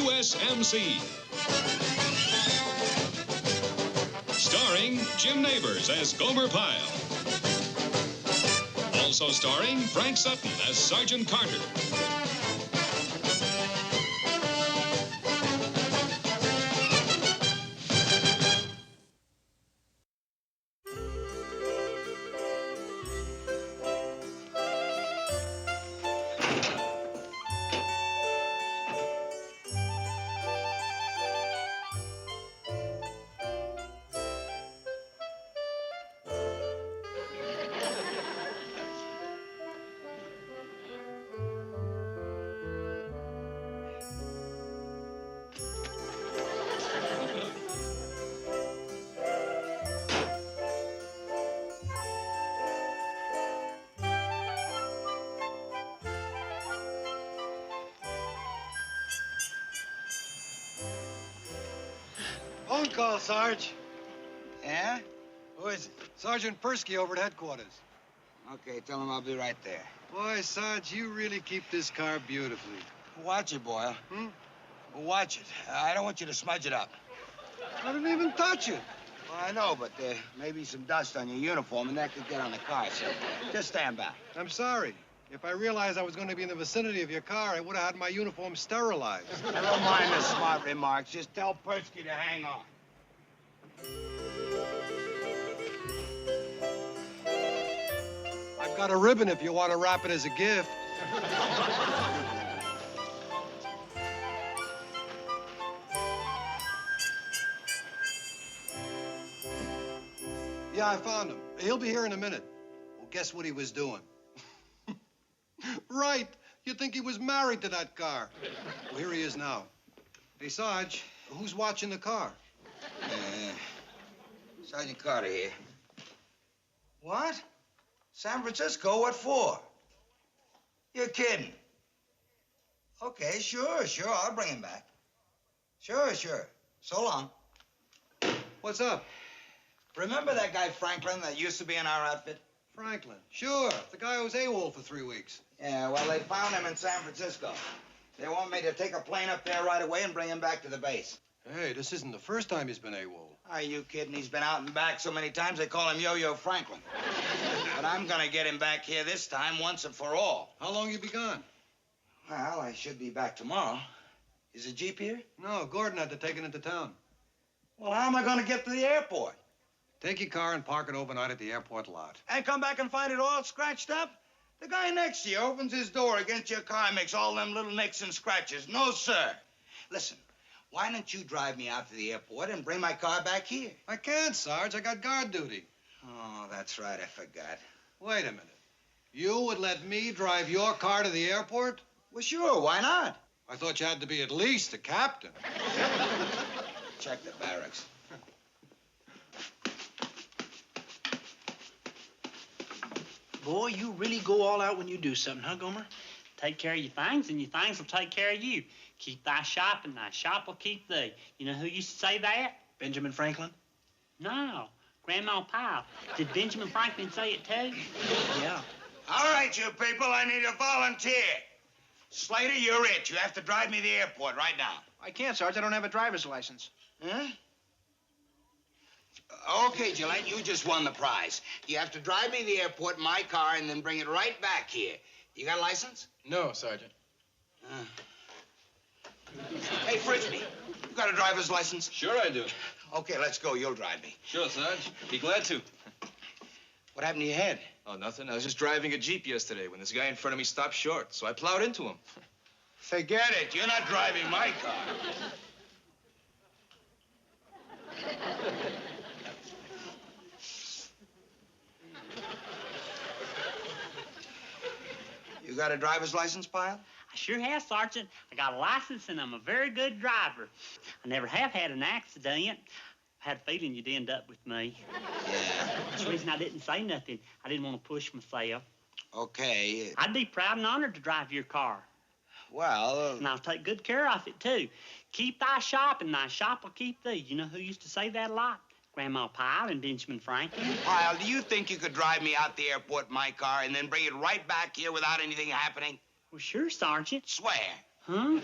USMC. Starring Jim Neighbors as Gomer Pyle. Also starring Frank Sutton as Sergeant Carter. Phone call, Sarge. Yeah? Who is it? Sergeant Persky over at headquarters. Okay, tell him I'll be right there. Boy, Sarge, you really keep this car beautifully. Watch it, Boyle. Watch it. I don't want you to smudge it up. I didn't even touch it. Well, I know, but there may be some dust on your uniform, and that could get on the car, so just stand back. I'm sorry. If I realized I was going to be in the vicinity of your car, I would have had my uniform sterilized. I don't mind the smart remarks. Just tell Persky to hang on. I've got a ribbon if you want to wrap it as a gift. Yeah, I found him. He'll be here in a minute. Well, guess what he was doing? Right. You'd think he was married to that car. Well, here he is now. Hey, Sarge, who's watching the car? Sergeant Carter here. What? San Francisco? What for? You're kidding. Okay, sure. I'll bring him back. Sure. So long. What's up? Remember that guy Franklin that used to be in our outfit? Franklin. Sure. The guy who was AWOL for 3 weeks. Yeah, well, they found him in San Francisco. They want me to take a plane up there right away and bring him back to the base. Hey, this isn't the first time he's been AWOL. Are you kidding? He's been out and back so many times they call him Yo-Yo Franklin. But I'm gonna get him back here this time once and for all. How long you be gone? Well, I should be back tomorrow. Is the Jeep here? No, Gordon had to take it into town. Well, how am I gonna get to the airport? Take your car and park it overnight at the airport lot. And come back and find it all scratched up? The guy next to you opens his door against your car and makes all them little nicks and scratches. No, sir. Listen, why don't you drive me out to the airport and bring my car back here? I can't, Sarge. I got guard duty. Oh, that's right. I forgot. Wait a minute. You would let me drive your car to the airport? Well, sure. Why not? I thought you had to be at least a captain. Check the barracks. Boy, you really go all out when you do something, huh, Gomer? Take care of your things, and your things will take care of you. Keep thy shop, and thy shop will keep thee. You know who used to say that? Benjamin Franklin? No, Grandma Pyle. Did Benjamin Franklin say it too? Yeah. All right, you people, I need a volunteer. Slater, you're it. You have to drive me to the airport right now. I can't, Sarge. I don't have a driver's license. Huh? Okay, Gillette, you just won the prize. You have to drive me to the airport in my car and then bring it right back here. You got a license? No, Sergeant. Hey, Frisbee, you got a driver's license? Sure I do. Okay, let's go. You'll drive me. Sure, Sarge. Be glad to. What happened to your head? Oh, nothing. I was just driving a Jeep yesterday when this guy in front of me stopped short, so I plowed into him. Forget it. You're not driving my car. You got a driver's license, Pyle? I sure have, Sergeant. I got a license, and I'm a very good driver. I never have had an accident. I had a feeling you'd end up with me. Yeah. That's the reason I didn't say nothing. I didn't want to push myself. Okay. I'd be proud and honored to drive your car. Well... And I'll take good care of it, too. Keep thy shop, and thy shop will keep thee. You know who used to say that a lot? Grandma Pyle and Benjamin Franklin. Pyle, do you think you could drive me out the airport in my car and then bring it right back here without anything happening? Well, sure, Sergeant. Swear. Huh?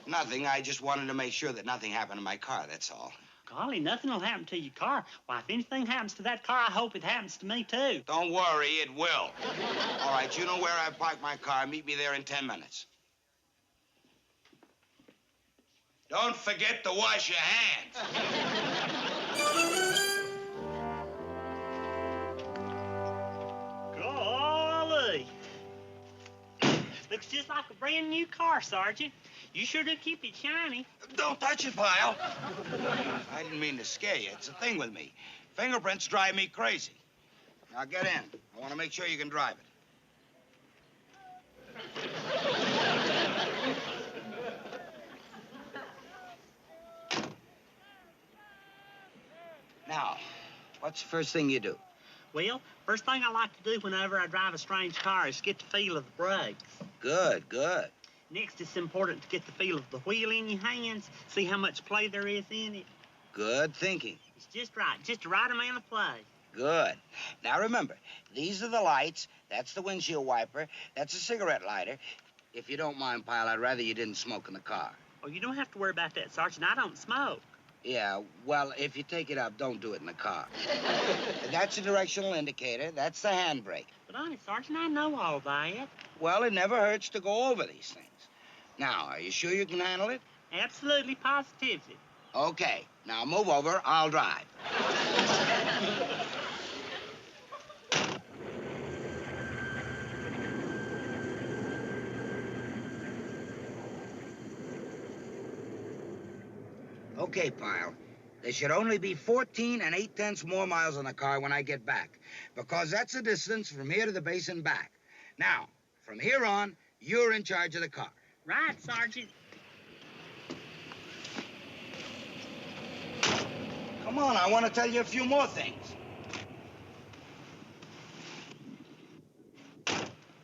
Nothing. I just wanted to make sure that nothing happened to my car, that's all. Golly, nothing will happen to your car. Why, if anything happens to that car, I hope it happens to me, too. Don't worry, it will. All right, you know where I parked my car. Meet me there in 10 minutes. Don't forget to wash your hands. Golly. Looks just like a brand new car, Sergeant. You sure do keep it shiny. Don't touch it, Pyle. I didn't mean to scare you. It's a thing with me. Fingerprints drive me crazy. Now get in. I want to make sure you can drive it. Now, what's the first thing you do? Well, first thing I like to do whenever I drive a strange car is get the feel of the brakes. Good, good. Next, it's important to get the feel of the wheel in your hands, see how much play there is in it. Good thinking. It's just right, just the right amount of play. Good. Now remember, these are the lights. That's the windshield wiper. That's a cigarette lighter. If you don't mind, Pyle, I'd rather you didn't smoke in the car. Oh, you don't have to worry about that, Sergeant. I don't smoke. Yeah, well, if you take it up, don't do it in the car. That's a directional indicator. That's the handbrake. But honest, Sergeant, I know all that. Well, it never hurts to go over these things. Now, are you sure you can handle it? Absolutely, positively. Okay. Now move over. I'll drive. Okay, Pyle. There should only be 14 8/10 more miles on the car when I get back, because that's the distance from here to the base and back. Now, from here on, you're in charge of the car. Right, Sergeant. Come on, I want to tell you a few more things.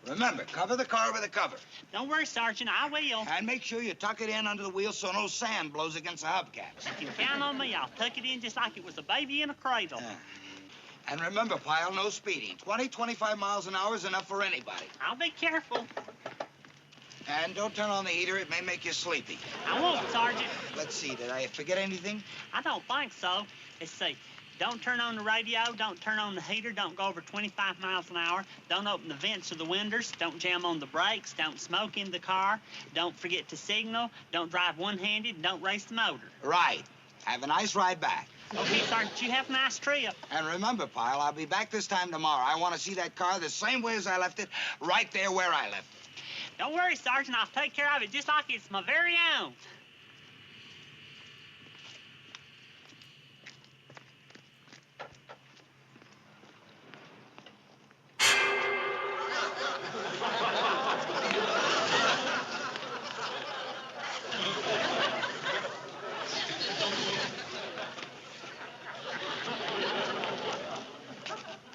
Remember, cover the car with a cover. Don't worry, Sergeant, I will. And make sure you tuck it in under the wheel so no sand blows against the hubcaps. You can count on me. I'll tuck it in just like it was a baby in a cradle. And remember, Pyle, no speeding. 20, 25 miles an hour is enough for anybody. I'll be careful. And don't turn on the heater. It may make you sleepy. I won't, Sergeant. Let's see, did I forget anything? I don't think so. Let's see. Don't turn on the radio, don't turn on the heater, don't go over 25 miles an hour, don't open the vents or the windows, don't jam on the brakes, don't smoke in the car, don't forget to signal, don't drive one-handed, don't race the motor. Right. Have a nice ride back. Okay, Sergeant, you have a nice trip. And remember, Pyle, I'll be back this time tomorrow. I want to see that car the same way as I left it, right there where I left it. Don't worry, Sergeant, I'll take care of it just like it's my very own.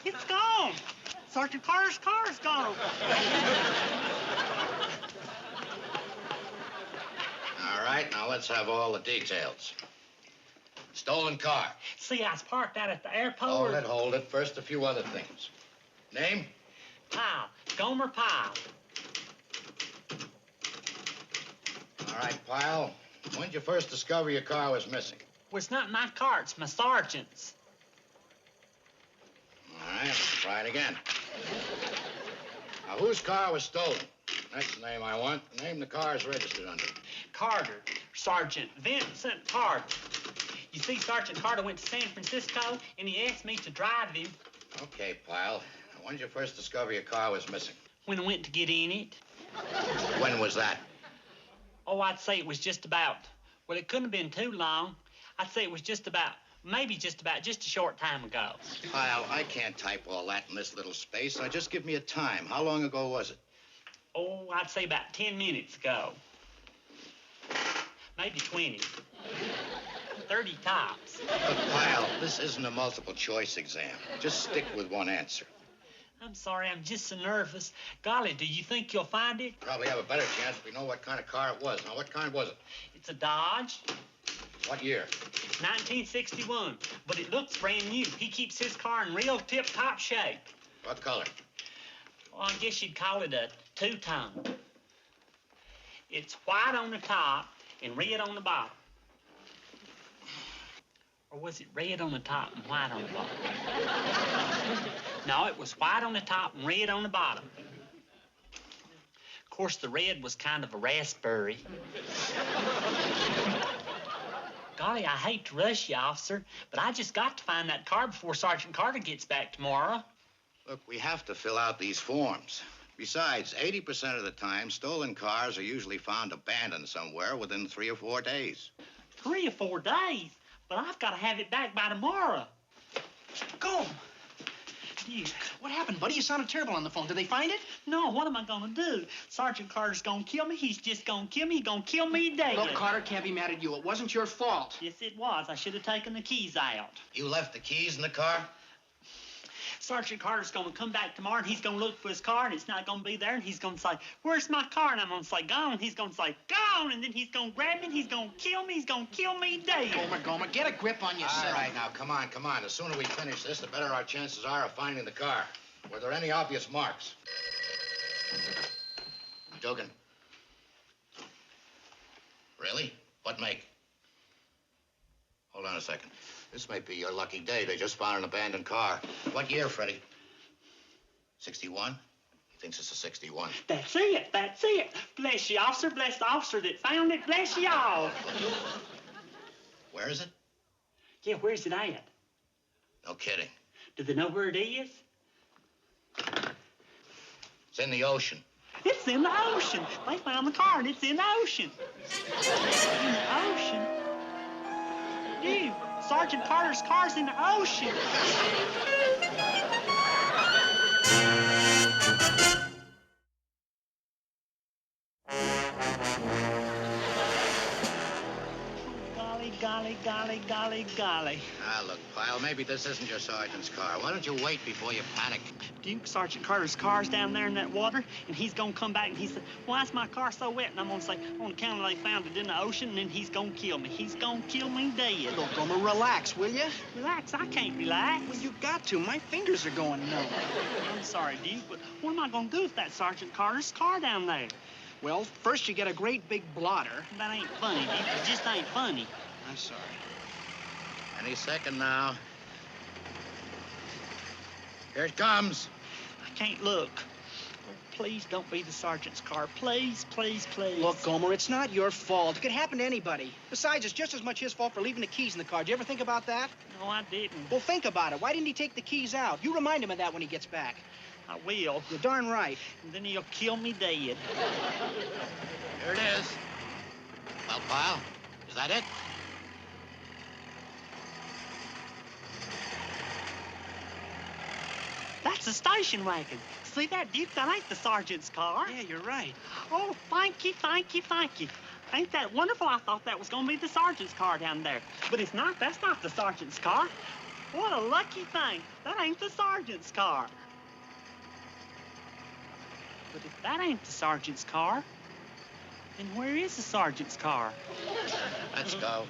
It's gone. Sergeant Carter's car's gone. All right, now let's have all the details. Stolen car. See, I was parked out at the airport. Hold it. First, a few other things. Name? Pyle. Gomer Pyle. All right, Pyle. When did you first discover your car was missing? Well, it's not my car, it's my sergeant's. All right, let's try it again. Now, whose car was stolen? That's the name I want. The name the car is registered under. Carter. Sergeant Vincent Carter. You see, Sergeant Carter went to San Francisco, and he asked me to drive him Okay, Pyle. When did you first discover your car was missing? when I went to get in it. When was that? Oh, I'd say it was just about, well, it couldn't have been too long. I'd say it was just a short time ago. Pyle, I can't type all that in this little space. Now, just give me a time. How long ago was it? Oh, I'd say about 10 minutes ago. Maybe 20. 30 tops. Look, Pyle, this isn't a multiple choice exam. Just stick with one answer. I'm sorry, I'm just so nervous. Golly, do you think you'll find it? Probably have a better chance if we know what kind of car it was. Now, what kind was it? It's a Dodge, What year? 1961, but it looks brand new. He keeps his car in real tip-top shape. What color? Well, I guess you'd call it a two-tone. It's white on the top and red on the bottom. Or was it red on the top and white on the bottom? No, it was white on the top and red on the bottom. Of course, the red was kind of a raspberry. Golly, I hate to rush you, officer, but I just got to find that car before Sergeant Carter gets back tomorrow. Look, we have to fill out these forms. Besides, 80% of the time, stolen cars are usually found abandoned somewhere within 3 or 4 days. 3 or 4 days? But I've got to have it back by tomorrow. Go. Duke, what happened, buddy? You sounded terrible on the phone. Did they find it? No, what am I gonna do? Sergeant Carter's gonna kill me. He's just gonna kill me. He's gonna kill me dead. Look, Carter can't be mad at you. It wasn't your fault. Yes, it was. I should have taken the keys out. You left the keys in the car? Sergeant Carter's gonna come back tomorrow, and he's gonna look for his car, and it's not gonna be there, and he's gonna say, "Where's my car?" And I'm gonna say, "Gone." He's gonna say, "Gone," and then he's gonna grab me, and he's gonna kill me. He's gonna kill me dead. Gomer, get a grip on yourself. All right, now, come on. The sooner we finish this, the better our chances are of finding the car. Were there any obvious marks? Dugan. Really? What make? Hold on a second. This might be your lucky day. They just found an abandoned car. What year, Freddie? 61? He thinks it's a 61. That's it. That's it. Bless you, officer. Bless the officer that found it. Bless y'all. Where is it? Yeah, where's it at? No kidding. Do they know where it is? It's in the ocean. It's in the ocean. They found the car, and it's in the ocean. In the ocean? Dude, Sergeant Carter's car's in the ocean. Golly. Ah, look, Pyle, maybe this isn't your sergeant's car. Why don't you wait before you panic? Duke, Sergeant Carter's car's down there in that water, and he's gonna come back and he said, "Why is my car so wet?" And I'm gonna say, "On account of they found it in the ocean," and then he's gonna kill me. He's gonna kill me dead. Look, Gomer, relax, will you? Relax, I can't relax. Well, you got to. My fingers are going numb. I'm sorry, Duke, but what am I gonna do with that Sergeant Carter's car down there? Well, first you get a great big blotter. That ain't funny, Duke. It just ain't funny. I'm sorry. Any second now. Here it comes. I can't look. Oh, please don't be the sergeant's car. Please, please, please. Look, Gomer, it's not your fault. It could happen to anybody. Besides, it's just as much his fault for leaving the keys in the car. Did you ever think about that? No, I didn't. Well, think about it. Why didn't he take the keys out? You remind him of that when he gets back. I will. You're darn right. And then he'll kill me dead. Here it is. Well, Pyle, is that it? That's the station wagon. See that, Duke? That ain't the sergeant's car. Yeah, you're right. Oh, thank you, thank you, thank you. Ain't that wonderful? I thought that was going to be the sergeant's car down there. But it's not. That's not the sergeant's car. What a lucky thing. That ain't the sergeant's car. But if that ain't the sergeant's car, then where is the sergeant's car? Let's go.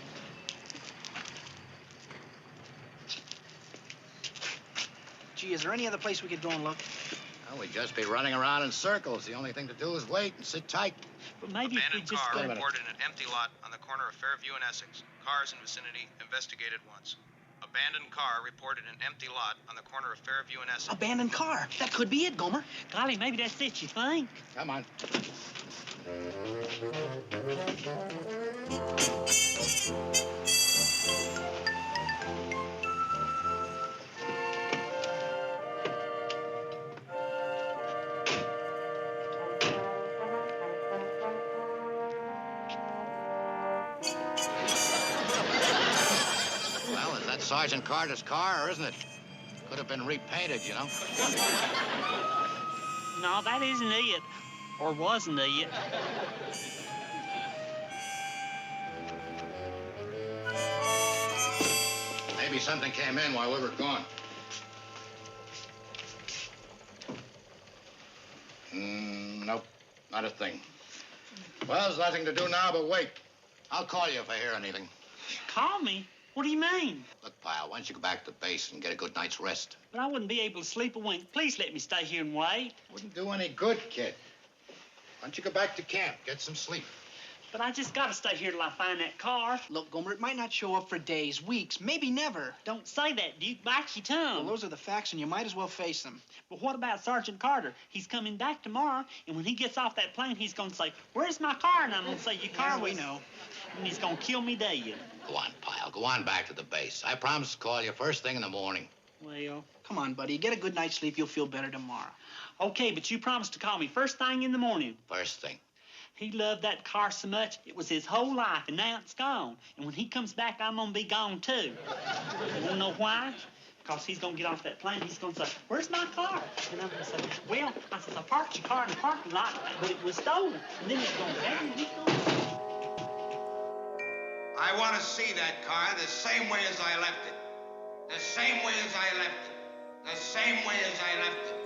Gee, is there any other place we could go and look? Well, we'd just be running around in circles. The only thing to do is wait and sit tight. But maybe if we Abandoned just car go... reported in an empty lot on the corner of Fairview and Essex. Cars in vicinity investigated once. Abandoned car reported in empty lot on the corner of Fairview and Essex. Abandoned car. That could be it, Gomer. Golly, maybe that's it, you think? Come on. Well, is that Sergeant Carter's car, or isn't it? Could have been repainted, you know. No, that isn't it. Or wasn't it. Maybe something came in while we were gone. Nope, not a thing. Well, there's nothing to do now but wait. I'll call you if I hear anything. Call me? What do you mean? Look, Pyle, why don't you go back to base and get a good night's rest? But I wouldn't be able to sleep a wink. Please let me stay here and wait. Wouldn't do any good, kid. Why don't you go back to camp, get some sleep? But I just gotta stay here till I find that car. Look, Gomer, it might not show up for days, weeks, maybe never. Don't say that, Duke. Bite your Well, tongue. those are the facts, and you might as well face them. But what about Sergeant Carter? He's coming back tomorrow, and when he gets off that plane, he's gonna say, "Where's my car?" And I'm gonna say, "Your car Yeah, was..." we know. And he's gonna kill me dead. Go on, Pyle. Go on back to the base. I promise to call you first thing in the morning. Well, Come on, buddy. Get a good night's sleep. You'll feel better tomorrow. okay, but you promised to call me first thing in the morning. First thing. He loved that car so much, it was his whole life, and now it's gone. And when he comes back, I'm gonna be gone too. You wanna know why? Because he's gonna get off that plane, he's gonna say, "Where's my car?" And I'm gonna say, "Well," I said, "I parked your car in the parking lot, but it was stolen." And then he's gonna I want to see that car the same way as I left it. The same way as I left it. The same way as I left it.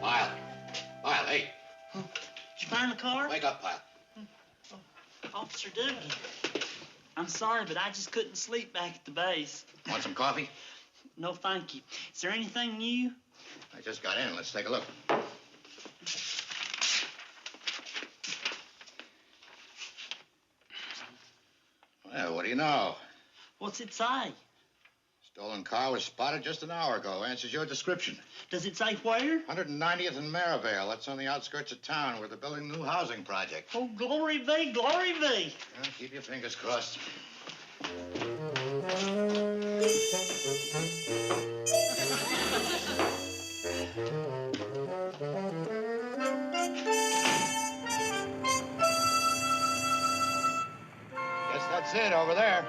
Pyle. Pyle, hey. Did you find the car? Wake up, Pyle. Officer Doogie. I'm sorry, but I just couldn't sleep back at the base. Want some coffee? No, thank you. Is there anything new? I just got in. Let's take a look. Well, what do you know? What's it say? Stolen car was spotted just an hour ago. Answers your description. Does it say where? 190th and Maryvale. That's on the outskirts of town where they're building a new housing project. Oh, glory be, glory be. Well, keep your fingers crossed. Guess that's it over there.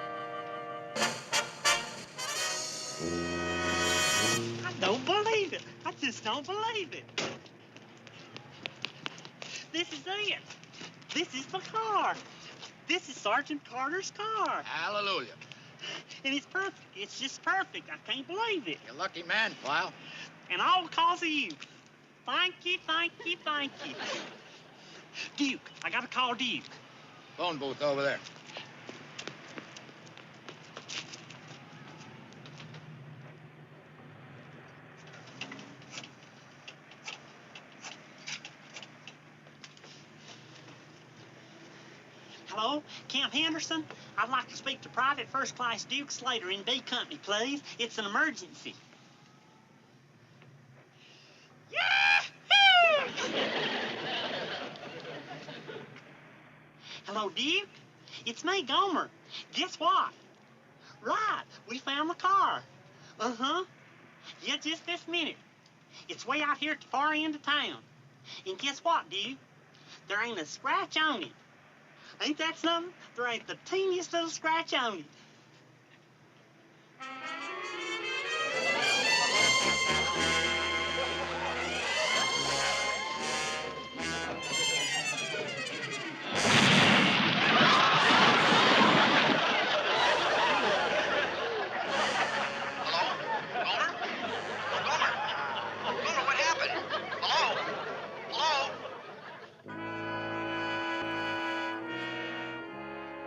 I don't believe it. I just don't believe it. This is it. This is the car. This is Sergeant Carter's car. Hallelujah. And it's perfect. It's just perfect. I can't believe it. You're a lucky man, Pyle. And all because of you. Thank you, thank you, thank you. Duke, I gotta call Duke. Phone booth over there. Hello, Camp Henderson? I'd like to speak to Private First Class Duke Slater in B Company, please. It's an emergency. Yahoo! Hello, Duke? It's me, Gomer. Guess what? Right, we found the car. Uh-huh. Yeah, just this minute. It's way out here at the far end of town. And guess what, Duke? There ain't a scratch on it. Ain't that something? There ain't the teeniest little scratch on it.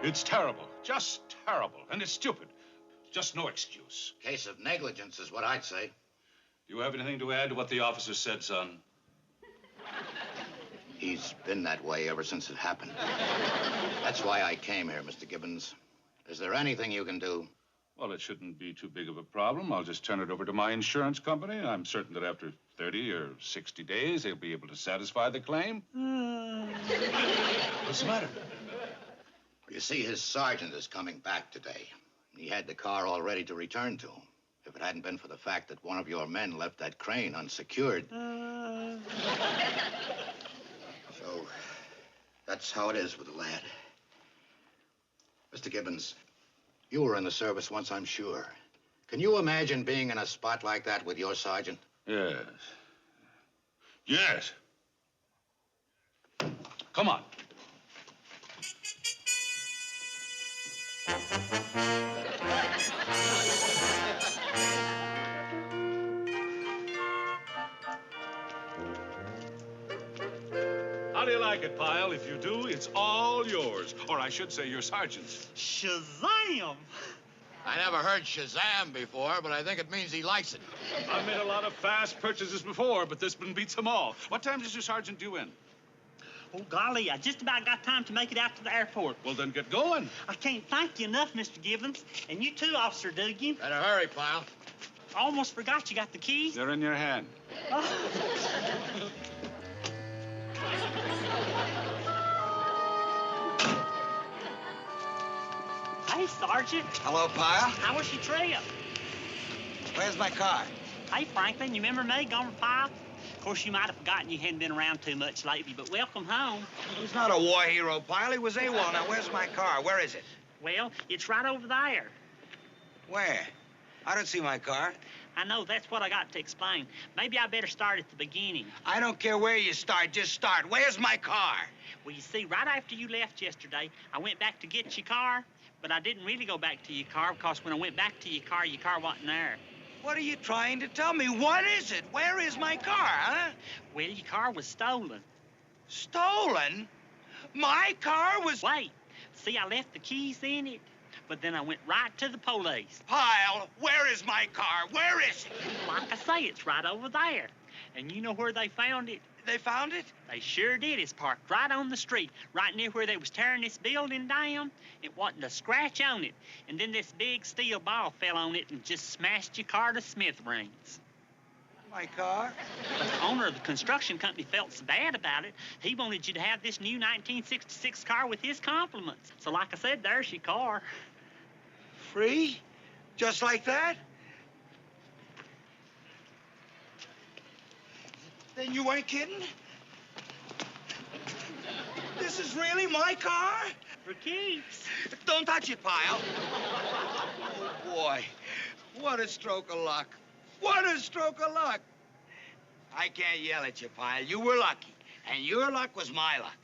It's terrible, just terrible, and it's stupid. Just no excuse. Case of negligence is what I'd say. Do you have anything to add to what the officer said, son? He's been that way ever since it happened. That's why I came here, Mr. Gibbons. Is there anything you can do? Well, it shouldn't be too big of a problem. I'll just turn it over to my insurance company. I'm certain that after 30 or 60 days, they'll be able to satisfy the claim. What's the matter? You see, his sergeant is coming back today. He had the car all ready to return to him. If it hadn't been for the fact that one of your men left that crane unsecured. So, that's how it is with the lad. Mr. Gibbons, you were in the service once, I'm sure. Can you imagine being in a spot like that with your sergeant? Yes. Yes. Come on. How do you like it, Pyle? If you do, it's all yours. Or I should say your sergeant's. Shazam! I never heard Shazam before, but I think it means he likes it. I've made a lot of fast purchases before, but this one beats them all. What time does your sergeant due in? Oh, golly, I just about got time to make it out to the airport. Well, then get going. I can't thank you enough, Mr. Gibbons. And you too, Officer Doogie. Better hurry, pal. I almost forgot you got the keys. They're in your hand. Hey, Sergeant. Hello, Pyle. How was your trip? Where's my car? Hey, Franklin, you remember me, Gomer Pyle? Of course, you might have forgotten you hadn't been around too much lately, but welcome home. He's not a war hero, Pyle. He was AWOL. Now, where's my car? Where is it? Well, it's right over there. Where? I don't see my car. I know, that's what I got to explain. Maybe I better start at the beginning. I don't care where you start. Just start. Where's my car? Well, you see, right after you left yesterday, I went back to get your car, but I didn't really go back to your car because when I went back to your car wasn't there. What are you trying to tell me? What is it? Where is my car, huh? Well, your car was stolen. Stolen? My car was... Wait. See, I left the keys in it, but then I went right to the police. Pyle, where is my car? Where is it? Like I say, it's right over there. And you know where they found it? They found it? They sure did. It's parked right on the street, right near where they was tearing this building down. It wasn't a scratch on it. And then this big steel ball fell on it and just smashed your car to smithereens. My car? But the owner of the construction company felt so bad about it, he wanted you to have this new 1966 car with his compliments. So like I said, there's your car. Free? Just like that? Then you weren't kidding? This is really my car? For keeps. Don't touch it, Pyle. Oh, boy. What a stroke of luck. What a stroke of luck. I can't yell at you, Pyle. You were lucky, and your luck was my luck.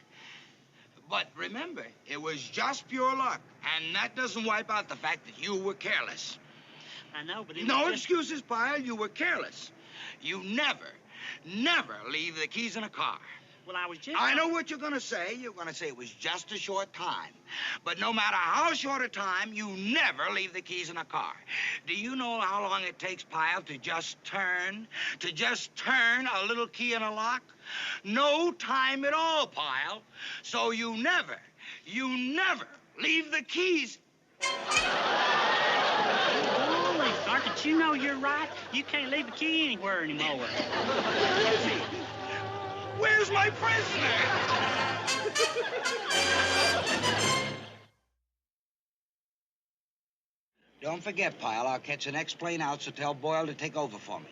But remember, it was just pure luck, and that doesn't wipe out the fact that you were careless. I know, but it No was just... excuses, Pyle. You were careless. You never leave the keys in a car. Well, I was just... I know what you're gonna say. You're gonna say it was just a short time. But no matter how short a time, you never leave the keys in a car. Do you know how long it takes, Pyle, to just turn a little key in a lock? No time at all, Pyle. So you never leave the keys. Holy, Sergeant, you know you're right. You can't leave a key anywhere anymore. Where's my prisoner? Don't forget, Pyle, I'll catch the next plane out, so tell Boyle to take over for me.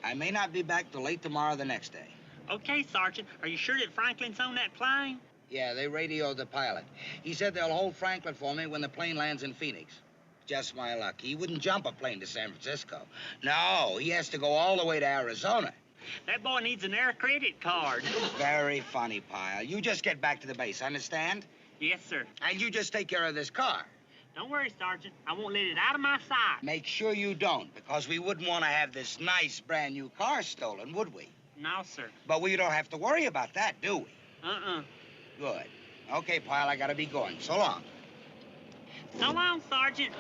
I may not be back till late tomorrow or the next day. Okay, Sergeant. Are you sure that Franklin's on that plane? Yeah, they radioed the pilot. He said they'll hold Franklin for me when the plane lands in Phoenix. Just my luck. He wouldn't jump a plane to San Francisco. No, he has to go all the way to Arizona. That boy needs an air credit card. Very funny, Pyle. You just get back to the base, understand? Yes, sir. And you just take care of this car. Don't worry, Sergeant. I won't let it out of my sight. Make sure you don't, because we wouldn't want to have this nice brand new car stolen, would we? No, sir. But we don't have to worry about that, do we? Uh-uh. Good. Okay, Pyle, I gotta be going. So long. So long, Sergeant.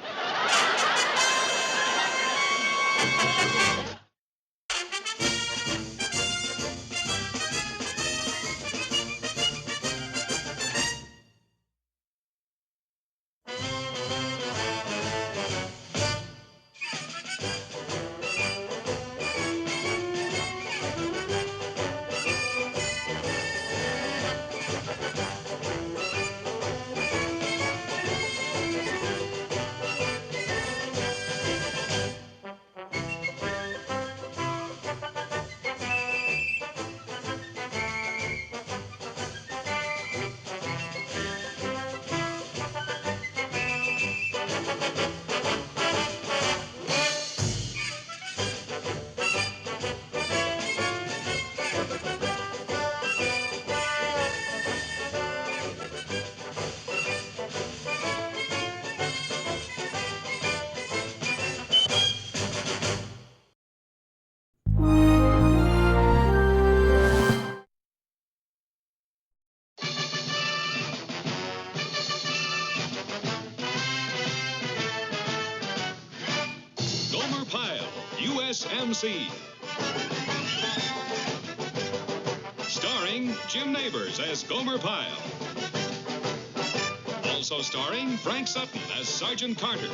USMC. Starring Jim Neighbors as Gomer Pyle. Also starring Frank Sutton as Sergeant Carter.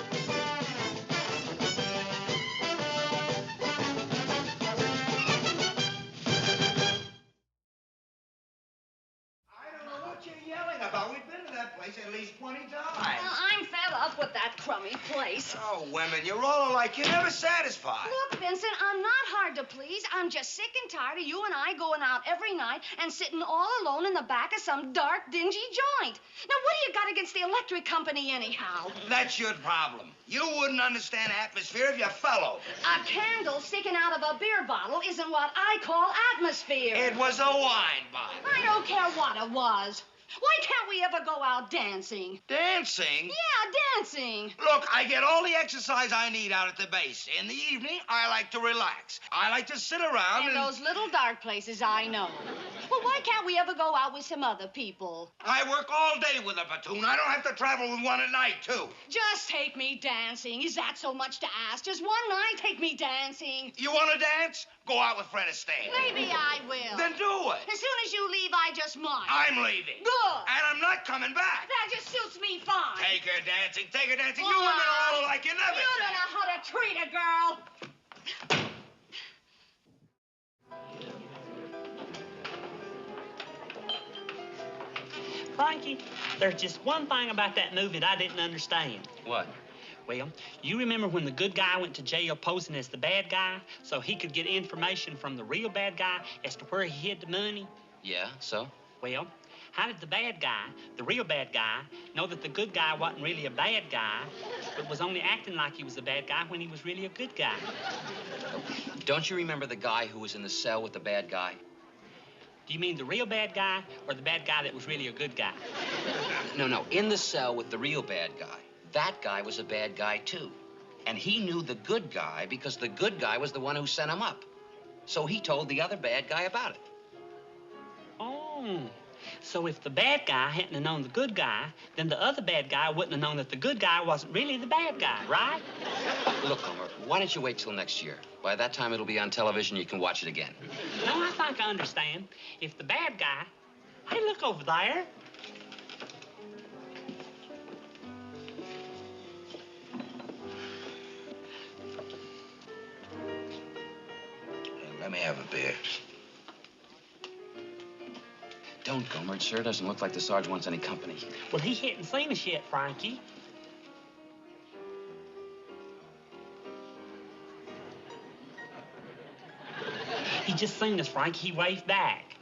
At least 20 times. I'm fed up with that crummy place. Oh, women, you're all alike. You're never satisfied. Look, Vincent, I'm not hard to please. I'm just sick and tired of you and I going out every night and sitting all alone in the back of some dark, dingy joint. Now, what do you got against the electric company, anyhow? That's your problem. You wouldn't understand atmosphere if you fellow. A candle sticking out of a beer bottle isn't what I call atmosphere. It was a wine bottle. I don't care what it was. Why can't we ever go out dancing? Dancing? Yeah, dancing. Look, I get all the exercise I need out at the base. In the evening, I like to relax. I like to sit around In those little dark places, I know. Well, why can't we ever go out with some other people? I work all day with a platoon. I don't have to travel with one at night, too. Just take me dancing. Is that so much to ask? Just one night, take me dancing. You want to dance? Go out with Fred Astaire. Maybe I will. Then do it. As soon as you leave, I just might. I'm leaving. Good. And I'm not coming back. That just suits me fine. Take her dancing. Take her dancing. You women are all alike. You never... You don't know how to treat a girl. Frankie, there's just one thing about that movie that I didn't understand. What? Well, you remember when the good guy went to jail posing as the bad guy so he could get information from the real bad guy as to where he hid the money? Yeah, so? Well, how did the bad guy, the real bad guy, know that the good guy wasn't really a bad guy, but was only acting like he was a bad guy when he was really a good guy? Don't you remember the guy who was in the cell with the bad guy? Do you mean the real bad guy or the bad guy that was really a good guy? No, in the cell with the real bad guy. That guy was a bad guy, too. And he knew the good guy because the good guy was the one who sent him up. So he told the other bad guy about it. Oh, so if the bad guy hadn't have known the good guy, then the other bad guy wouldn't have known that the good guy wasn't really the bad guy, right? Look, Homer, why don't you wait till next year? By that time, it'll be on television. You can watch it again. No, I think I understand. If the bad guy... Hey, look over there. Let me have a beer. Don't, Gomer. It sure doesn't look like the Sarge wants any company. Well, he hadn't seen us yet, Frankie. He just seen us, Frankie. He waved back.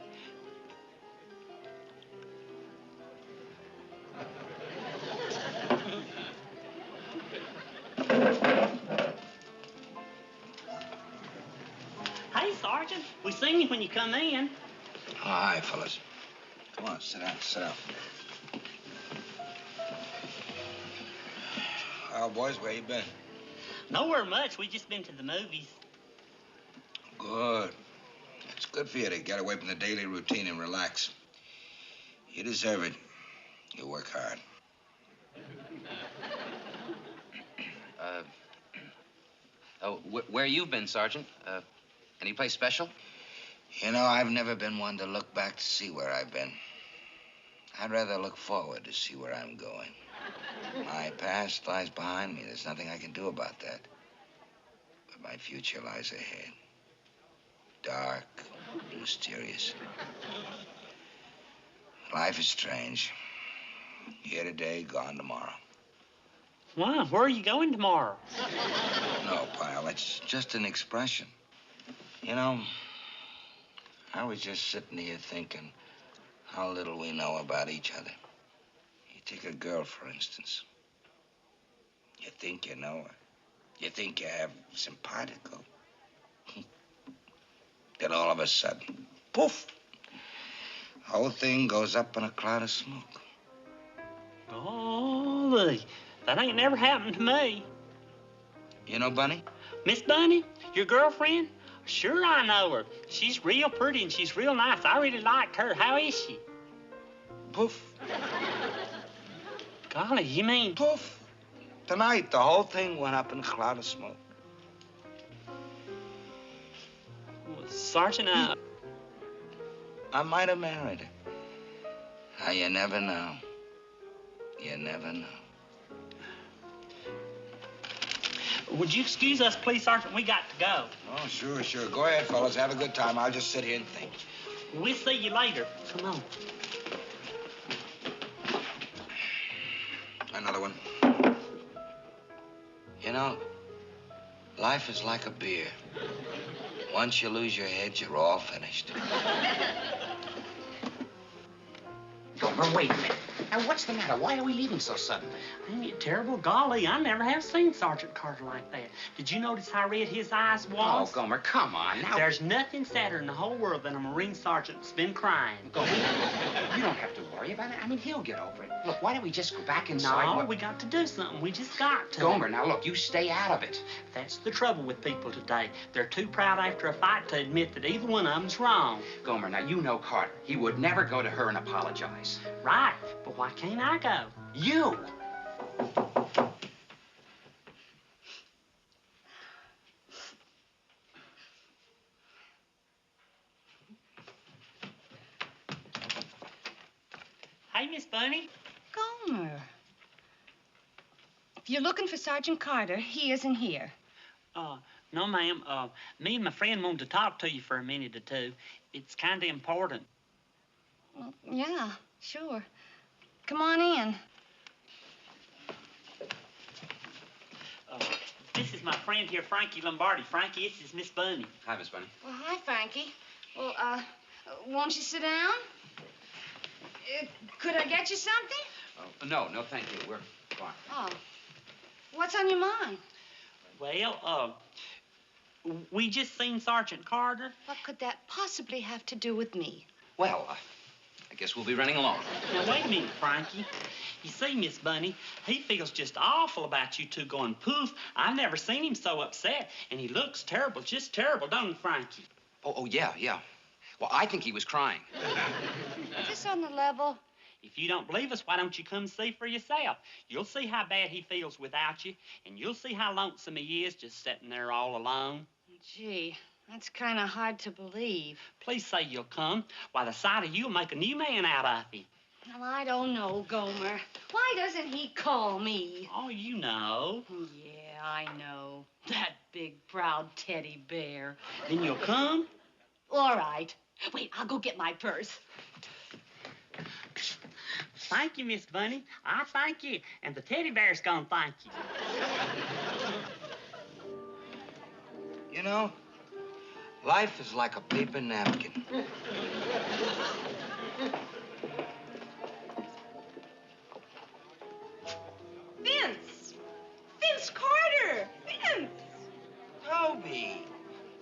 Hey, Sergeant. We seen you when you come in. Oh, hi, fellas. Come on, sit down, sit down. Well, boys, where you been? Nowhere much. We just been to the movies. Good. It's good for you to get away from the daily routine and relax. You deserve it. You work hard. Where you been, Sergeant? Any place special? You know, I've never been one to look back to see where I've been. I'd rather look forward to see where I'm going. My past lies behind me. There's nothing I can do about that. But my future lies ahead. Dark, mysterious. Life is strange. Here today, gone tomorrow. Why? Where are you going tomorrow? No, pal, it's just an expression. You know, I was just sitting here thinking how little we know about each other. You take a girl, for instance. You think you know her. You think you have simpatico. Then all of a sudden, poof, the whole thing goes up in a cloud of smoke. Golly, that ain't never happened to me. You know Bunny? Miss Bunny, your girlfriend? Sure, I know her. She's real pretty and she's real nice. I really like her. How is she? Poof. Golly, you mean... Poof. Tonight, the whole thing went up in a cloud of smoke. Sergeant, I might have married her. Now, you never know. You never know. would you excuse us, please, Sergeant? We got to go. Oh, sure, sure. Go ahead, fellas. Have a good time. I'll just sit here and think. We'll see you later. Come on. Another one. You know, life is like a beer. Once you lose your head, you're all finished. Gomer, wait a minute. Now, what's the matter? Why are we leaving so suddenly? Ain't it terrible? Golly, I never have seen Sergeant Carter like that. Did you notice how red his eyes was? Oh, Gomer, come on. Now, There's nothing sadder in the whole world than a Marine sergeant that's been crying. Gomer, you don't have to worry about it. I mean, he'll get over it. Look, why don't we just go back inside? No, we got to do something. We just got to. Gomer, now look, you stay out of it. That's the trouble with people today. They're too proud after a fight to admit that either one of them's wrong. Gomer, now you know Carter. He would never go to her and apologize. Right, but why can't I go? You! Hey, Miss Bunny. Gomer. If you're looking for Sergeant Carter, he isn't here. No, ma'am. Me and my friend wanted to talk to you for a minute or two. It's kind of important. Well, yeah, sure. Come on in. This is my friend here, Frankie Lombardi. Frankie, this is Miss Bunny. Hi, Miss Bunny. Well, hi, Frankie. Well, won't you sit down? Could I get you something? No, thank you. We're fine. Oh. What's on your mind? Well, we just seen Sergeant Carter. What could that possibly have to do with me? Well, I guess we'll be running along. Now, wait a minute, Frankie. You see, Miss Bunny, he feels just awful about you two going poof. I've never seen him so upset, and he looks terrible, just terrible, don't he, Frankie? Oh, yeah. Well, I think he was crying. Is this on the level? If you don't believe us, why don't you come see for yourself? You'll see how bad he feels without you, and you'll see how lonesome he is just sitting there all alone. Gee, that's kind of hard to believe. Please say you'll come. Why, the sight of you'll make a new man out of him. Well, I don't know, Gomer. Why doesn't he call me? Oh, you know. Yeah, I know. That big, proud teddy bear. Then you'll come? All right. Wait, I'll go get my purse. Thank you, Miss Bunny. I thank you. And the teddy bear's gonna thank you. You know, life is like a paper napkin. Vince Carter! Vince!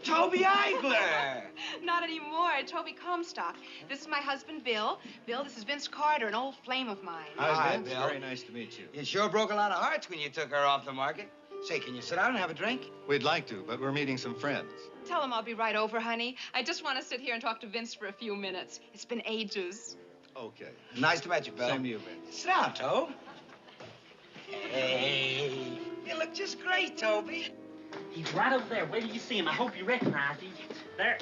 Toby Eigler! Not anymore. Toby Comstock. This is my husband, Bill. Bill, this is Vince Carter, an old flame of mine. Hi, Vince. Very nice to meet you. You sure broke a lot of hearts when you took her off the market. Say, can you sit down and have a drink? We'd like to, but we're meeting some friends. Tell him I'll be right over, honey. I just want to sit here and talk to Vince for a few minutes. It's been ages. Okay. Nice to meet you, Bill. Same to you, Vince. Sit down, Tobe. Hey, you look just great, Toby. He's right over there. Where do you see him? I hope you recognize him. There.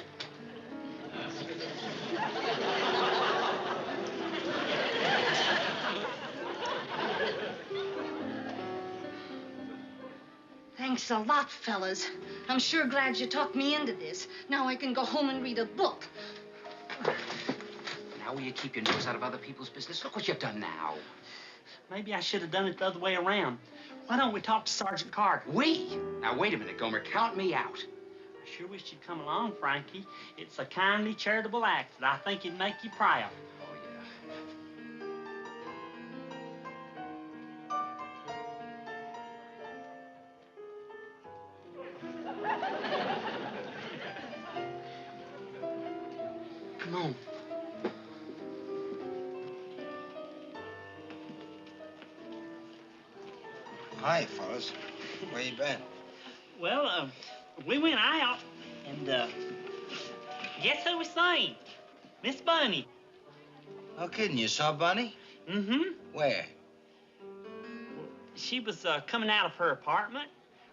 Thanks a lot, fellas. I'm sure glad you talked me into this. Now I can go home and read a book. Now will you keep your nose out of other people's business? Look what you've done now. Maybe I should have done it the other way around. Why don't we talk to Sergeant Carter? We? Now, wait a minute, Gomer. Count me out. I sure wish you'd come along, Frankie. It's a kindly, charitable act that I think it'd make you proud. Oh, yeah. Come on. Hi, fellas. Where you been? Well, we went out, and, guess who we seen? Miss Bunny. No kidding. You saw Bunny? Mm-hmm. Where? She was, coming out of her apartment.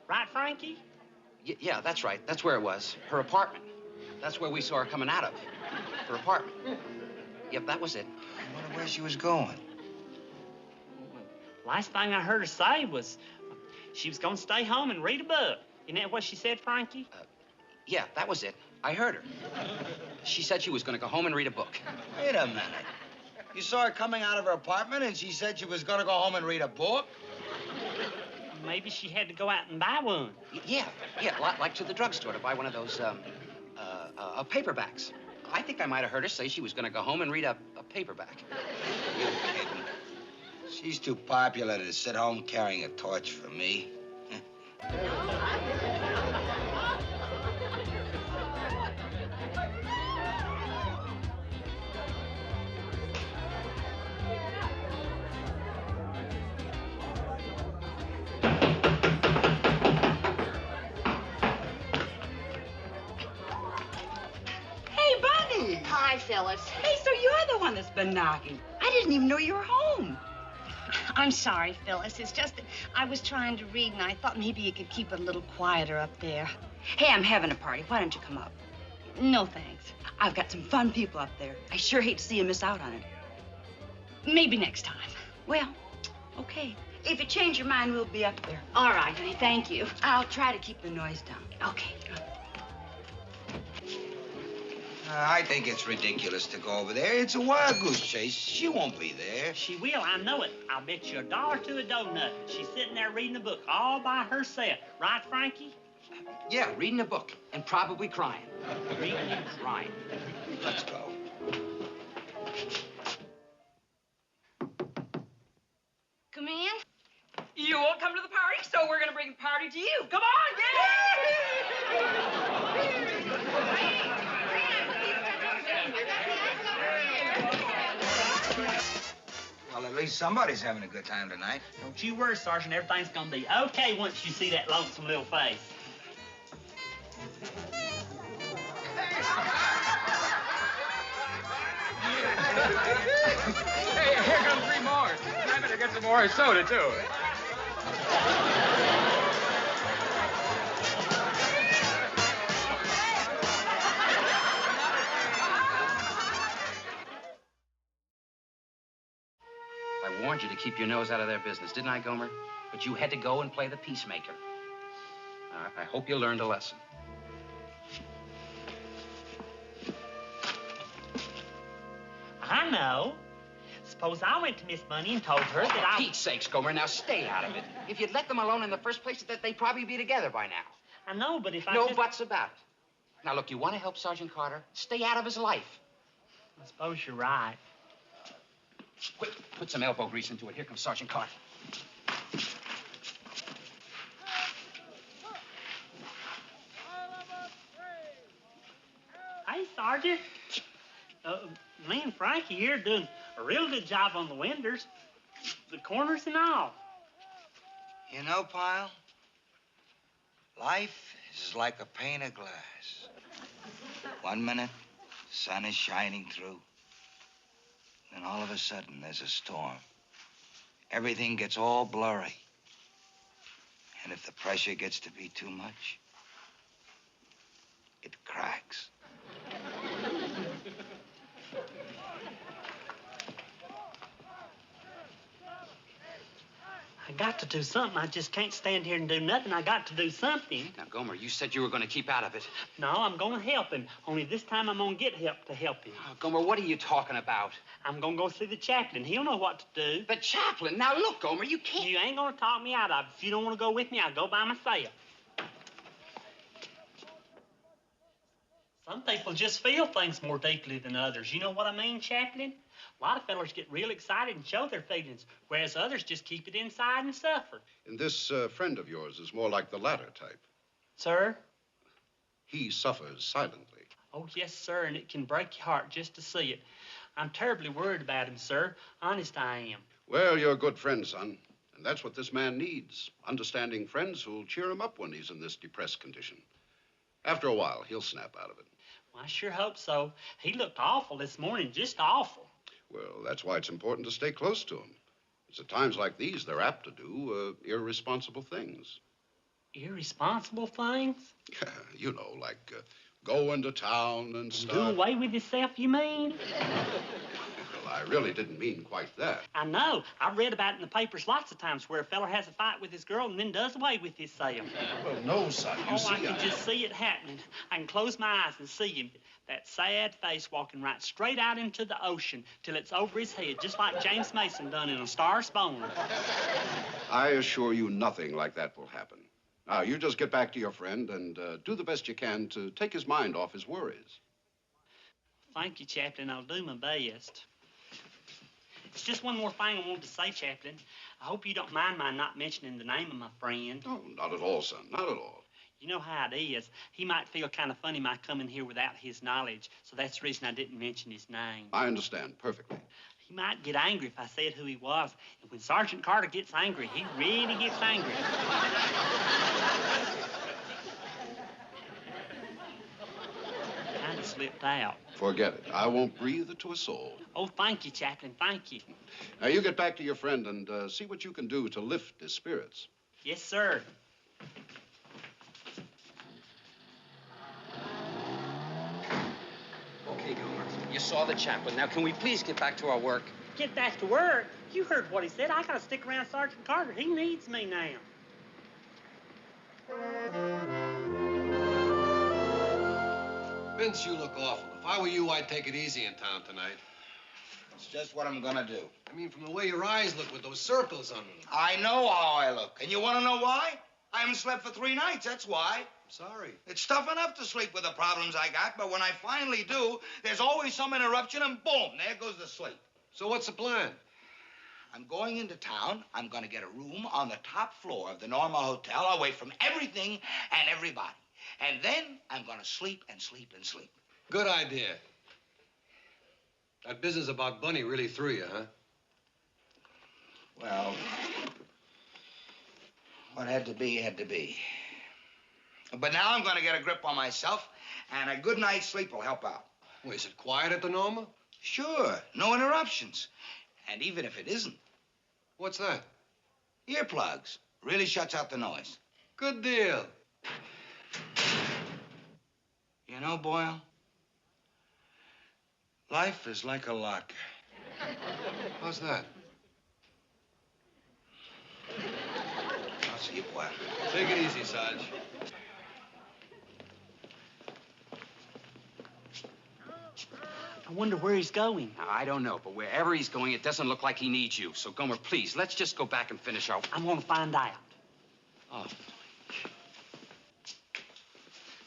Right, Frankie? Yeah, that's right. That's where it was. Her apartment. That's where we saw her coming out of. Her apartment. Yep, that was it. I wonder where she was going. Last thing I heard her say was she was going to stay home and read a book. Isn't that what she said, Frankie? Yeah, that was it. I heard her. She said she was going to go home and read a book. Wait a minute. You saw her coming out of her apartment and she said she was going to go home and read a book? Maybe she had to go out and buy one. Yeah, like to the drugstore to buy one of those paperbacks. I think I might have heard her say she was going to go home and read a paperback. You kidding? She's too popular to sit home carrying a torch for me. Hi, Phyllis. Hey, so you're the one that's been knocking. I didn't even know you were home. I'm sorry, Phyllis. It's just that I was trying to read, and I thought maybe you could keep it a little quieter up there. Hey, I'm having a party. Why don't you come up? No, thanks. I've got some fun people up there. I sure hate to see you miss out on it. Maybe next time. Well, okay. If you change your mind, we'll be up there. All right, honey. Thank you. I'll try to keep the noise down. Okay. I think it's ridiculous to go over there. It's a wild goose chase. She won't be there. She will, I know it. I'll bet you $1 to a donut. She's sitting there reading a book all by herself. Right, Frankie? Yeah, reading a book and probably crying. Reading and crying. Let's go. Come in. You won't come to the party, so we're going to bring the party to you. Come on, Well, at least somebody's having a good time tonight. Don't you worry, Sergeant. Everything's gonna be okay once you see that lonesome little face. Hey, here comes 3 more. I better get some more soda, too. I warned you to keep your nose out of their business, didn't I, Gomer? But you had to go and play the peacemaker. I hope you learned a lesson. I know. Suppose I went to Miss Bunny and told her that I... For Pete's sakes, Gomer, now stay out of it. If you'd let them alone in the first place, they'd probably be together by now. I know, but if I No just... buts about it. Now, look, you want to help Sergeant Carter? Stay out of his life. I suppose you're right. Quick, put some elbow grease into it. Here comes Sergeant Carter. Hey, Sergeant. Me and Frankie here are doing a real good job on the windows, the corners and all. You know, Pyle, life is like a pane of glass. One minute, the sun is shining through. Then all of a sudden, there's a storm. Everything gets all blurry. And if the pressure gets to be too much, it cracks. I got to do something. I just can't stand here and do nothing. I got to do something. Now, Gomer, you said you were going to keep out of it. No, I'm going to help him. Only this time I'm going to get help to help him. Oh, Gomer, what are you talking about? I'm going to go see the chaplain. He'll know what to do. The chaplain? Now, look, Gomer, you can't... You ain't going to talk me out of it. If you don't want to go with me, I'll go by myself. Some people just feel things more deeply than others. You know what I mean, Chaplain? A lot of fellas get real excited and show their feelings, whereas others just keep it inside and suffer. And this friend of yours is more like the latter type. Sir? He suffers silently. Oh, yes, sir, and it can break your heart just to see it. I'm terribly worried about him, sir. Honest, I am. Well, you're a good friend, son. And that's what this man needs. Understanding friends who'll cheer him up when he's in this depressed condition. After a while, he'll snap out of it. Well, I sure hope so. He looked awful this morning, just awful. Well, that's why it's important to stay close to him. It's at times like these they're apt to do irresponsible things. Irresponsible things? You know, like Go into town and Do start... away with yourself, you mean? Well, I really didn't mean quite that. I know. I've read about it in the papers lots of times where a fella has a fight with his girl and then does away with himself. Well, no, son. You see, I can just see it happening. I can close my eyes and see him, that sad face walking right straight out into the ocean till it's over his head, just like James Mason done in A Star Is Born. I assure you nothing like that will happen. Now, you just get back to your friend and do the best you can to take his mind off his worries. Thank you, Chaplain. I'll do my best. It's just one more thing I wanted to say, Chaplain. I hope you don't mind my not mentioning the name of my friend. Oh, not at all, son. Not at all. You know how it is. He might feel kind of funny my coming here without his knowledge, so that's the reason I didn't mention his name. I understand perfectly. He might get angry if I said who he was. And when Sergeant Carter gets angry, he really gets angry. Kind of slipped out. Forget it. I won't breathe it to a soul. Oh, thank you, Chaplain. Thank you. Now, you get back to your friend and see what you can do to lift his spirits. Yes, sir. Okay, Gomer. You saw the chaplain. Now, can we please get back to our work? Get back to work? You heard what he said. I gotta stick around Sergeant Carter. He needs me now. Vince, you look awful. If I were you, I'd take it easy in town tonight. It's just what I'm gonna do. I mean, from the way your eyes look with those circles on them. I know how I look. And you want to know why? I haven't slept for 3 nights, that's why. I'm sorry. It's tough enough to sleep with the problems I got, but when I finally do, there's always some interruption and boom, there goes the sleep. So what's the plan? I'm going into town. I'm going to get a room on the top floor of the Norma Hotel away from everything and everybody. And then I'm going to sleep and sleep and sleep. Good idea. That business about Bunny really threw you, huh? Well, what had to be, had to be. But now I'm going to get a grip on myself, and a good night's sleep will help out. Well, is it quiet at the Norma? Sure, no interruptions. And even if it isn't. What's that? Earplugs. Really shuts out the noise. Good deal. You know, Boyle, life is like a locker. How's that? I'll see you, Boyle. Take it easy, Sarge. I wonder where he's going. I don't know, but wherever he's going, it doesn't look like he needs you. So, Gomer, please, let's just go back and finish our... I'm gonna find out. Oh.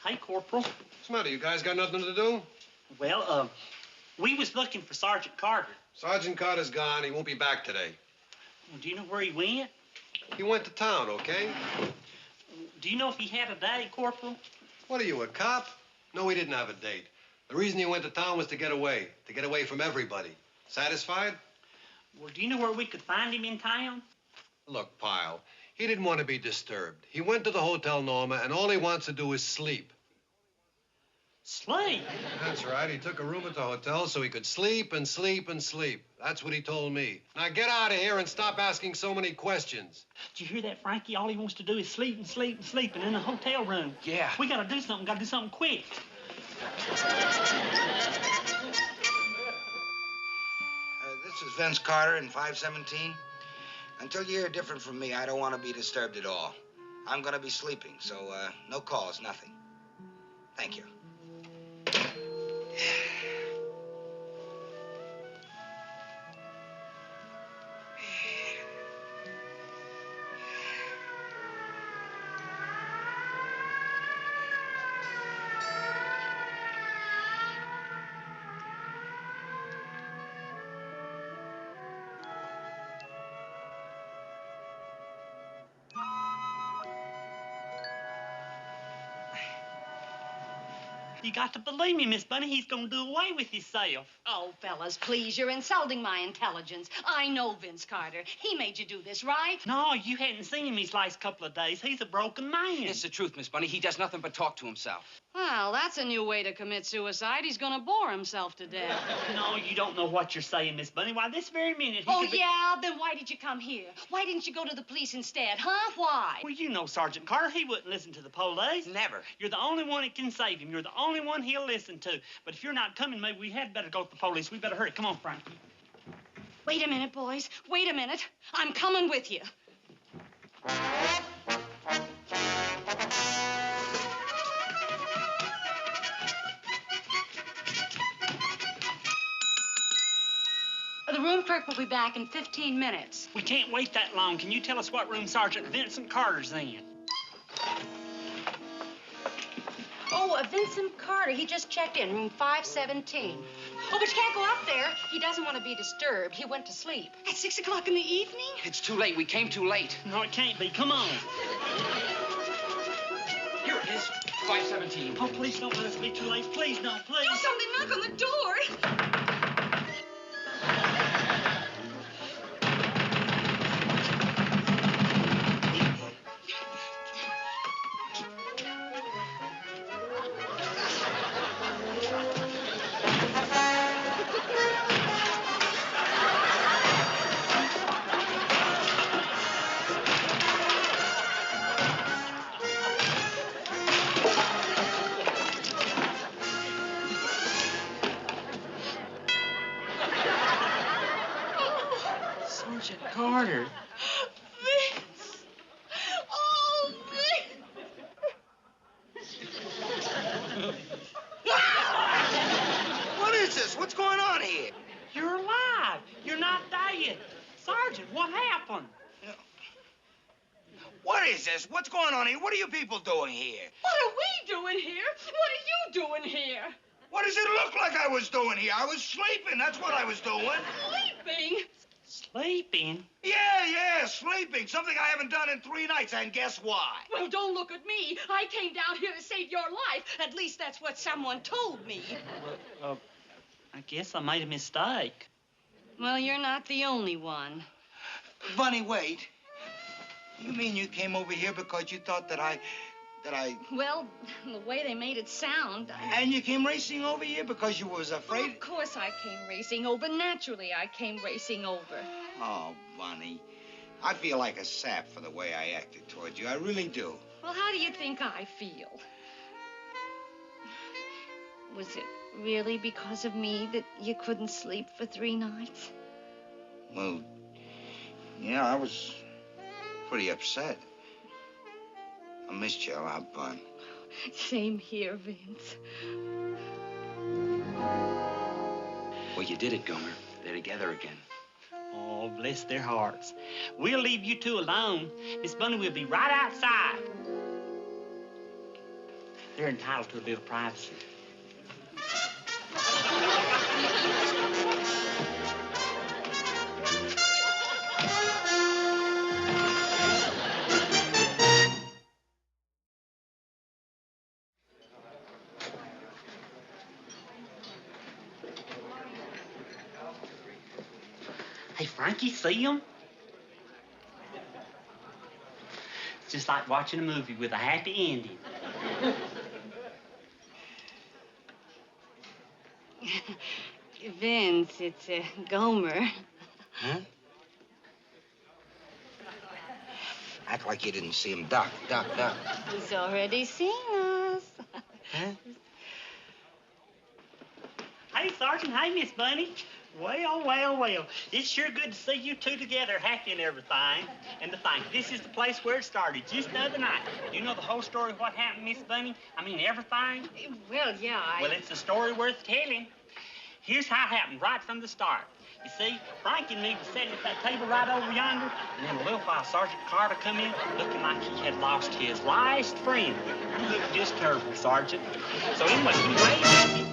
Hey, Corporal. What's the matter? You guys got nothing to do? Well, we was looking for Sergeant Carter. Sergeant Carter's gone. He won't be back today. Well, do you know where he went? He went to town, okay? Do you know if he had a date, Corporal? What are you, a cop? No, he didn't have a date. The reason he went to town was to get away from everybody. Satisfied? Well, do you know where we could find him in town? Look, Pyle, he didn't want to be disturbed. He went to the Hotel Norma, and all he wants to do is sleep. Sleep? That's right. He took a room at the hotel so he could sleep and sleep and sleep. That's what he told me. Now get out of here and stop asking so many questions. Did you hear that, Frankie? All he wants to do is sleep and sleep and sleep and in a hotel room. Yeah. We gotta do something quick. This is Vince Carter in 517. Until you hear different from me, I don't want to be disturbed at all. I'm going to be sleeping, so no calls, nothing. Thank you. You got to believe me, Miss Bunny. He's gonna do away with himself. Oh, fellas, please, you're insulting my intelligence. I know Vince Carter. He made you do this, right? No, you hadn't seen him these last couple of days. He's a broken man. It's the truth, Miss Bunny. He does nothing but talk to himself. Well, that's a new way to commit suicide. He's gonna bore himself to death. No, you don't know what you're saying, Miss Bunny. Why, this very minute he Oh, could be... yeah? Then why did you come here? Why didn't you go to the police instead, huh? Why? Well, you know Sergeant Carter. He wouldn't listen to the police. Never. You're the only one that can save him. You're the only one he'll listen to. But if you're not coming, maybe we had better go to the police. We better hurry. Come on, Frankie. Wait a minute, boys. Wait a minute. I'm coming with you. The room clerk will be back in 15 minutes. We can't wait that long. Can you tell us what room Sergeant Vincent Carter's in? Oh, Vincent Carter. He just checked in, room 517. Oh, but you can't go up there. He doesn't want to be disturbed. He went to sleep. At 6 o'clock in the evening? It's too late. We came too late. No, it can't be. Come on. Here it is. 517. Oh, please don't let us be too late. Please don't, please. Do something. Knock on the door. Sergeant Carter. Vince! Oh, Vince! What is this? What's going on here? You're alive. You're not dead. Sergeant, what happened? What is this? What's going on here? What are you people doing here? What are we doing here? What are you doing here? What does it look like I was doing here? I was sleeping. That's what I was doing. Sleeping? Sleeping? Yeah, sleeping. Something I haven't done in 3 nights, and guess why? Well, don't look at me. I came down here to save your life. At least that's what someone told me. I guess I made a mistake. Well, you're not the only one. Bunny, wait. You mean you came over here because you thought that I... Well, the way they made it sound. And you came racing over here because you was afraid... Of course I came racing over. Naturally, I came racing over. Oh, Bunny. I feel like a sap for the way I acted towards you. I really do. Well, how do you think I feel? Was it really because of me that you couldn't sleep for 3 nights? Well, yeah, I was pretty upset. I missed you a lot, Bun. Same here, Vince. Well, you did it, Gomer. They're together again. Oh, bless their hearts. We'll leave you two alone. Miss Bunny will be right outside. They're entitled to a little privacy. Hey, Frankie, see him? It's just like watching a movie with a happy ending. Vince, it's Gomer. Huh? Act like you didn't see him. Duck. He's already seen us. Huh? Hey, Sergeant. Hey, Miss Bunny. Well. It's sure good to see you two together, happy and everything. And to think, this is the place where it started, just the other night. Do you know the whole story of what happened, Miss Bunny? I mean, everything? Well, yeah, Well, it's a story worth telling. Here's how it happened right from the start. You see, Frankie and me was sitting at that table right over yonder, and then a little while Sergeant Carter come in looking like he had lost his last friend. He looked just terrible, Sergeant. So anyway, he waited.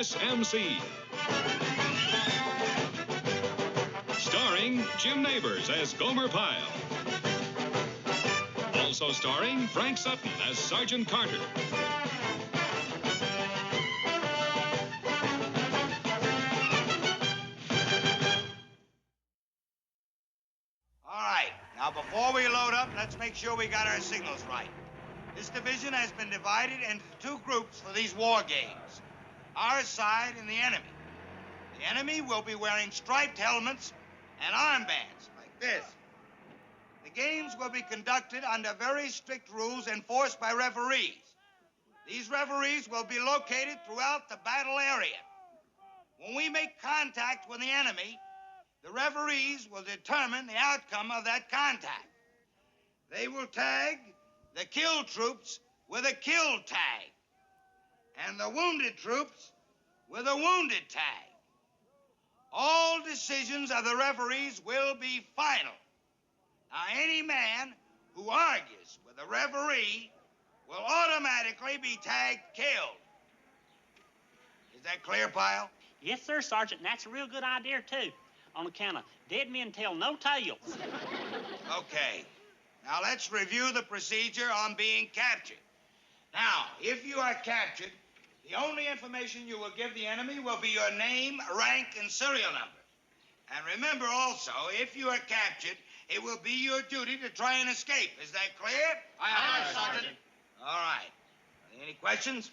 USMC. Starring Jim Neighbors as Gomer Pyle. Also starring Frank Sutton as Sergeant Carter. All right, now before we load up, let's make sure we got our signals right. This division has been divided into two groups for these war games. Our side and the enemy. The enemy will be wearing striped helmets and armbands like this. The games will be conducted under very strict rules enforced by referees. These referees will be located throughout the battle area. When we make contact with the enemy, the referees will determine the outcome of that contact. They will tag the killed troops with a kill tag, and the wounded troops with a wounded tag. All decisions of the referees will be final. Now, any man who argues with a referee will automatically be tagged killed. Is that clear, Pyle? Yes, sir, Sergeant, and that's a real good idea, too. On account of dead men tell no tales. Okay. Now, let's review the procedure on being captured. Now, if you are captured, the only information you will give the enemy will be your name, rank, and serial number. And remember also, if you are captured, it will be your duty to try and escape. Is that clear? Aye, Sergeant. All right. Any questions?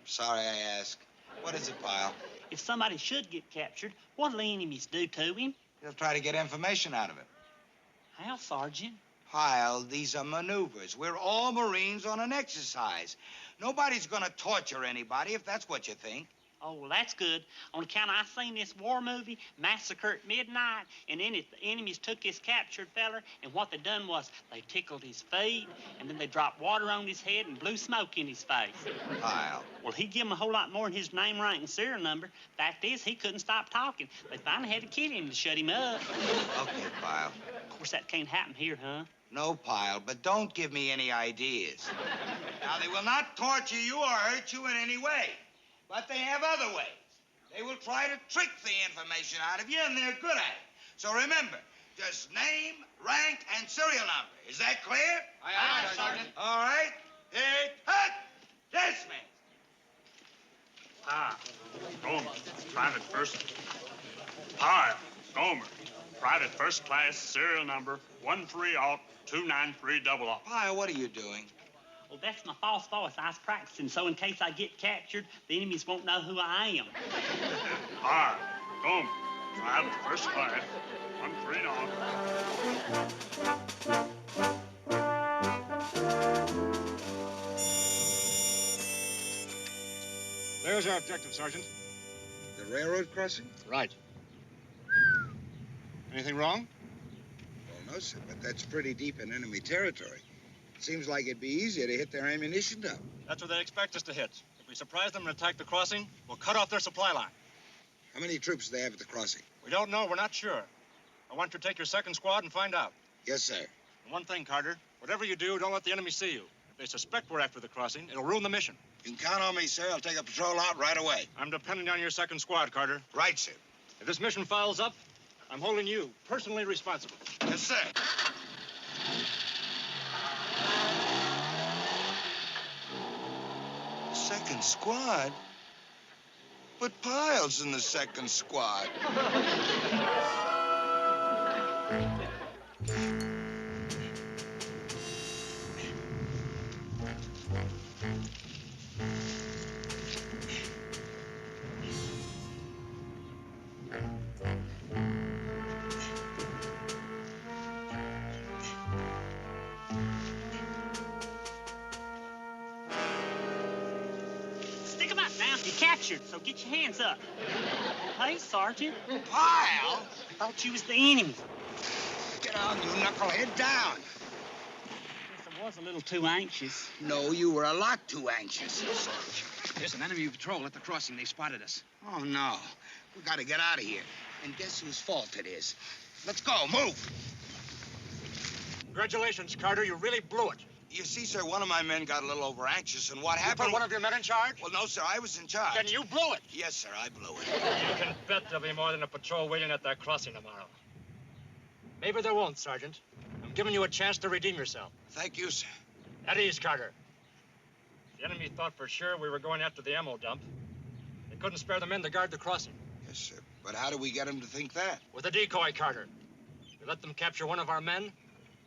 I'm sorry I asked. What is it, Pyle? If somebody should get captured, what'll the enemies do to him? They'll try to get information out of him. How, Sergeant? Pyle, these are maneuvers. We're all Marines on an exercise. Nobody's gonna torture anybody, if that's what you think. Oh, well, that's good. On account of I seen this war movie, Massacre at Midnight, and then the enemies took this captured feller, and what they done was they tickled his feet, and then they dropped water on his head and blew smoke in his face. Pyle. Well, he give him a whole lot more than his name, rank, and serial number. Fact is, he couldn't stop talking. They finally had to kill him to shut him up. Okay, Pyle. Of course, that can't happen here, huh? No, Pyle, but don't give me any ideas. Now, they will not torture you or hurt you in any way. But they have other ways. They will try to trick the information out of you, and they're good at it. So remember, just name, rank, and serial number. Is that clear? Aye, Sergeant. All right. Hit, hut. Dismiss. Gomer, private first. Pyle, Gomer, private first class, serial number 130-29300. Pyle, what are you doing? Well, that's my false voice. I was practicing, so in case I get captured, the enemies won't know who I am. Pyle, Gomer, private first class, 130. There's our objective, Sergeant. The railroad crossing? Right. Anything wrong? Well, no, sir, but that's pretty deep in enemy territory. Seems like it'd be easier to hit their ammunition dump. That's what they expect us to hit. If we surprise them and attack the crossing, we'll cut off their supply line. How many troops do they have at the crossing? We don't know. We're not sure. I want you to take your second squad and find out. Yes, sir. And one thing, Carter. Whatever you do, don't let the enemy see you. If they suspect we're after the crossing, it'll ruin the mission. You can count on me, sir. I'll take a patrol out right away. I'm depending on your second squad, Carter. Right, sir. If this mission fouls up, I'm holding you personally responsible. Yes, sir. Second squad? But Pyle's in the second squad. Stick 'em up now. You're captured, so get your hands up. Hey, Sergeant. Pyle? I thought you was the enemy. Get on, you knucklehead, down. Guess I was a little too anxious. No, you were a lot too anxious. There's an enemy patrol at the crossing. They spotted us. Oh, no. We gotta get out of here. And guess whose fault it is? Let's go, move. Congratulations, Carter. You really blew it. You see, sir, one of my men got a little over anxious, and what You happened? put one of your men in charge? Well, no, sir, I was in charge. Then you blew it. Yes, sir, I blew it. You can bet there'll be more than a patrol waiting at that crossing tomorrow. Maybe there won't, Sergeant. I'm giving you a chance to redeem yourself. Thank you, sir. At ease, Carter. The enemy thought for sure we were going after the ammo dump. They couldn't spare the men to guard the crossing. Yes, sir. But how do we get him to think that? With a decoy, Carter. We let them capture one of our men,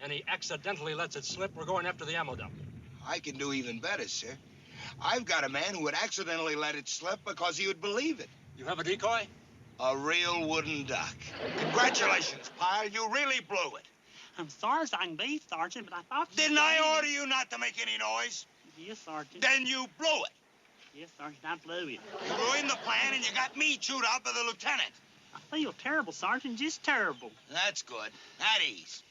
and he accidentally lets it slip. We're going after the ammo dump. I can do even better, sir. I've got a man who would accidentally let it slip because he would believe it. You have a decoy? A real wooden duck. Congratulations, Pyle. You really blew it. I'm sorry as I can be, Sergeant, but I thought... Didn't I order you not to make any noise? Yes, Sergeant. Then you blew it. Yes, Sergeant, I blew it. You ruined the plan, and you got me chewed out by the lieutenant. I feel terrible, Sergeant, just terrible. That's good. At ease.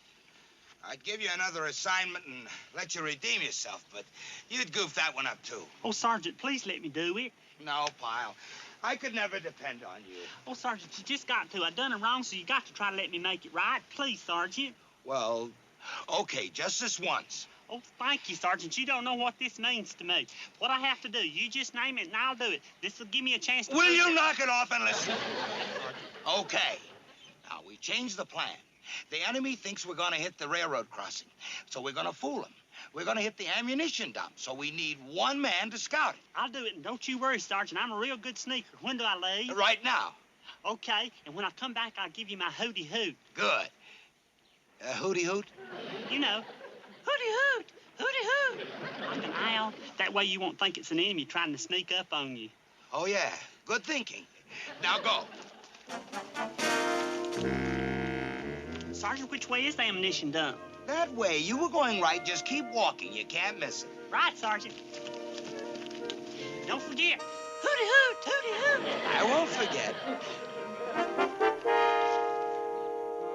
I'd give you another assignment and let you redeem yourself, but you'd goof that one up, too. Oh, Sergeant, please let me do it. No, Pyle. I could never depend on you. Oh, Sergeant, you just got to. I done it wrong, so you got to try to let me make it right. Please, Sergeant. Well, okay, just this once. Oh, thank you, Sergeant. You don't know what this means to me. What I have to do, you just name it and I'll do it. This will give me a chance to... Will you knock it off and listen? Okay. Now, we changed the plan. The enemy thinks we're going to hit the railroad crossing, so we're going to fool him. We're going to hit the ammunition dump, so we need one man to scout it. I'll do it, and don't you worry, Sergeant. I'm a real good sneaker. When do I leave? Right now. Okay, and when I come back, I'll give you my hooty hoot. Good. Hooty hoot? You know, hooty hoot, hooty hoot. Like an owl. That way you won't think it's an enemy trying to sneak up on you. Oh, yeah. Good thinking. Now go. Sergeant, which way is the ammunition dump? That way. You were going right. Just keep walking. You can't miss it. Right, Sergeant. Don't forget. Hooty hoot, hooty hoot. I won't forget.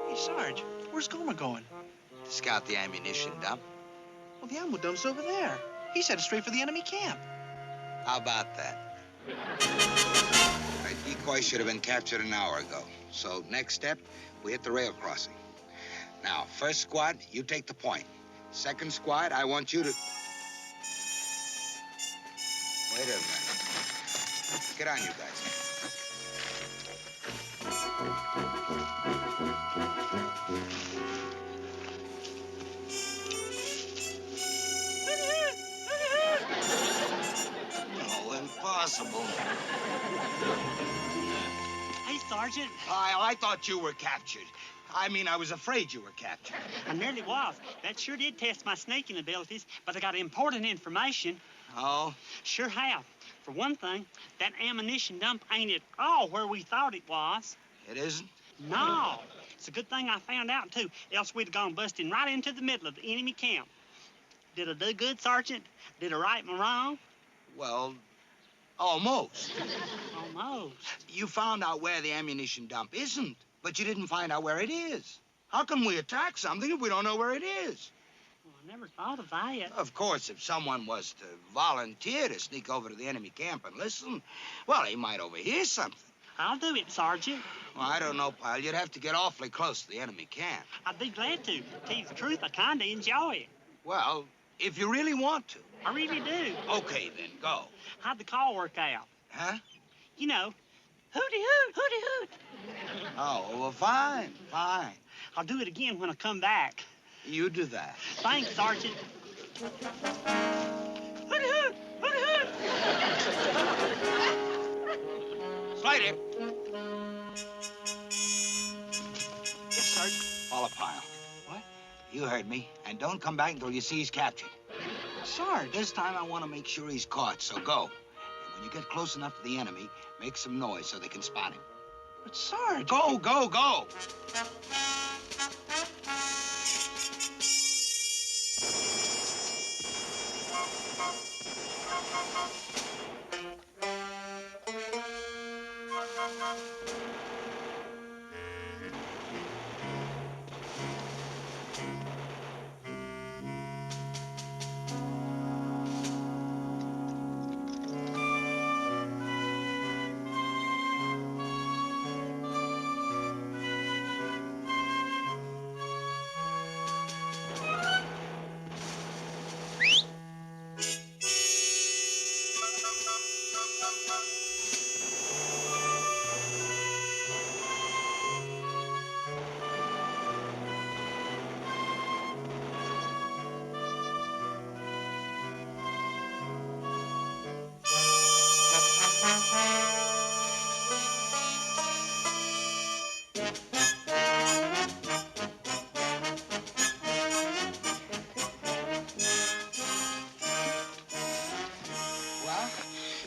Hey, Sarge, where's Gomer going? To scout the ammunition dump. Well, the ammo dump's over there. He's headed straight for the enemy camp. How about that? That decoy should have been captured an hour ago. So next step, we hit the rail crossing. Now, first squad, you take the point. Second squad, I want you to... Wait a minute. Get on, you guys. No, impossible. Hey, Sergeant. I thought you were captured. I mean, I was afraid you were captured. I nearly was. That sure did test my sneaking abilities, but I got important information. Oh? Sure have. For one thing, that ammunition dump ain't at all where we thought it was. It isn't? No. It's a good thing I found out, too, else we'd have gone busting right into the middle of the enemy camp. Did I do good, Sergeant? Did I right my wrong? Well, almost. Almost. You found out where the ammunition dump isn't, but you didn't find out where it is. How can we attack something if we don't know where it is? Well, I never thought of that. Of course, if someone was to volunteer to sneak over to the enemy camp and listen, well, he might overhear something. I'll do it, Sergeant. Well, I don't know, Pyle. You'd have to get awfully close to the enemy camp. I'd be glad to. To tell you the truth, I kind of enjoy it. Well, if you really want to. I really do. Okay, then, go. How'd the call work out? Huh? You know, hooty hoot, hooty hoot. Oh, well, fine, fine. I'll do it again when I come back. You do that. Thanks, Sergeant. Hooty hoot, hooty hoot. Slater. Yes, Sergeant. Follow Pyle. What? You heard me. And don't come back until you see he's captured. Sarge. This time I want to make sure he's caught, so go. And when you get close enough to the enemy, make some noise so they can spot him. But Sarge. Go, go, go!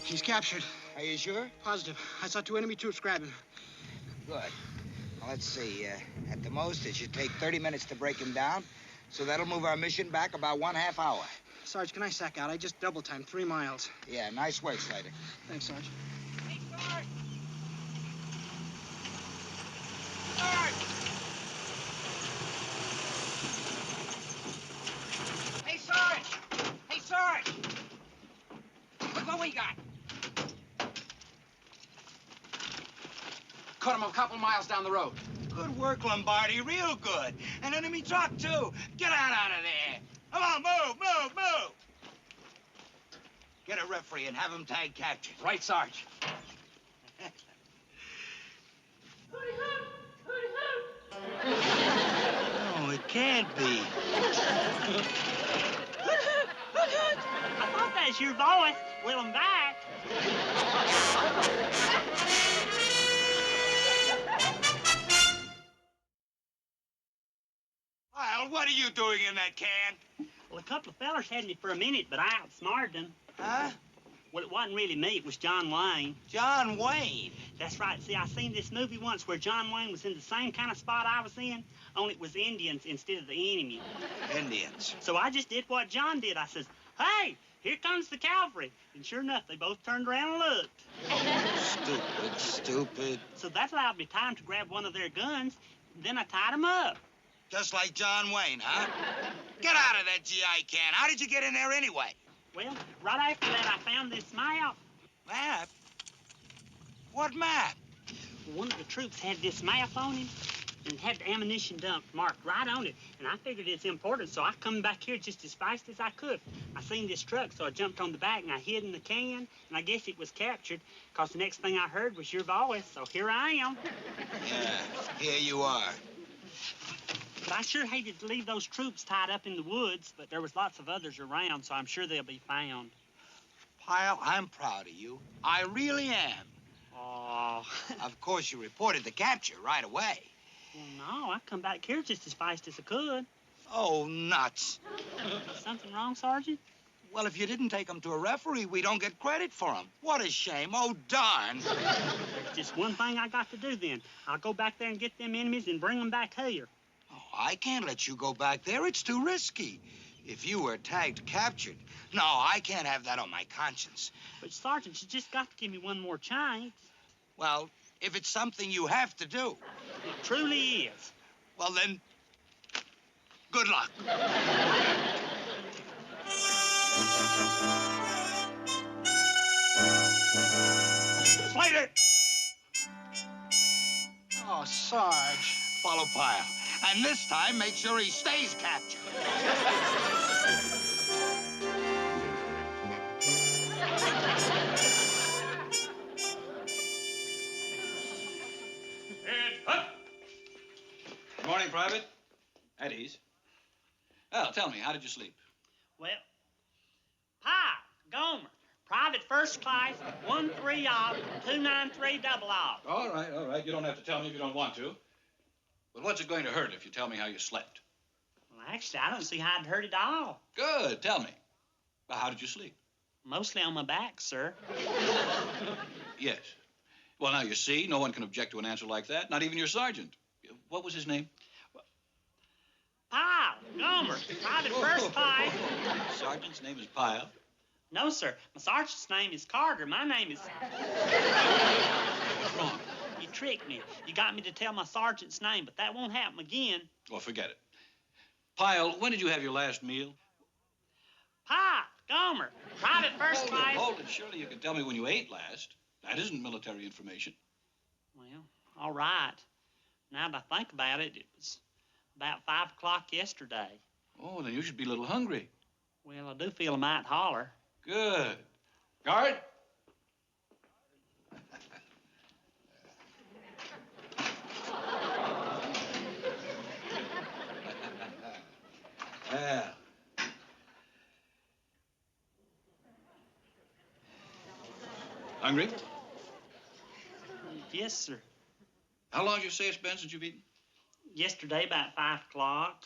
He's captured. Are you sure? Positive. I saw 2 enemy troops grab him. Good. Well, let's see. At the most, it should take 30 minutes to break him down. So that'll move our mission back about 1/2 hour. Sarge, can I sack out? I just double-timed 3 miles. Yeah, nice work, Slater. Thanks, Sarge. Hey, Sarge! Sarge! Hey, Sarge! Hey, Sarge! Look what we got. Caught him a couple miles down the road. Good work, Lombardi. Real good. An enemy truck, too. Get out of there. Come on, move. Get a referee and have him tag captured. Right, Sarge. No, it can't be. I thought that was your voice. Well, I'm back. Pyle, what are you doing in that can? Well, a couple of fellers had me for a minute, but I outsmarted them. Huh? Well, it wasn't really me. It was John Wayne. John Wayne? That's right. See, I seen this movie once where John Wayne was in the same kind of spot I was in, only it was Indians instead of the enemy. Indians. So I just did what John did. I says, hey, here comes the cavalry. And sure enough, they both turned around and looked. Stupid. So that allowed me time to grab one of their guns. Then I tied them up. Just like John Wayne, huh? Get out of that GI can. How did you get in there anyway? Well, right after that, I found this map. Map? What map? One of the troops had this map on him and had the ammunition dump marked right on it. And I figured it's important, so I come back here just as fast as I could. I seen this truck, so I jumped on the back and I hid in the can, and I guess it was captured, because the next thing I heard was your voice, so here I am. Yeah, here you are. But I sure hated to leave those troops tied up in the woods, but there was lots of others around, so I'm sure they'll be found. Pyle, I'm proud of you. I really am. Oh. Of course, you reported the capture right away. Well, no, I come back here just as fast as I could. Oh, nuts. Something wrong, Sergeant? Well, if you didn't take them to a referee, we don't get credit for them. What a shame. Oh, darn. There's just one thing I got to do then. I'll go back there and get them enemies and bring them back here. Oh, I can't let you go back there. It's too risky. If you were tagged captured, no, I can't have that on my conscience. But, Sergeant, you just got to give me one more chance. Well, if it's something you have to do. It truly is. Well, then, good luck. Slater! Oh, Sarge. Follow Pyle. And this time, make sure he stays captured. Head up! Good morning, Private. At ease. Well, tell me, how did you sleep? Well, Gomer, Private First Class, 13 off, 293 double off. All right. You don't have to tell me if you don't want to. But what's it going to hurt if you tell me how you slept? Well, actually, I don't see how it hurt at all. Good, tell me. Well, how did you sleep? Mostly on my back, sir. Yes. Well, now, you see, no one can object to an answer like that, not even your sergeant. What was his name? Pyle, Gomer, Private First Class. Sergeant's name is Pyle? No, sir. My sergeant's name is Carter. My name is... What's wrong? You tricked me. You got me to tell my sergeant's name, but that won't happen again. Well, forget it. Pyle, when did you have your last meal? Pyle, Gomer, Private First Class. Hold it. Surely you can tell me when you ate last. That isn't military information. Well, all right. Now that I think about it, it was about 5 o'clock yesterday. Oh, then you should be a little hungry. Well, I do feel a mite holler. Good. Guard. Yeah. Hungry? Yes, sir. How long did you say it's been since you've eaten? Yesterday, about 5 o'clock.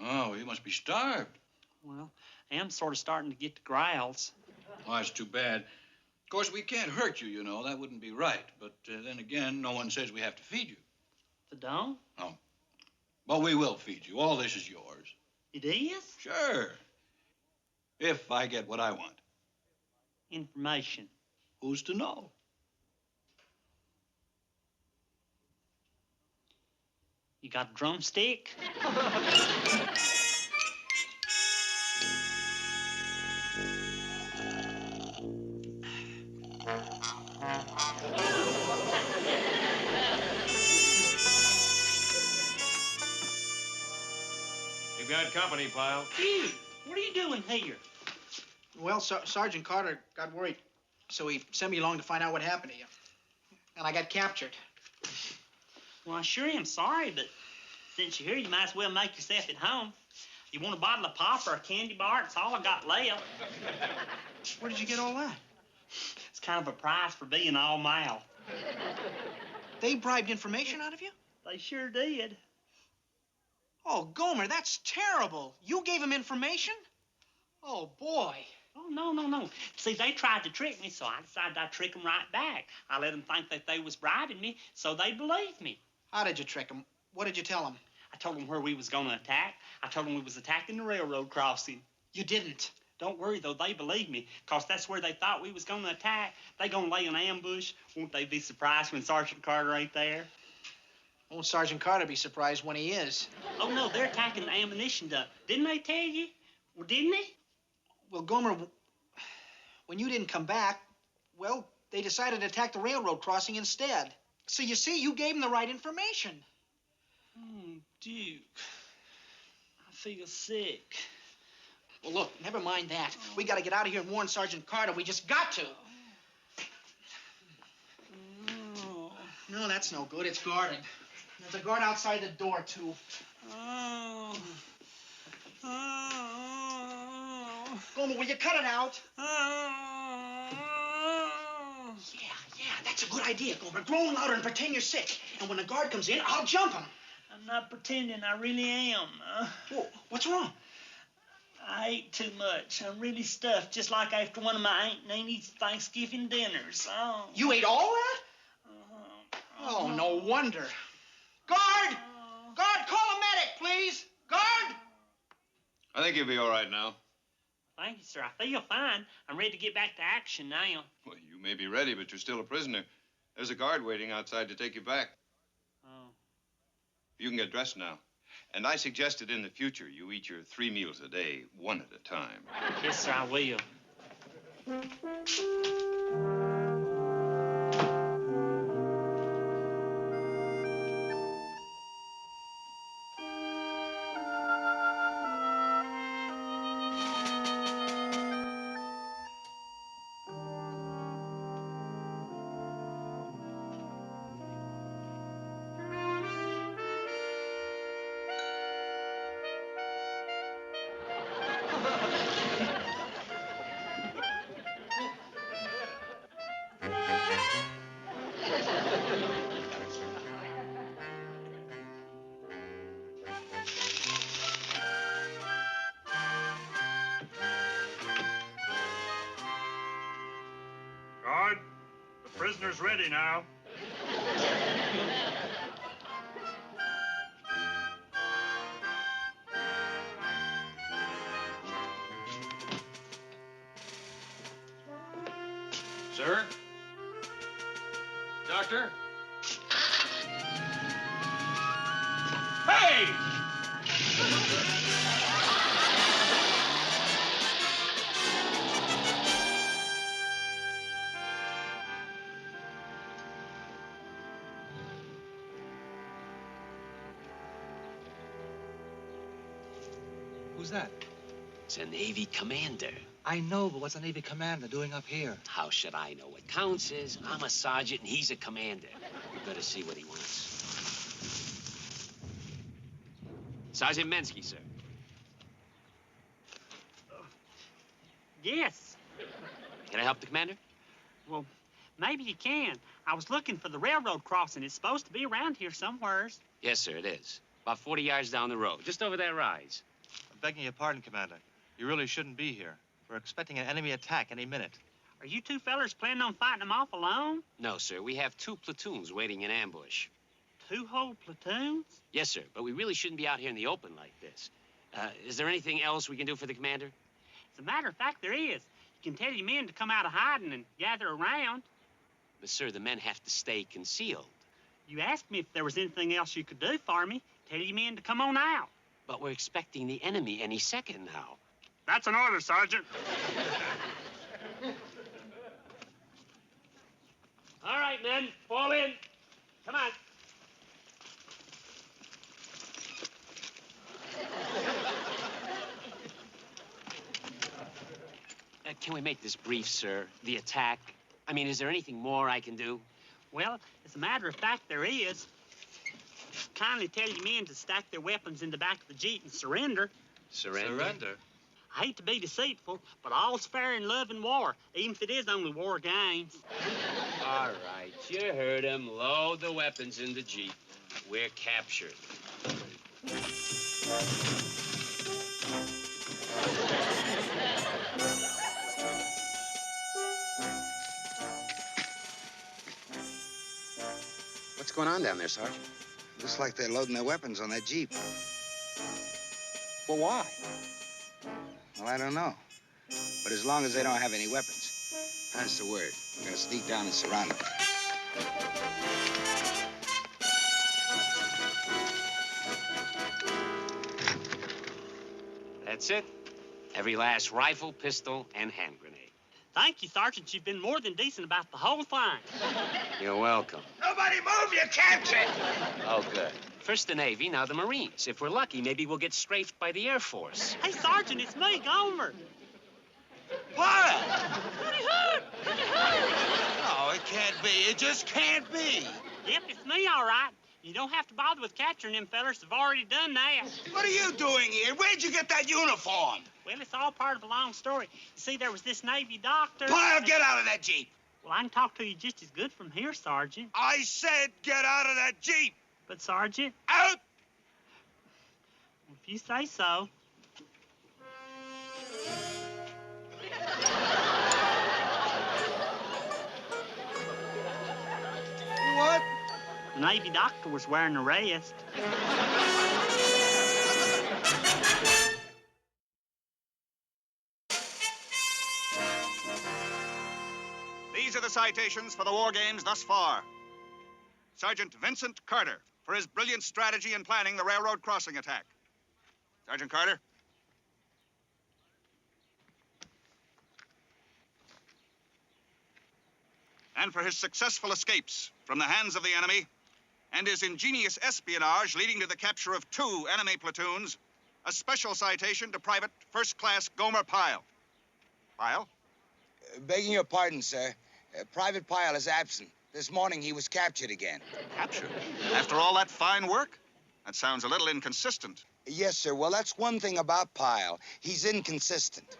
Oh, you must be starved. Well, I am sort of starting to get the growls. Oh, that's too bad. Of course, we can't hurt you, you know. That wouldn't be right. But then again, no one says we have to feed you. The don't? No. But we will feed you. All this is yours. It is? Sure. If I get what I want. Information. Who's to know? You got a drumstick? You've got company, Pyle. You, what are you doing here? Well, Sergeant Carter got worried, so he sent me along to find out what happened to you. And I got captured. Well, I sure am sorry, but since you're here, you might as well make yourself at home. You want a bottle of pop or a candy bar? It's all I got left. Where did you get all that? It's kind of a prize for being all mouth. They bribed information out of you? They sure did. Oh, Gomer, that's terrible. You gave him information? Oh, boy. Oh, no. See, they tried to trick me, so I decided I'd trick them right back. I let them think that they was bribing me, so they believed me. How did you trick them? What did you tell them? I told them where we was going to attack. I told them we was attacking the railroad crossing. You didn't. Don't worry, though. They believe me, because that's where they thought we was going to attack. They going to lay an ambush. Won't they be surprised when Sergeant Carter ain't there? Won't Sergeant Carter be surprised when he is? Oh, no, they're attacking the ammunition dump. Didn't they tell you? Well, didn't they? Well, Gomer, when you didn't come back, well, they decided to attack the railroad crossing instead. So you see, you gave them the right information. Oh, Duke. I feel sick. Well, look, never mind that. We got to get out of here and warn Sergeant Carter. We just got to. Oh. No, that's no good. It's guarded. There's a guard outside the door, too. Oh. Oh. Gomer, will you cut it out? Oh. Yeah, that's a good idea, Gomer. Groan louder and pretend you're sick. And when the guard comes in, I'll jump him. I'm not pretending. I really am. Whoa, what's wrong? I ate too much. I'm really stuffed, just like after one of my Aunt Nanny's Thanksgiving dinners. Oh. You ate all that? Oh, no wonder. Guard! Guard, call a medic, please! Guard! I think you'll be all right now. Thank you, sir. I feel fine. I'm ready to get back to action now. Well, you may be ready, but you're still a prisoner. There's a guard waiting outside to take you back. Oh. You can get dressed now. And I suggested in the future you eat your 3 meals a day, one at a time. Yes, sir, I will. Guard, the prisoner's ready now. Sir? Doctor? Hey! Who's that? It's a Navy commander. I know, but what's a Navy commander doing up here? How should I know? What counts is I'm a sergeant and he's a commander. You better see what he wants. Sergeant Mensky, sir. Yes. Can I help the commander? Well, maybe you can. I was looking for the railroad crossing. It's supposed to be around here somewheres. Yes, sir, it is. About 40 yards down the road, just over that rise. I'm begging your pardon, Commander. You really shouldn't be here. We're expecting an enemy attack any minute. Are you two fellers planning on fighting them off alone? No, sir. We have 2 platoons waiting in ambush. 2 whole platoons? Yes, sir. But we really shouldn't be out here in the open like this. Is there anything else we can do for the commander? As a matter of fact, there is. You can tell your men to come out of hiding and gather around. But, sir, the men have to stay concealed. You asked me if there was anything else you could do for me. Tell your men to come on out. But we're expecting the enemy any second now. That's an order, Sergeant. All right, men, fall in. Come on. Can we make this brief, sir? The attack? I mean, is there anything more I can do? Well, as a matter of fact, there is. Kindly tell your men to stack their weapons in the back of the Jeep and surrender. Surrender? I hate to be deceitful, but all's fair in love and war, even if it is only war games. All right, you heard him. Load the weapons in the Jeep. We're captured. What's going on down there, Sarge? Looks like they're loading their weapons on that Jeep. Well, why? Well, I don't know. But as long as they don't have any weapons, that's the word. We gotta sneak down and surround them. That's it. Every last rifle, pistol, and hand grenade. Thank you, Sergeant. You've been more than decent about the whole thing. You're welcome. Nobody move, you're captured! Oh, good. First the Navy, now the Marines. If we're lucky, maybe we'll get strafed by the Air Force. Hey, Sergeant, it's me, Gomer. What? Pretty hurt. No, it can't be. It just can't be. Yep, it's me, all right. You don't have to bother with capturing them fellers. They've already done that. What are you doing here? Where'd you get that uniform? Well, it's all part of a long story. You see, there was this Navy doctor... Pyle, get out of that Jeep! Well, I can talk to you just as good from here, Sergeant. I said get out of that Jeep! But, Sergeant... Out! If you say so. What? The Navy doctor was wearing a vest. These are the citations for the war games thus far. Sergeant Vincent Carter for his brilliant strategy in planning the railroad crossing attack. Sergeant Carter. And for his successful escapes from the hands of the enemy and his ingenious espionage leading to the capture of 2 enemy platoons, a special citation to Private First Class Gomer Pyle. Pyle? Begging your pardon, sir. Private Pyle is absent. This morning he was captured again. Captured? After all that fine work? That sounds a little inconsistent. Yes, sir. Well, that's one thing about Pyle. He's inconsistent.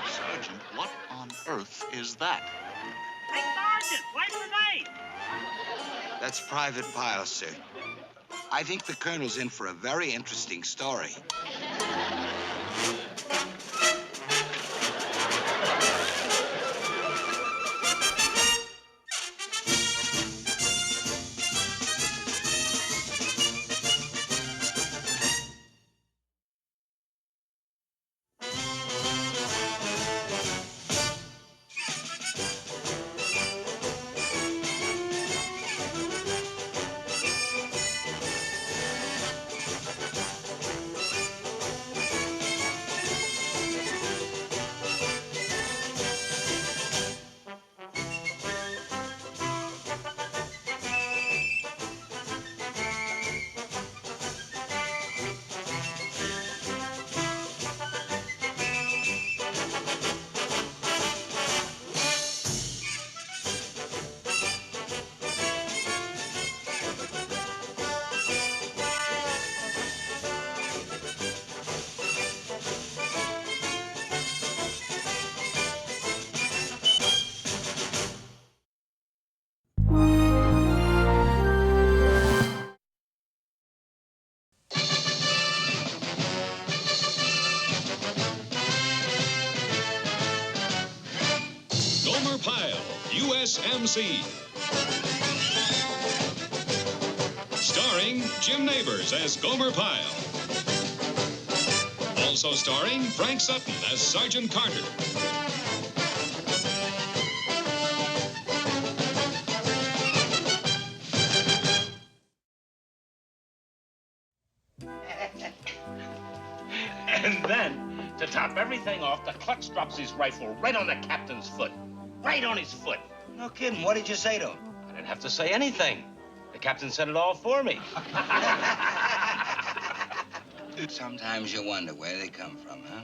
Sergeant, what on earth is that? Hey, Sergeant, wait for me. That's Private Pyle, sir. I think the Colonel's in for a very interesting story. USMC. Starring Jim Neighbors as Gomer Pyle. Also starring Frank Sutton as Sergeant Carter. And then, to top everything off, the klutz drops his rifle right on the captain's foot. Right on his foot. No kidding. What did you say to him? I didn't have to say anything. The captain said it all for me. Sometimes you wonder where they come from, huh?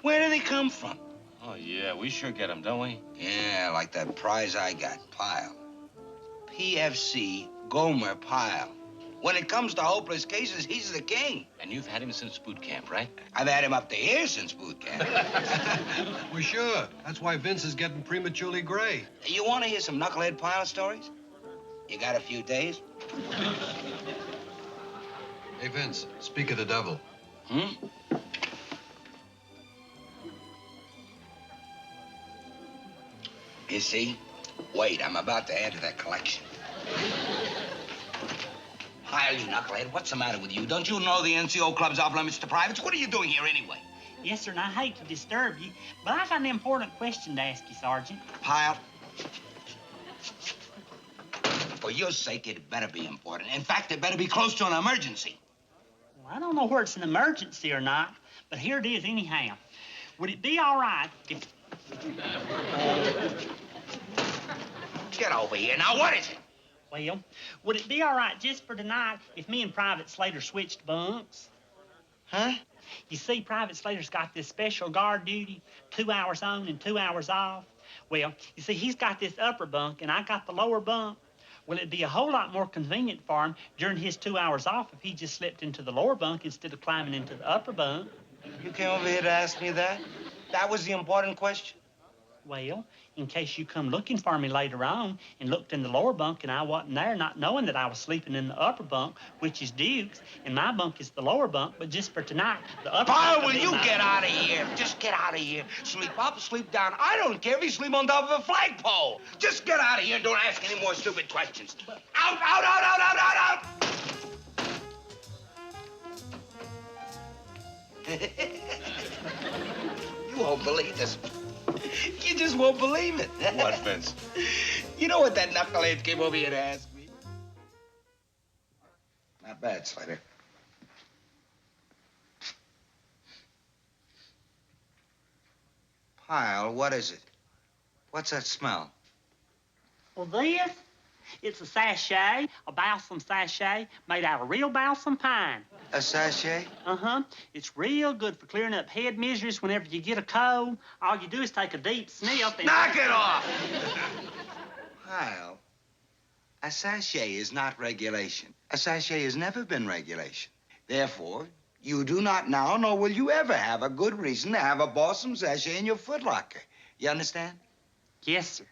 Where do they come from? Oh, yeah, we sure get them, don't we? Yeah, like that prize I got, Pyle. PFC Gomer Pyle. When it comes to hopeless cases, he's the king. And you've had him since boot camp, right? I've had him up to here since boot camp. Well, sure. That's why Vince is getting prematurely gray. You want to hear some knucklehead Pyle stories? You got a few days? Hey, Vince, speak of the devil. You see? Wait, I'm about to add to that collection. Pyle, you knucklehead, what's the matter with you? Don't you know the NCO club's off limits to privates? What are you doing here anyway? Yes, sir, and I hate to disturb you, but I got an important question to ask you, Sergeant. Pyle, for your sake, it better be important. In fact, it better be close to an emergency. Well, I don't know where it's an emergency or not, but here it is anyhow. Would it be all right if... Get over here. Now, what is it? Well, would it be all right just for tonight if me and Private Slater switched bunks? Huh? You see, Private Slater's got this special guard duty, 2 hours on and 2 hours off. Well, you see, he's got this upper bunk, and I got the lower bunk. Well, it'd be a whole lot more convenient for him during his 2 hours off if he just slipped into the lower bunk instead of climbing into the upper bunk. You came over here to ask me that? That was the important question? Well, in case you come looking for me later on and looked in the lower bunk and I wasn't there, not knowing that I was sleeping in the upper bunk, which is Duke's, and my bunk is the lower bunk, but just for tonight, the upper Pyle, bunk... will you get out of here? Just get out of here. Sleep up, sleep down. I don't care if you sleep on top of a flagpole. Just get out of here and don't ask any more stupid questions. Out, out, out, out, out, out, out! You won't believe this. You just won't believe it. What, Vince? You know what that knucklehead came over here to ask me? Not bad, Slater. Pyle, what is it? What's that smell? Well, this, it's a sachet, a balsam sachet made out of real balsam pine. A sachet? Uh-huh. It's real good for clearing up head miseries whenever you get a cold. All you do is take a deep sniff and... Knock it off! Pyle, a sachet is not regulation. A sachet has never been regulation. Therefore, you do not now, nor will you ever have a good reason to have a balsam sachet in your footlocker. You understand? Yes, sir.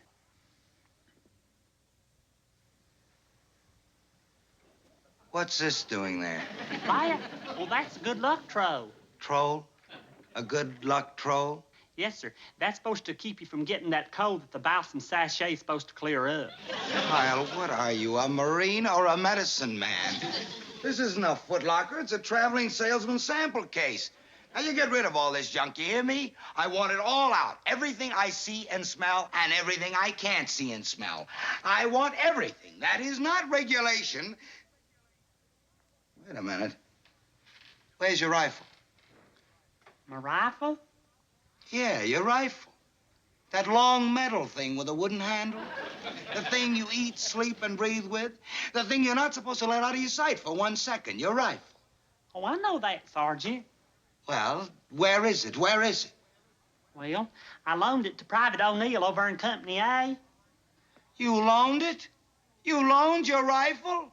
What's this doing there? That? Well, that's a good luck troll. Troll? A good luck troll? Yes, sir. That's supposed to keep you from getting that cold that the balsam sachet is supposed to clear up. Pyle, what are you, a Marine or a medicine man? This isn't a footlocker. It's a traveling salesman's sample case. Now, you get rid of all this junk, you hear me? I want it all out. Everything I see and smell and everything I can't see and smell. I want everything. That is not regulation. Wait a minute. Where's your rifle? My rifle? Yeah, your rifle. That long metal thing with a wooden handle. The thing you eat, sleep, and breathe with. The thing you're not supposed to let out of your sight for 1 second. Your rifle. Oh, I know that, Sergeant. Well, where is it? Where is it? Well, I loaned it to Private O'Neill over in Company A. You loaned it? You loaned your rifle?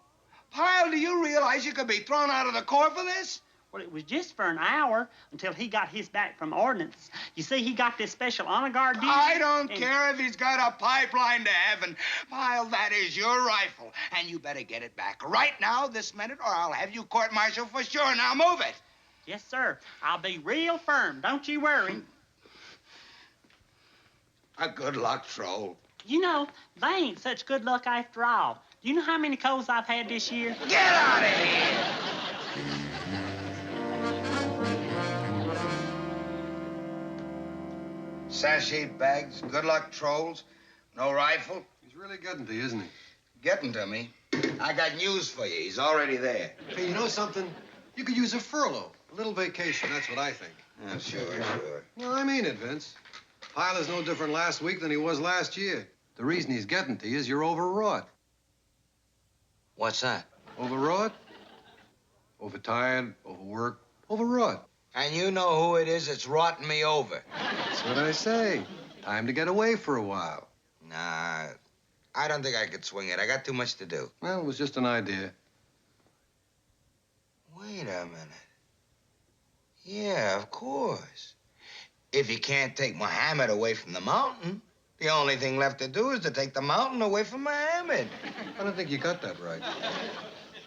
Pyle, do you realize you could be thrown out of the Corps for this? Well, it was just for an hour until he got his back from ordnance. You see, he got this special honor guard duty. I don't care if he's got a pipeline to heaven. Pyle, that is your rifle, and you better get it back right now, this minute, or I'll have you court-martialed for sure. Now move it. Yes, sir. I'll be real firm. Don't you worry. A good luck troll. You know, they ain't such good luck after all. Do you know how many colds I've had this year? Get out of here! Sachet bags, good luck trolls, no rifle. He's really getting to you, isn't he? Getting to me. I got news for you. He's already there. Hey, you know something? You could use a furlough. A little vacation, that's what I think. Yeah, sure. No, I mean it, Vince. Pyle is no different last week than he was last year. The reason he's getting to you is you're overwrought. What's that? Overwrought? Overtired, overworked, overwrought. And you know who it is that's rotting me over. That's what I say. Time to get away for a while. Nah, I don't think I could swing it. I got too much to do. Well, it was just an idea. Wait a minute. Yeah, of course. If you can't take Muhammad away from the mountain, the only thing left to do is to take the mountain away from Muhammad. I don't think you got that right.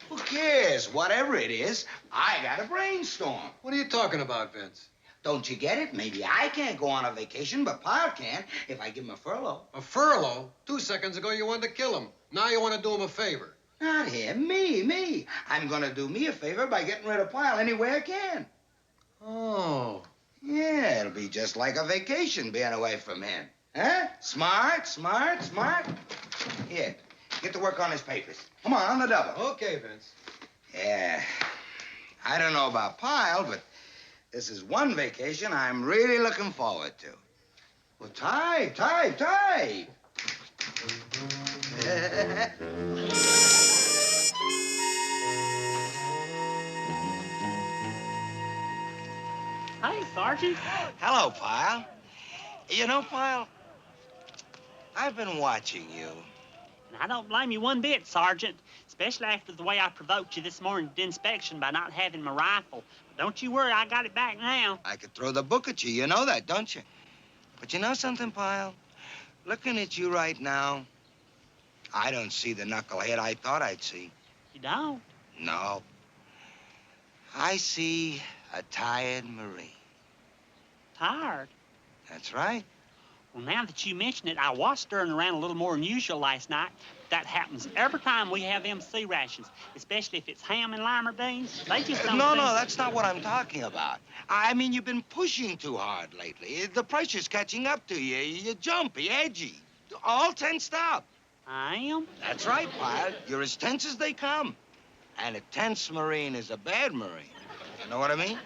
Who cares? Whatever it is, I got a brainstorm. What are you talking about, Vince? Don't you get it? Maybe I can't go on a vacation, but Pyle can if I give him a furlough. A furlough? 2 seconds ago, you wanted to kill him. Now you want to do him a favor. Not him, me. I'm gonna do me a favor by getting rid of Pyle any way I can. Oh. Yeah, it'll be just like a vacation being away from him. Huh? Smart. Here, get to work on his papers. Come on the double. Okay, Vince. Yeah. I don't know about Pyle, but this is one vacation I'm really looking forward to. Well, type. Hey, Sergeant. Hello, Pyle. You know, Pyle, I've been watching you. And I don't blame you one bit, Sergeant, especially after the way I provoked you this morning at inspection by not having my rifle. But don't you worry, I got it back now. I could throw the book at you. You know that, don't you? But you know something, Pyle? Looking at you right now, I don't see the knucklehead I thought I'd see. You don't? No. I see a tired Marine. Tired? That's right. Well, now that you mention it, I was stirring around a little more than usual last night. That happens every time we have MC rations, especially if it's ham and lima beans. They just don't No, that's not what I'm talking about. I mean, you've been pushing too hard lately. The pressure's catching up to you. You're jumpy, edgy, all tensed up. I am? That's right, Pyle. You're as tense as they come. And a tense Marine is a bad Marine. You know what I mean?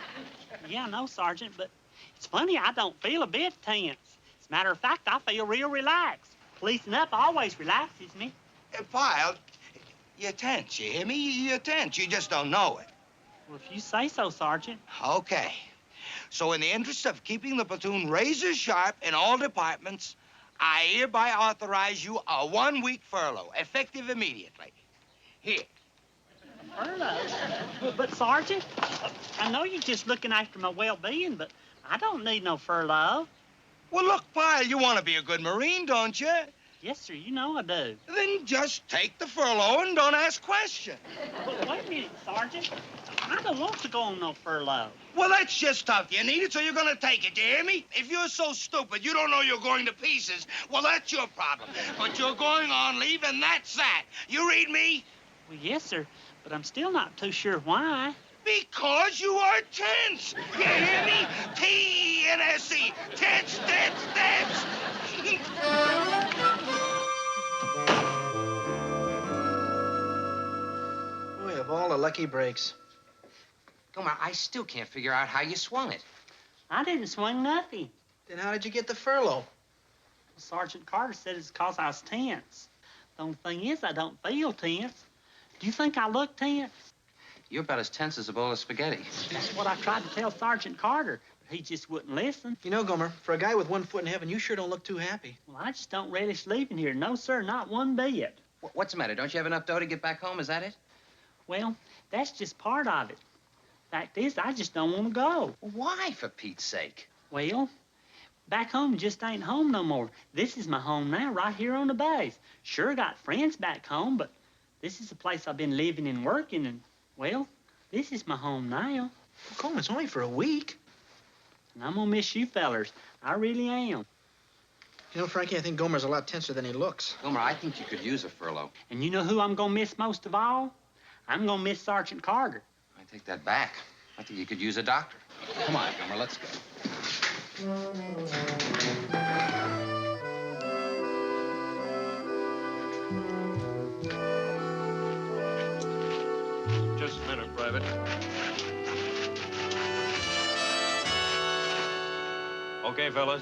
Yeah, no, Sergeant, but it's funny, I don't feel a bit tense. As a matter of fact, I feel real relaxed. Policing up always relaxes me. Pyle, you're tense, you hear me? You're tense. You just don't know it. Well, if you say so, Sergeant. Okay. So in the interest of keeping the platoon razor sharp in all departments, I hereby authorize you a 1-week furlough, effective immediately. Here. Furlough? But, Sergeant, I know you're just looking after my well-being, but I don't need no furlough. Well, look, Pyle, you want to be a good Marine, don't you? Yes, sir, you know I do. Then just take the furlough and don't ask questions. But wait a minute, Sergeant. I don't want to go on no furlough. Well, that's just tough. You need it, so you're going to take it. You hear me? If you're so stupid you don't know you're going to pieces, well, that's your problem. But you're going on leave, and that's that. You read me? Well, yes, sir, but I'm still not too sure why. Because you are tense. You hear me? T-E-N-S-E. Tense. We have all the lucky breaks. Gomer, I still can't figure out how you swung it. I didn't swing nothing. Then how did you get the furlough? Sergeant Carter said it's because I was tense. The only thing is, I don't feel tense. Do you think I look tense? You're about as tense as a bowl of spaghetti. That's what I tried to tell Sergeant Carter, but he just wouldn't listen. You know, Gomer, for a guy with one foot in heaven, you sure don't look too happy. Well, I just don't relish leaving here. No, sir, not one bit. What's the matter? Don't you have enough dough to get back home? Is that it? Well, that's just part of it. Fact is, I just don't want to go. Why, for Pete's sake? Well, back home just ain't home no more. This is my home now, right here on the base. Sure got friends back home, but this is the place I've been living and working, and, well, this is my home now. Well, Coleman, it's only for a week. And I'm gonna miss you fellers. I really am. You know, Frankie, I think Gomer's a lot tenser than he looks. Gomer, I think you could use a furlough. And you know who I'm gonna miss most of all? I'm gonna miss Sergeant Carter. I take that back. I think you could use a doctor. Come on, Gomer, let's go. Just a minute, Private. Okay, fellas.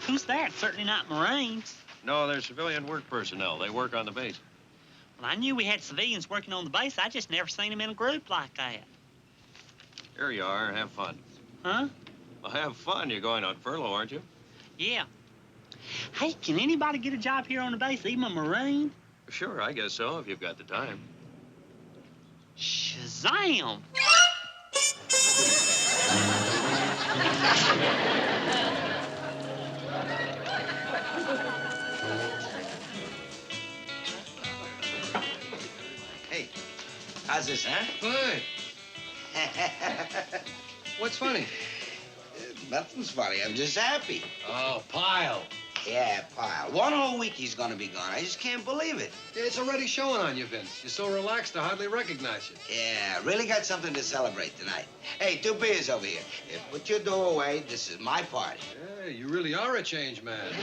Who's that? Certainly not Marines. No, they're civilian work personnel. They work on the base. Well, I knew we had civilians working on the base. I just never seen them in a group like that. Here you are. Have fun. Huh? Well, have fun. You're going on furlough, aren't you? Yeah. Hey, can anybody get a job here on the base, even a Marine? Sure, I guess so, if you've got the time. Shazam! Hey, how's this, huh? Fine. What's funny? Nothing's funny. I'm just happy. Oh, Pyle. Yeah, Pyle. One whole week he's gonna be gone. I just can't believe it. It's already showing on you, Vince. You're so relaxed, I hardly recognize you. Yeah, really got something to celebrate tonight. Hey, 2 beers over here. Put your dough away. This is my party. Yeah, you really are a changed man.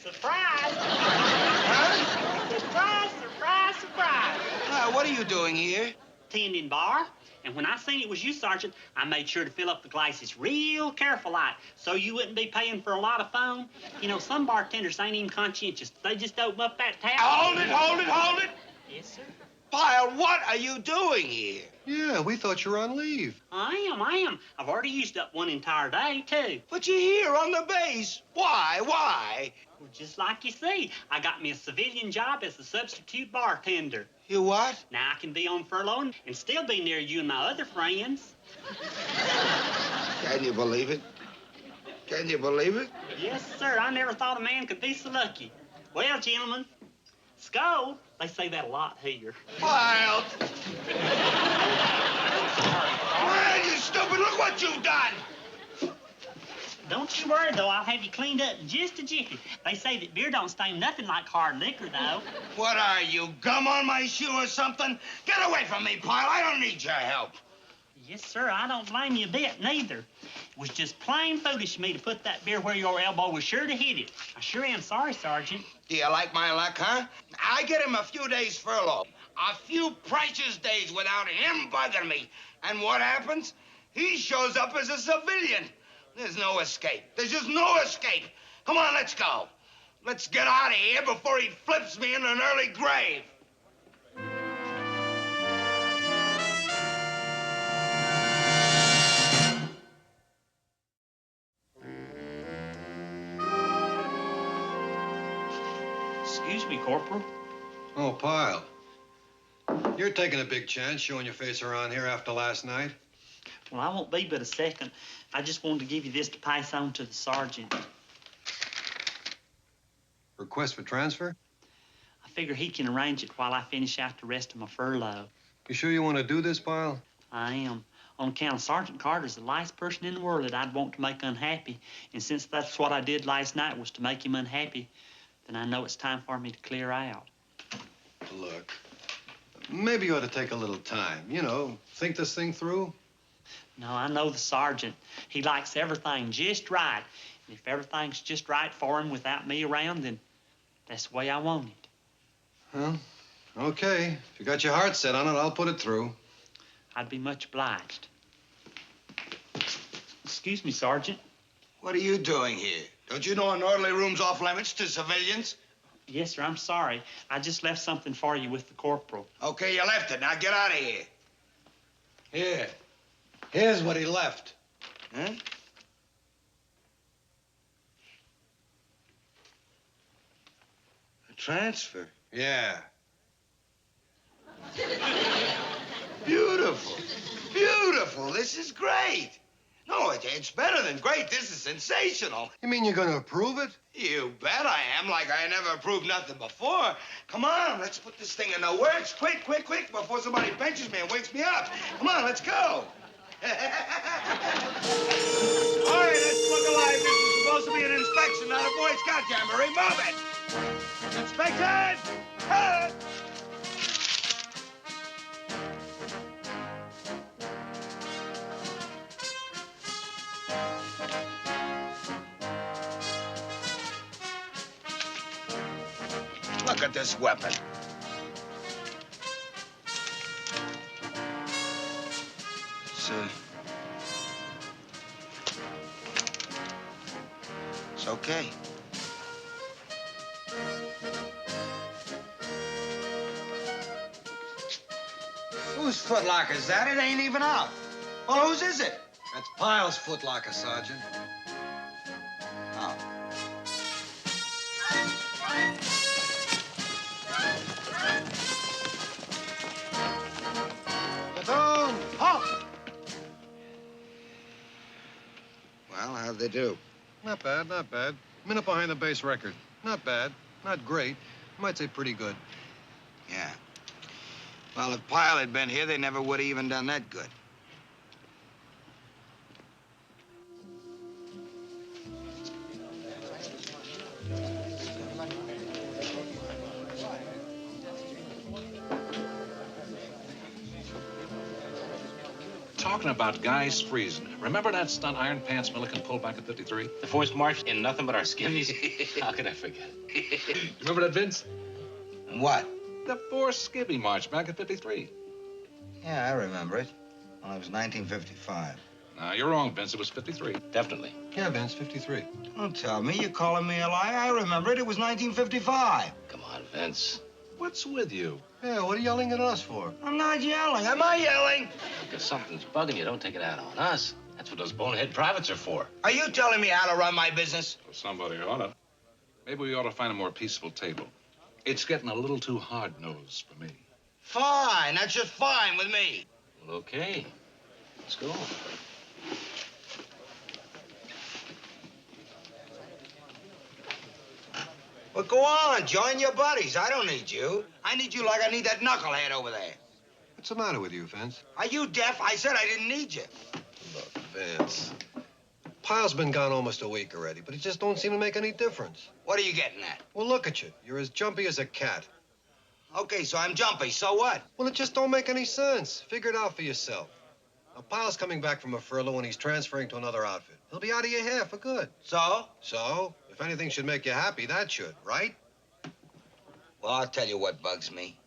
Surprise! Huh? Surprise, surprise, surprise! What are you doing here? Tending bar. And when I seen it was you, Sergeant, I made sure to fill up the glasses real careful like, so you wouldn't be paying for a lot of foam. You know, some bartenders ain't even conscientious. They just open up that tap. Hold it, hold it, hold it! Yes, sir. Pyle, what are you doing here? Yeah, we thought you were on leave. I am. I've already used up one entire day, too. But you're here on the base. Why? Well, just like you see, I got me a civilian job as a substitute bartender. You what? Now I can be on furlough and still be near you and my other friends. Can you believe it? Can you believe it? Yes, sir. I never thought a man could be so lucky. Well, gentlemen, Skull, they say that a lot here. Pyle! Well, you stupid, look what you've done! Don't you worry, though. I'll have you cleaned up in just a jiffy. They say that beer don't stain nothing like hard liquor, though. What are you, gum on my shoe or something? Get away from me, Pyle. I don't need your help. Yes, sir. I don't blame you a bit, neither. It was just plain foolish of me to put that beer where your elbow was sure to hit it. I sure am sorry, Sergeant. Do you like my luck, huh? I get him a few days furlough. A few precious days without him bugging me. And what happens? He shows up as a civilian. There's no escape. There's just no escape. Come on, let's go. Let's get out of here before he flips me in an early grave. Excuse me, Corporal. Oh, Pyle. You're taking a big chance showing your face around here after last night. Well, I won't be but a second. I just wanted to give you this to pass on to the sergeant. Request for transfer? I figure he can arrange it while I finish out the rest of my furlough. You sure you want to do this, Pyle? I am. On account of Sergeant Carter's the last person in the world that I'd want to make unhappy. And since that's what I did last night was to make him unhappy, then I know it's time for me to clear out. Look, maybe you ought to take a little time. You know, think this thing through. No, I know the sergeant. He likes everything just right. And if everything's just right for him without me around, then that's the way I want it. Well, okay. If you got your heart set on it, I'll put it through. I'd be much obliged. Excuse me, Sergeant. What are you doing here? Don't you know an orderly room's off limits to civilians? Yes, sir, I'm sorry. I just left something for you with the corporal. Okay, you left it. Now get out of here. Here. Here's what he left. Huh? A transfer? Yeah. Beautiful. Beautiful. This is great. No, it's better than great. This is sensational. You mean you're going to approve it? You bet I am, like I never approved nothing before. Come on, let's put this thing in the works. Quick, quick, quick, before somebody benches me and wakes me up. Come on, let's go. All right, let's look alive. This is supposed to be an inspection, not a Boy Scout jamboree. Move it! Inspected! Cut! Look at this weapon. It's okay. Whose footlocker is that? It ain't even out. Well, whose is it? That's Pyle's footlocker, Sergeant. Oh. Platoon! Halt! Well, how'd they do? Not bad, not bad. Minute behind the base record. Not bad. Not great. I might say pretty good. Yeah. Well, if Pyle had been here, they never would have even done that good. Talking about guys freezing. Remember that stunt Iron Pants Milliken pulled back at 53? The forced march in nothing but our skivvies? How could I forget? Remember that, Vince? What? The forced skivvy march back at 53. Yeah, I remember it. Well, it was 1955. No, you're wrong, Vince. It was 53. Definitely. Yeah, Vince, 53. Don't tell me. You're calling me a liar. I remember it. It was 1955. Come on, Vince. What's with you? Yeah, what are you yelling at us for? I'm not yelling. Am I yelling? If something's bugging you, don't take it out on us. That's what those bonehead privates are for. Are you telling me how to run my business? Well, somebody ought to. Maybe we ought to find a more peaceful table. It's getting a little too hard-nosed for me. Fine. That's just fine with me. Well, okay. Let's go. Well, go on. Join your buddies. I don't need you. I need you like I need that knucklehead over there. What's the matter with you, Vince? Are you deaf? I said I didn't need you. Look, Vince. Pyle's been gone almost a week already, but it just don't seem to make any difference. What are you getting at? Well, look at you. You're as jumpy as a cat. Okay, so I'm jumpy. So what? Well, it just don't make any sense. Figure it out for yourself. Now, Pyle's coming back from a furlough and he's transferring to another outfit. He'll be out of your hair for good. So? So, if anything should make you happy, that should, right? Well, I'll tell you what bugs me.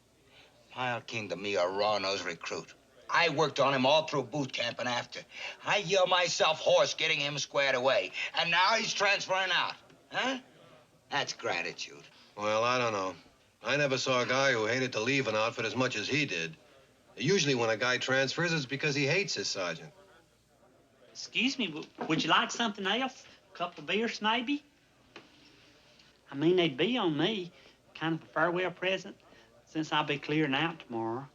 Pyle came to me a raw-nosed recruit. I worked on him all through boot camp and after. I yelled myself hoarse getting him squared away. And now he's transferring out. Huh? That's gratitude. Well, I don't know. I never saw a guy who hated to leave an outfit as much as he did. Usually when a guy transfers, it's because he hates his sergeant. Excuse me, would you like something else? A couple of beers, maybe? I mean, they'd be on me. Kind of a farewell present, since I'll be clearing out tomorrow.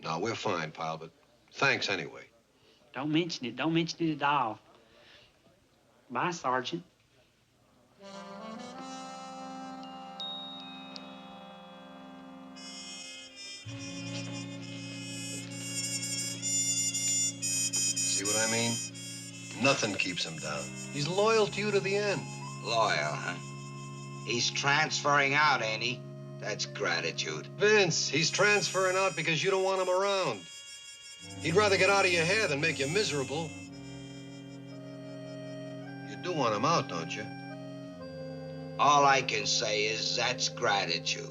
No, we're fine, pal, but thanks anyway. Don't mention it. Don't mention it at all. Bye, Sergeant. See what I mean? Nothing keeps him down. He's loyal to you to the end. Loyal, huh? He's transferring out, ain't he? That's gratitude. Vince, he's transferring out because you don't want him around. He'd rather get out of your hair than make you miserable. You do want him out, don't you? All I can say is that's gratitude.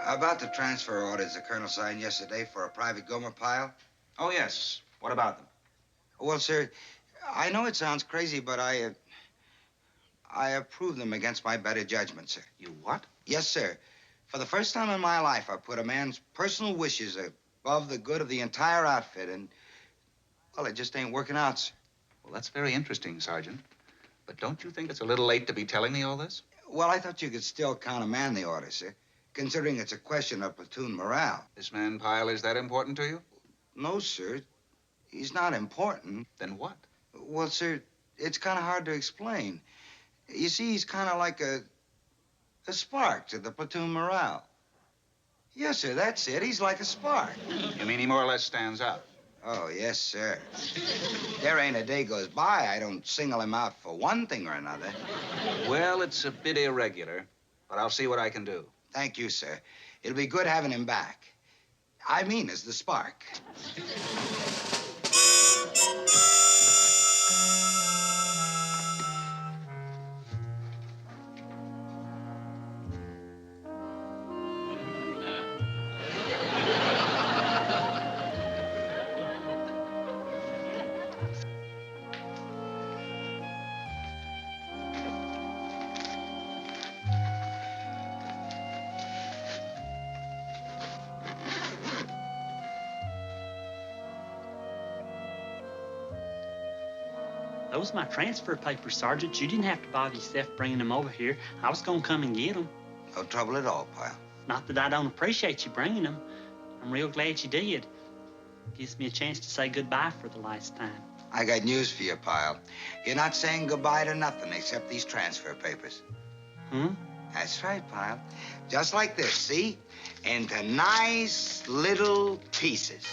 About the transfer orders the colonel signed yesterday for a private Gomer Pyle? Oh, yes. What about them? Well, sir, I know it sounds crazy, but I approve them against my better judgment, sir. You what? Yes, sir. For the first time in my life, I put a man's personal wishes above the good of the entire outfit, and, well, it just ain't working out, sir. Well, that's very interesting, Sergeant. But don't you think it's a little late to be telling me all this? Well, I thought you could still countermand the order, sir, considering it's a question of platoon morale. This man Pyle is that important to you? No, sir. He's not important. Then what? Well, sir, it's kind of hard to explain. You see, he's kind of like a spark to the platoon morale. Yes, sir, that's it. He's like a spark. You mean he more or less stands out? Oh, yes, sir. There ain't a day goes by I don't single him out for one thing or another. Well, it's a bit irregular, but I'll see what I can do. Thank you, sir. It'll be good having him back. I mean, as the spark. Those are my transfer papers, Sergeant. You didn't have to bother yourself bringing them over here. I was going to come and get them. No trouble at all, pal. Not that I don't appreciate you bringing them. I'm real glad you did. Gives me a chance to say goodbye for the last time. I got news for you, pal. You're not saying goodbye to nothing except these transfer papers. That's right, pal. Just like this, see? Into nice little pieces.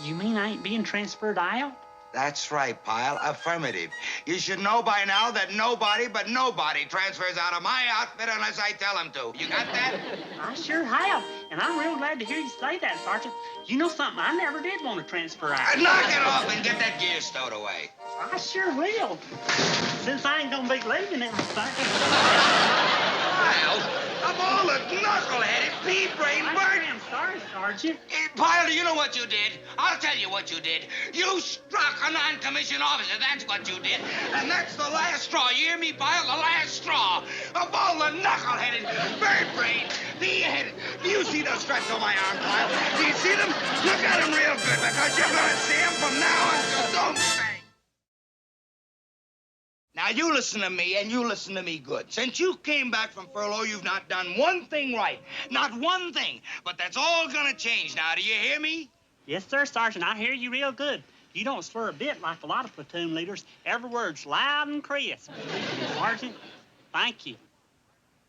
You mean I ain't being transferred out? That's right, pal. Affirmative. You should know by now that nobody but nobody transfers out of my outfit unless I tell them to. You got that? I sure have. And I'm real glad to hear you say that, Sergeant. You know something? I never did want to transfer out. Knock it off and get that gear stowed away. I sure will. Since I ain't gonna be leaving it, Pyle, of all the knuckleheaded, pea-brain bird... I'm sorry, Sergeant. Pyle, you know what you did? I'll tell you what you did. You struck a non-commissioned officer. That's what you did. And that's the last straw. You hear me, Pyle? The last straw. Of all the knuckleheaded, bird-brained, pea-headed... Do you see those stripes on my arm, Pyle? Do you see them? Look at them real good, because you're going to see them from now until doomsday. Now, you listen to me, and you listen to me good. Since you came back from furlough, you've not done one thing right. Not one thing. But that's all gonna change now. Do you hear me? Yes, sir, Sergeant. I hear you real good. You don't slur a bit like a lot of platoon leaders. Every word's loud and crisp. Sergeant, thank you.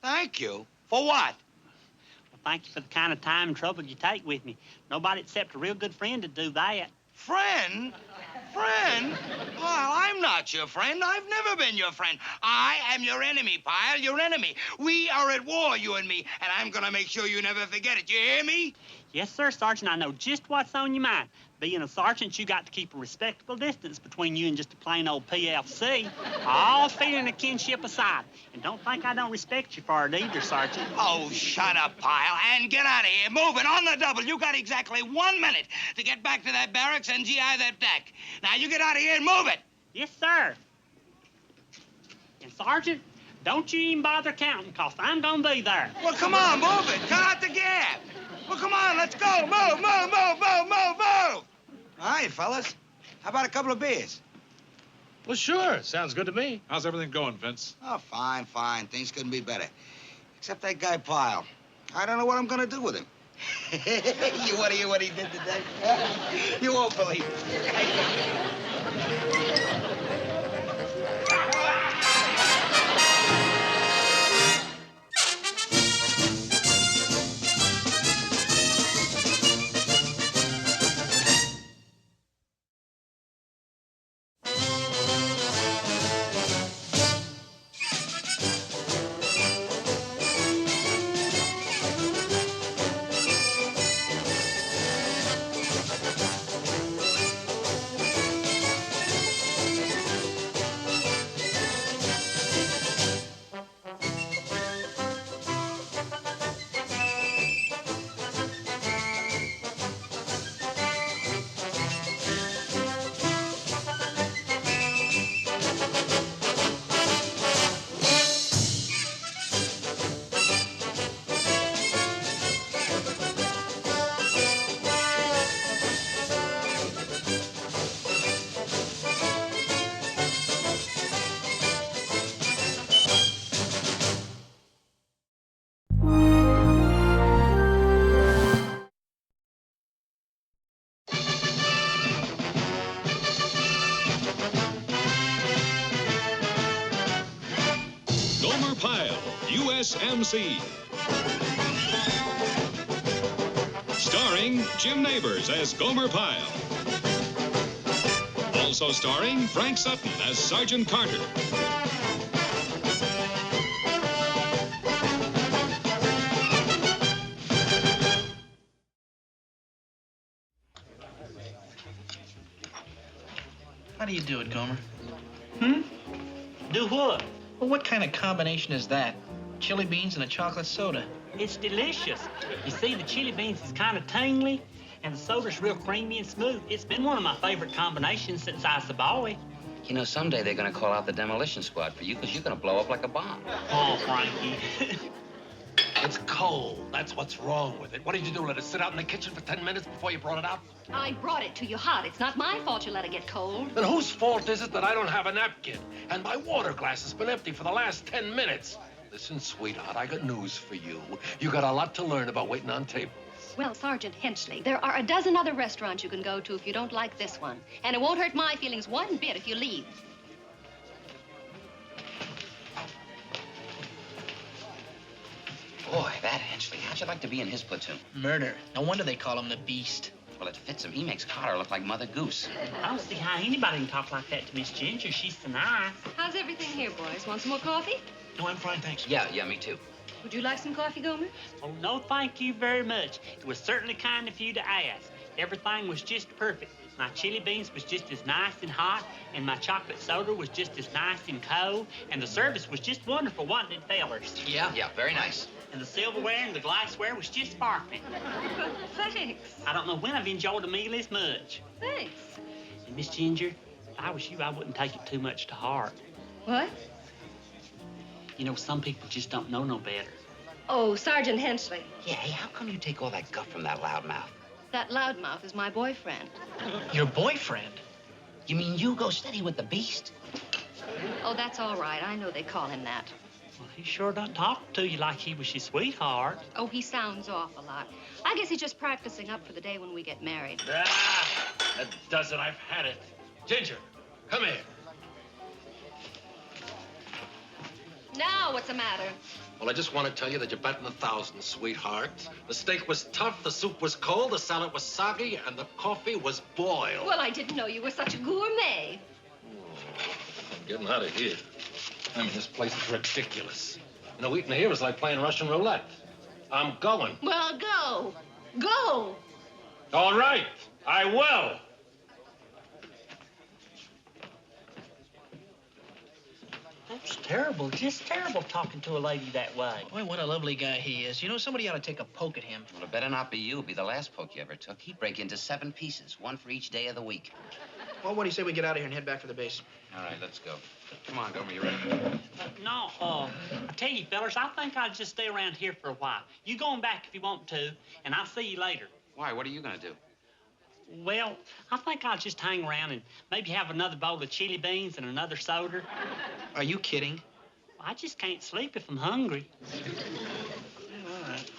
Thank you? For what? Well, thank you for the kind of time and trouble you take with me. Nobody except a real good friend would do that. Friend? Friend? Well, I'm not your friend. I've never been your friend. I am your enemy, Pyle, your enemy. We are at war, you and me, and I'm gonna make sure you never forget it. You hear me? Yes, sir, Sergeant. I know just what's on your mind. Being a sergeant, you got to keep a respectable distance between you and just a plain old PFC. All feeling of kinship aside. And don't think I don't respect you for it either, Sergeant. Oh, shut up, Pyle, and get out of here. Moving on the double. You got exactly 1 minute to get back to that barracks and GI that deck. Now, you get out of here and move it. Yes, sir. And, Sergeant, don't you even bother counting, because I'm going to be there. Well, come on, move it. Cut out the gap. Well, come on, let's go. Move, move, move, move, move, move. All right, fellas. How about a couple of beers? Well, sure. Sounds good to me. How's everything going, Vince? Oh, fine, fine. Things couldn't be better. Except that guy, Pyle. I don't know what I'm gonna do with him. You want to hear what he did today? You won't believe it. Gomer Pyle, USMC. Starring Jim Neighbors as Gomer Pyle. Also starring Frank Sutton as Sergeant Carter. How do you do it, Gomer? Do what? Well, what kind of combination is that? Chili beans and a chocolate soda. It's delicious. You see, the chili beans is kind of tingly, and the soda's real creamy and smooth. It's been one of my favorite combinations since I was a boy. You know, someday they're going to call out the demolition squad for you because you're going to blow up like a bomb. Oh, Frankie. It's cold. That's what's wrong with it. What did you do? Let it sit out in the kitchen for 10 minutes before you brought it out? I brought it to you hot. It's not my fault you let it get cold. Then whose fault is it that I don't have a napkin? And my water glass has been empty for the last 10 minutes. Listen, sweetheart, I got news for you. You got a lot to learn about waiting on tables. Well, Sergeant Henchley, there are a dozen other restaurants you can go to if you don't like this one. And it won't hurt my feelings one bit if you leave. Boy, that Henchley, how'd you like to be in his platoon? Murder. No wonder they call him the Beast. Well, it fits him. He makes Carter look like Mother Goose. I don't see how anybody can talk like that to Miss Ginger. She's so nice. How's everything here, boys? Want some more coffee? No, I'm fine, thanks. Yeah, me too. Would you like some coffee, Gomer? Oh, no, thank you very much. It was certainly kind of you to ask. Everything was just perfect. My chili beans was just as nice and hot, and my chocolate soda was just as nice and cold, and the service was just wonderful, wasn't it, fellers? Yeah, very nice. And the silverware and the glassware was just sparkling. Thanks. I don't know when I've enjoyed a meal as much. Thanks. And Miss Ginger, if I was you, I wouldn't take it too much to heart. What? You know, some people just don't know no better. Oh, Sergeant Henchley. Yeah, hey, how come you take all that guff from that loudmouth? That loudmouth is my boyfriend. Your boyfriend? You mean you go steady with the Beast? Oh, that's all right. I know they call him that. Well, he sure doesn't talk to you like he was your sweetheart. Oh, he sounds off a lot. I guess he's just practicing up for the day when we get married. Ah, that does it. I've had it. Ginger, come here. Now, what's the matter? Well, I just want to tell you that you're betting 1,000, sweetheart. The steak was tough, the soup was cold, the salad was soggy, and the coffee was boiled. Well, I didn't know you were such a gourmet. I'm getting out of here. I mean, this place is ridiculous. You know, eating here is like playing Russian roulette. I'm going. Well, go. Go. All right, I will. That's terrible, just terrible talking to a lady that way. Boy, what a lovely guy he is. You know, somebody ought to take a poke at him. Well, it better not be you. It'd be the last poke you ever took. He'd break into 7 pieces, 1 for each day of the week. Well, what do you say we get out of here and head back for the base? All right, let's go. Come on, Gomer, you ready? I tell you, fellas, I think I'll just stay around here for a while. You go on back if you want to, and I'll see you later. Why? What are you going to do? Well, I think I'll just hang around and maybe have another bowl of chili beans and another soda. Are you kidding? I just can't sleep if I'm hungry. All right.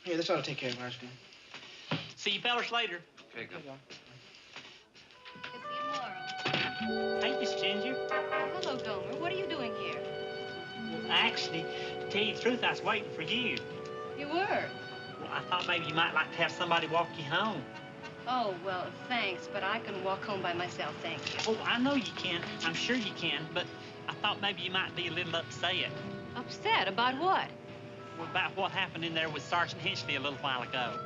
Here, this ought to take care of ours, dude. See you fellas later. Okay, go. Hey, Miss Ginger. Hello, Gomer. What are you doing here? Well, actually, to tell you the truth, I was waiting for you. You were? Well, I thought maybe you might like to have somebody walk you home. Oh, well, thanks, but I can walk home by myself, thank you. Oh, I know you can. I'm sure you can, but I thought maybe you might be a little upset. Upset? About what? Well, about what happened in there with Sergeant Henchley a little while ago.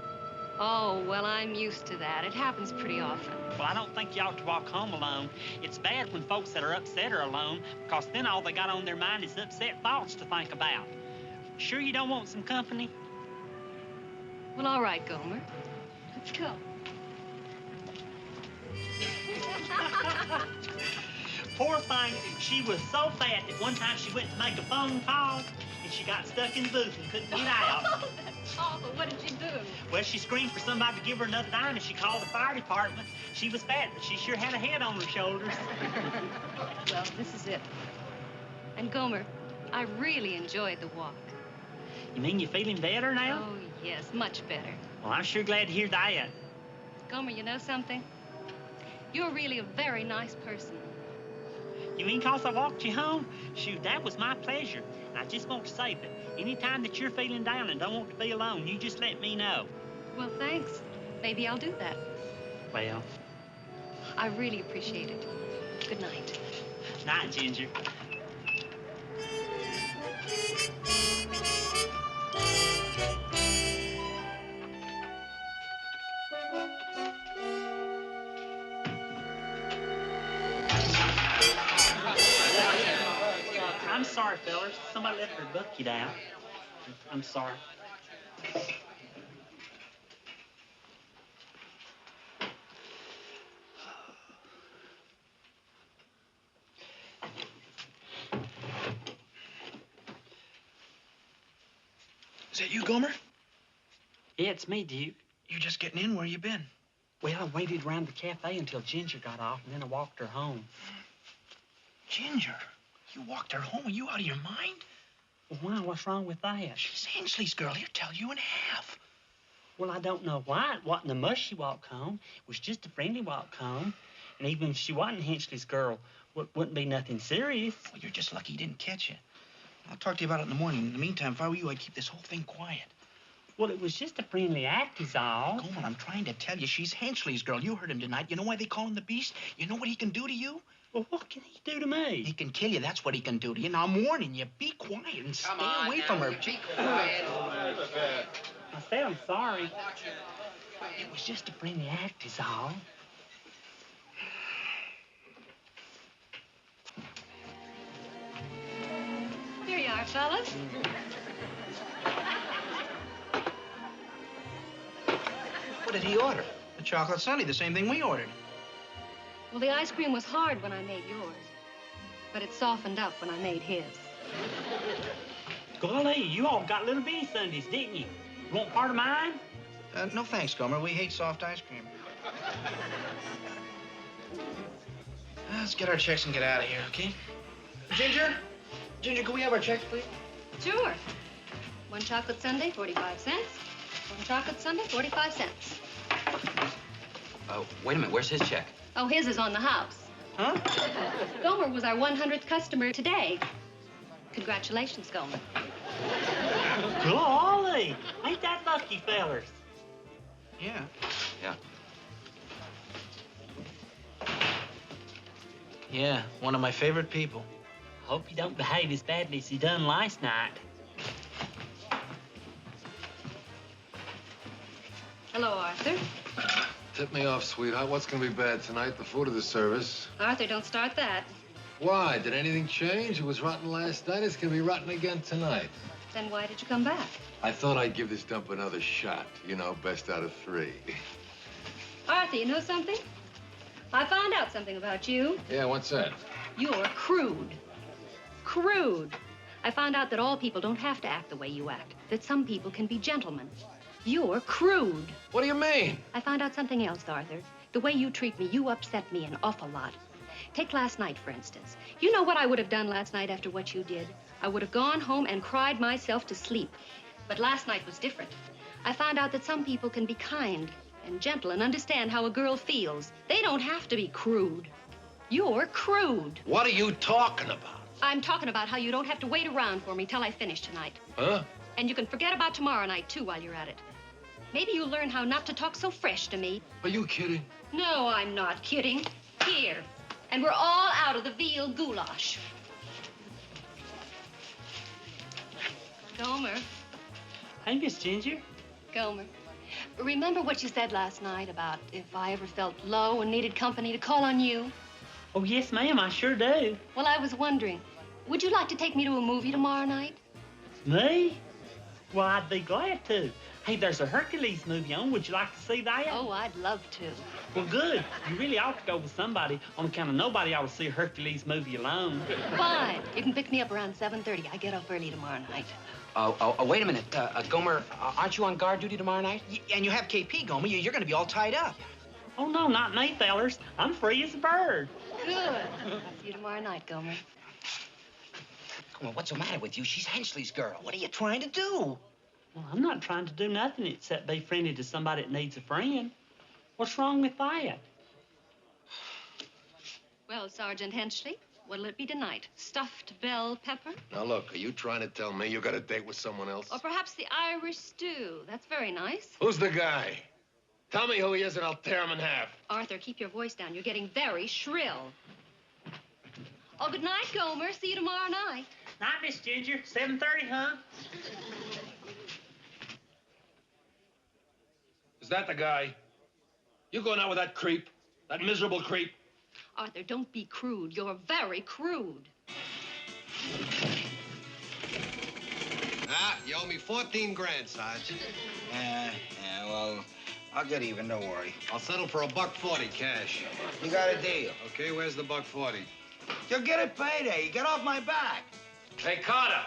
Oh, well, I'm used to that. It happens pretty often. Well, I don't think you ought to walk home alone. It's bad when folks that are upset are alone, because then all they got on their mind is upset thoughts to think about. Sure you don't want some company? Well, all right, Gomer. Let's go. Poor thing, she was so fat that one time she went to make a phone call and she got stuck in the booth and couldn't get out. Oh, that's awful. What did she do? Well, she screamed for somebody to give her another dime and she called the fire department. She was fat, but she sure had a head on her shoulders. Well, this is it. And Gomer, I really enjoyed the walk. You mean you're feeling better now? Oh, yes, much better. Well, I'm sure glad to hear that. Gomer, you know something? You're really a very nice person. You mean 'cause I walked you home? Shoot, that was my pleasure. And I just want to say that anytime that you're feeling down and don't want to be alone, you just let me know. Well, thanks. Maybe I'll do that. Well, I really appreciate it. Good night. night, Ginger. I'm sorry, fellas. Somebody left their bucket out. I'm sorry. Is that you, Gomer? Yeah, it's me, Duke. You're just getting in. Where you been? Well, I waited around the cafe until Ginger got off, and then I walked her home. Ginger? You walked her home? Are you out of your mind? Well, why? What's wrong with that? She's Hensley's girl. He'll tell you in half. Well, I don't know why. It wasn't a must she walked home. It was just a friendly walk home. And even if she wasn't Hensley's girl, wouldn't be nothing serious. Well, you're just lucky he didn't catch you. I'll talk to you about it in the morning. In the meantime, if I were you, I'd keep this whole thing quiet. Well, it was just a friendly act, is all. Gomer, I'm trying to tell you, she's Hensley's girl. You heard him tonight. You know why they call him the Beast? You know what he can do to you? Well, what can he do to me? He can kill you. That's what he can do to you. Now, I'm warning you. Be quiet and stay away from her. Be quiet. I said I'm sorry. It was just a friendly act, is all. Here you are, fellas. What did he order? A chocolate sundae, the same thing we ordered. Well, the ice cream was hard when I made yours, but it softened up when I made his. Golly, you all got little bitty sundaes, didn't you? You want part of mine? No thanks, Gomer. We hate soft ice cream. Let's get our checks and get out of here, okay? Ginger? Ginger, can we have our checks, please? Sure. One chocolate sundae, 45 cents. One chocolate sundae, 45 cents. Wait a minute. Where's his check? Oh, his is on the house. Huh? Gomer was our 100th customer today. Congratulations, Gomer. Golly, ain't that lucky, fellers? Yeah. Yeah. Yeah, one of my favorite people. Hope you don't behave as badly as you done last night. Hello, Arthur. Tip me off, sweetheart. What's gonna be bad tonight? The food or the service? Arthur, don't start that. Why? Did anything change? It was rotten last night. It's gonna be rotten again tonight. Then why did you come back? I thought I'd give this dump another shot. You know, best out of 3. Arthur, you know something? I found out something about you. Yeah, what's that? You're crude. Crude. I found out that all people don't have to act the way you act, that some people can be gentlemen. You're crude. What do you mean? I found out something else, Arthur. The way you treat me, you upset me an awful lot. Take last night, for instance. You know what I would have done last night after what you did? I would have gone home and cried myself to sleep. But last night was different. I found out that some people can be kind and gentle and understand how a girl feels. They don't have to be crude. You're crude. What are you talking about? I'm talking about how you don't have to wait around for me till I finish tonight. Huh? And you can forget about tomorrow night, too, while you're at it. Maybe you'll learn how not to talk so fresh to me. Are you kidding? No, I'm not kidding. Here. And we're all out of the veal goulash. Gomer. Hey, Miss Ginger. Gomer. Remember what you said last night about if I ever felt low and needed company to call on you? Oh, yes, ma'am, I sure do. Well, I was wondering, would you like to take me to a movie tomorrow night? Me? Well, I'd be glad to. Hey, there's a Hercules movie on. Would you like to see that? Oh, I'd love to. Well, good. You really ought to go with somebody. On account of nobody ought to see a Hercules movie alone. Fine. You can pick me up around 7:30. I get off early tomorrow night. Wait a minute. Gomer, aren't you on guard duty tomorrow night? And you have KP, Gomer. You're going to be all tied up. Oh, no, not me, fellers. I'm free as a bird. Good. I'll see you tomorrow night, Gomer. Gomer, what's the matter with you? She's Hensley's girl. What are you trying to do? Well, I'm not trying to do nothing except be friendly to somebody that needs a friend. What's wrong with that? Well, Sergeant Hensley, What'll it be tonight? Stuffed bell pepper? Now, look, are you trying to tell me you got a date with someone else? Or perhaps the Irish stew. That's very nice. Who's the guy? Tell me who he is and I'll tear him in half. Arthur, keep your voice down. You're getting very shrill. Oh, good night, Gomer. See you tomorrow night. Night, Miss Ginger. 7:30, huh? Is that the guy? You going out with that creep? That miserable creep? Arthur, don't be crude. You're very crude. Ah, you owe me 14 grand, Sarge. Well, I'll get even, don't worry. I'll settle for $1.40 cash. You got a deal. Okay, where's the $1.40? You'll get it payday. Get off my back. Hey, Carter.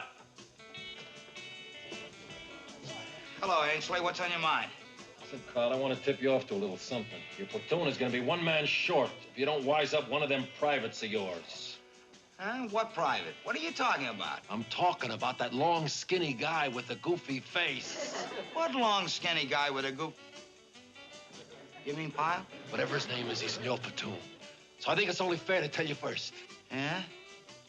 Hello, Ainsley. What's on your mind? Listen, Carter, I want to tip you off to a little something. Your platoon is going to be one man short if you don't wise up one of them privates of yours. Huh? What private? What are you talking about? I'm talking about that long, skinny guy with the goofy face. What long, skinny guy with a goof... You mean Pyle? Whatever his name is, he's in your platoon. So I think it's only fair to tell you first. Yeah?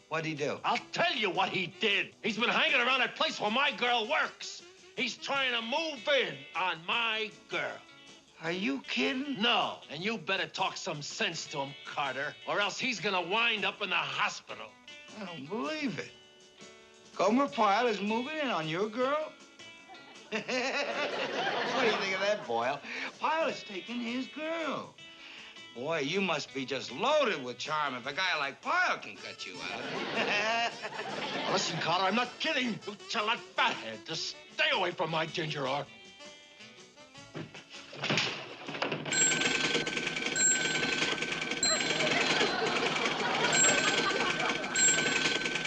What'd he do? I'll tell you what he did. He's been hanging around that place where my girl works. He's trying to move in on my girl. Are you kidding? No. And you better talk some sense to him, Carter, or else he's gonna wind up in the hospital. I don't believe it. Gomer Pyle is moving in on your girl? What do you think of that, Boyle? Pyle is taking his girl. Boy, you must be just loaded with charm if a guy like Pyle can cut you out. Listen, Carter, I'm not kidding. You tell that fathead to stay away from my Ginger Art.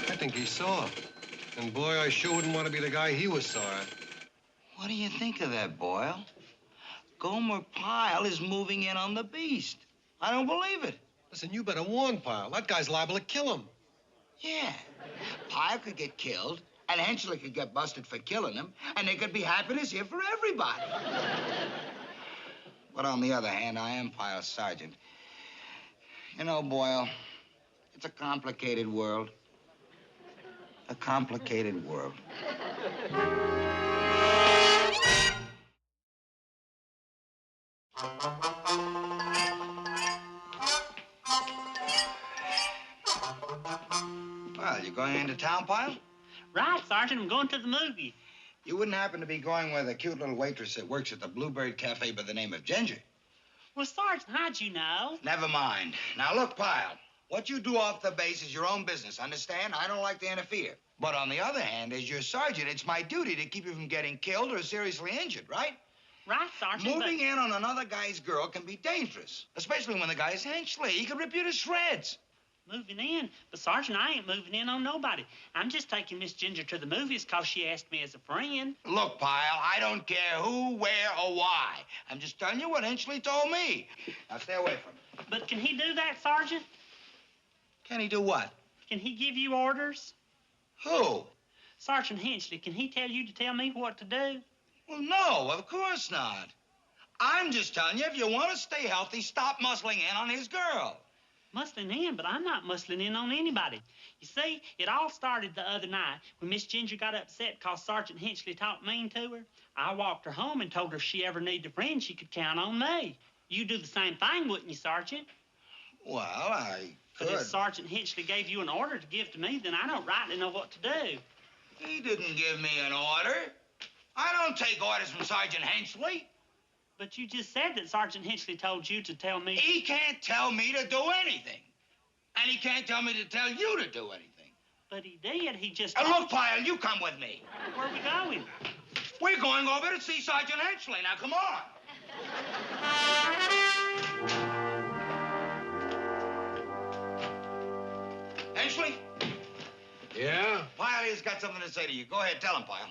I think he saw her. And boy, I sure wouldn't want to be the guy he was saw at. What do you think of that, Boyle? Gomer Pyle is moving in on the beast. I don't believe it. Listen, you better warn Pyle. That guy's liable to kill him. Yeah. Pyle could get killed, and Hensley could get busted for killing him, and there could be happiness here for everybody. But on the other hand, I am Pyle's sergeant. You know, Boyle, it's a complicated world. A complicated world. Well, you going into town, Pyle? Right, Sergeant. I'm going to the movie. You wouldn't happen to be going with a cute little waitress that works at the Bluebird Cafe by the name of Ginger? Well, Sergeant, how'd you know? Never mind. Now, look, Pyle, what you do off the base is your own business, understand? I don't like to interfere. But on the other hand, as your sergeant, it's my duty to keep you from getting killed or seriously injured, right? Right, Sergeant. Moving in on another guy's girl can be dangerous, especially when the guy's Hensley. He could rip you to shreds. Moving in? But, Sergeant, I ain't moving in on nobody. I'm just taking Miss Ginger to the movies because she asked me as a friend. Look, Pyle, I don't care who, where, or why. I'm just telling you what Hensley told me. Now, stay away from him. But can he do that, Sergeant? Can he do what? Can he give you orders? Who? Sergeant Hensley, can he tell you to tell me what to do? Well, no, of course not. I'm just telling you, if you want to stay healthy, stop muscling in on his girl. Muscling in, but I'm not muscling in on anybody. You see, it all started the other night when Miss Ginger got upset because Sergeant Hensley talked mean to her. I walked her home and told her if she ever needed a friend, she could count on me. You do the same thing, wouldn't you, Sergeant? Well, I could. But if Sergeant Hensley gave you an order to give to me, then I don't rightly know what to do. He didn't give me an order. I don't take orders from Sergeant Hensley. But you just said that Sergeant Hensley told you to tell me... He can't tell me to do anything. And he can't tell me to tell you to do anything. But he did. He just... Look, Pyle, you come with me. Where are we going? We're going over to see Sergeant Hensley. Now, come on. Hensley? Yeah? Pyle has got something to say to you. Go ahead, tell him, Pyle.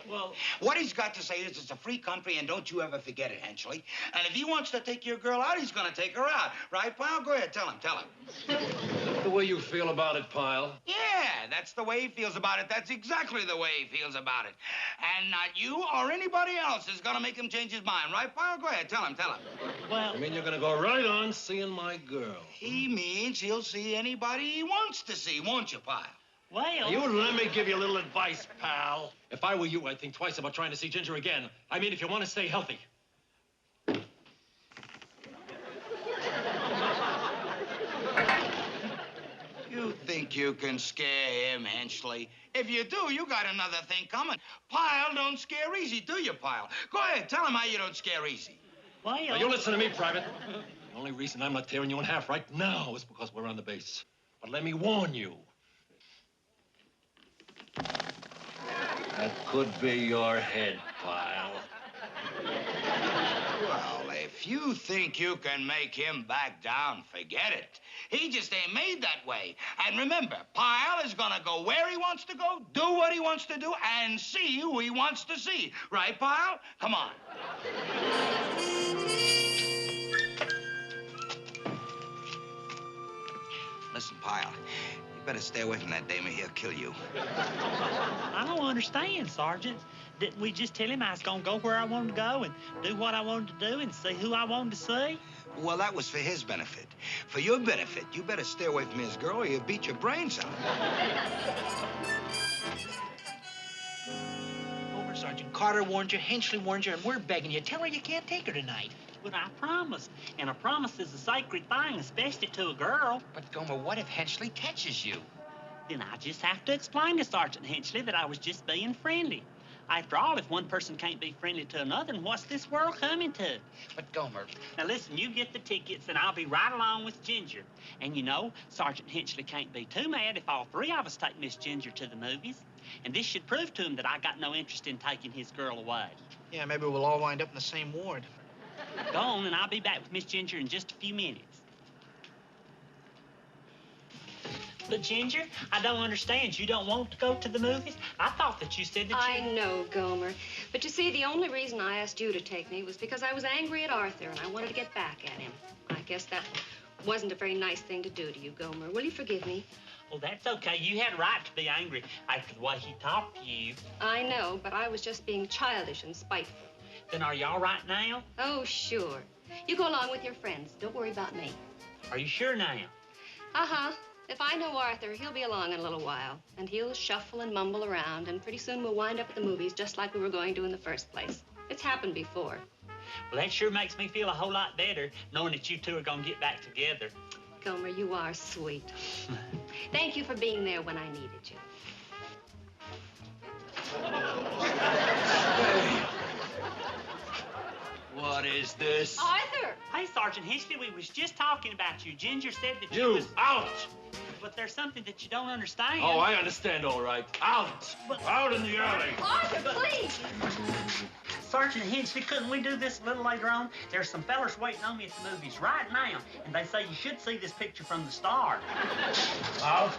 Well... What he's got to say is it's a free country, and don't you ever forget it, Hensley. And if he wants to take your girl out, he's going to take her out. Right, Pyle? Go ahead, tell him. The way you feel about it, Pyle? Yeah. that's the way he feels about it. That's exactly the way he feels about it. And not you or anybody else is gonna make him change his mind, right, pile? Go ahead, tell him. Well, I mean, you're gonna go right on seeing my girl. He means he'll see anybody he wants to see, won't you, pile? Well... Now, you let me give you a little advice, pal. If I were you, I'd think twice about trying to see Ginger again. I mean, if you want to stay healthy. You think you can scare him, Henchley? If you do, you got another thing coming. Pyle don't scare easy, do you, Pyle? Go ahead, tell him how you don't scare easy. Well... Now, you listen to me, Private. The only reason I'm not tearing you in half right now is because we're on the base. But let me warn you. That could be your head, Pyle. Well, if you think you can make him back down, forget it. He just ain't made that way. And remember, Pyle is gonna go where he wants to go, do what he wants to do, and see who he wants to see. Right, Pyle? Come on. Listen, Pyle, you better stay away from that dame or he'll kill you. I don't understand, Sergeant. Didn't we just tell him I was gonna go where I wanted to go and do what I wanted to do and see who I wanted to see? Well, that was for his benefit. For your benefit, you better stay away from his girl or he'll beat your brains out. Over, Sergeant. Carter warned you, Henchley warned you, and we're begging you. Tell her you can't take her tonight. But I promised, and a promise is a sacred thing, especially to a girl. But, Gomer, what if Henchley catches you? Then I just have to explain to Sergeant Henchley that I was just being friendly. After all, if one person can't be friendly to another, then what's this world coming to? But, Gomer... Now, listen, you get the tickets, and I'll be right along with Ginger. And, you know, Sergeant Henchley can't be too mad if all three of us take Miss Ginger to the movies. And this should prove to him that I got no interest in taking his girl away. Yeah, maybe we'll all wind up in the same ward. Go on, and I'll be back with Miss Ginger in just a few minutes. But, Ginger, I don't understand. You don't want to go to the movies? I thought that you said that you... I know, Gomer. But you see, the only reason I asked you to take me was because I was angry at Arthur, and I wanted to get back at him. I guess that wasn't a very nice thing to do to you, Gomer. Will you forgive me? Well, that's okay. You had a right to be angry after the way he talked to you. I know, but I was just being childish and spiteful. Then are you all right now? Oh, sure. You go along with your friends. Don't worry about me. Are you sure now? Uh-huh. If I know Arthur, he'll be along in a little while, and he'll shuffle and mumble around, and pretty soon we'll wind up at the movies just like we were going to in the first place. It's happened before. Well, that sure makes me feel a whole lot better, knowing that you two are going to get back together. Gomer, you are sweet. Thank you for being there when I needed you. What is this? Arthur! Hey, Sergeant Henchley, we was just talking about you. Ginger said that you You, was... out! But there's something that you don't understand. Oh, I understand, all right. Out! Out in the alley! Arthur, please! Sergeant Henchley, couldn't we do this a little later on? There's some fellers waiting on me at the movies right now, and they say you should see this picture from the start. Out!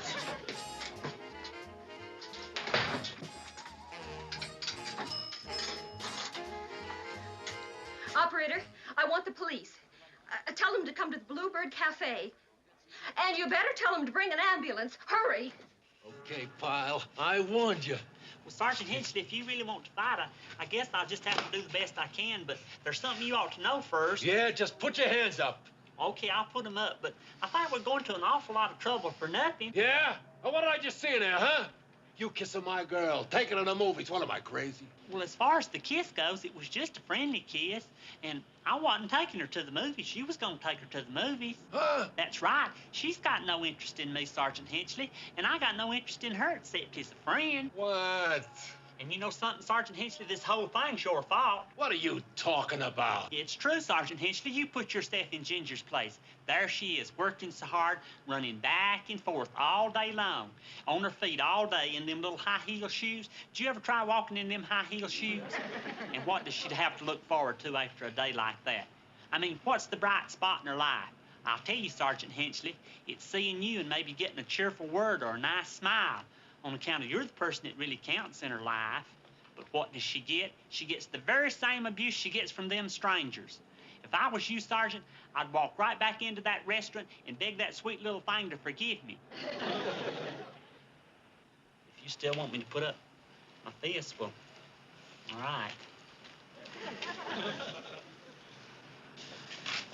Operator, I want the police. Tell them to come to the Bluebird Cafe. And you better tell them to bring an ambulance. Hurry. Okay, Pyle, I warned you. Well, Sergeant Henchley, if you really want to fight, I guess I'll just have to do the best I can, but there's something you ought to know first. Yeah, just put your hands up. Okay, I'll put them up, but I think we're going to an awful lot of trouble for nothing. Yeah? Well, what did I just see in there, huh? You kissing my girl, taking her to the movies. What, am I crazy? Well, as far as the kiss goes, it was just a friendly kiss, and I wasn't taking her to the movies. She was going to take her to the movies. Huh? That's right. She's got no interest in me, Sergeant Henchley, and I got no interest in her except as a friend. What? And you know something, Sergeant Henchley, this whole thing's your fault. What are you talking about? It's true, Sergeant Henchley. You put yourself in Ginger's place. There she is, working so hard, running back and forth all day long, on her feet all day in them little high-heel shoes. Did you ever try walking in them high-heel shoes? And what does she have to look forward to after a day like that? I mean, what's the bright spot in her life? I'll tell you, Sergeant Henchley, it's seeing you and maybe getting a cheerful word or a nice smile. On account of you're the person that really counts in her life. But what does she get? She gets the very same abuse she gets from them strangers. If I was you, Sergeant, I'd walk right back into that restaurant and beg that sweet little thing to forgive me. still want me to put up my fist? Well, all right.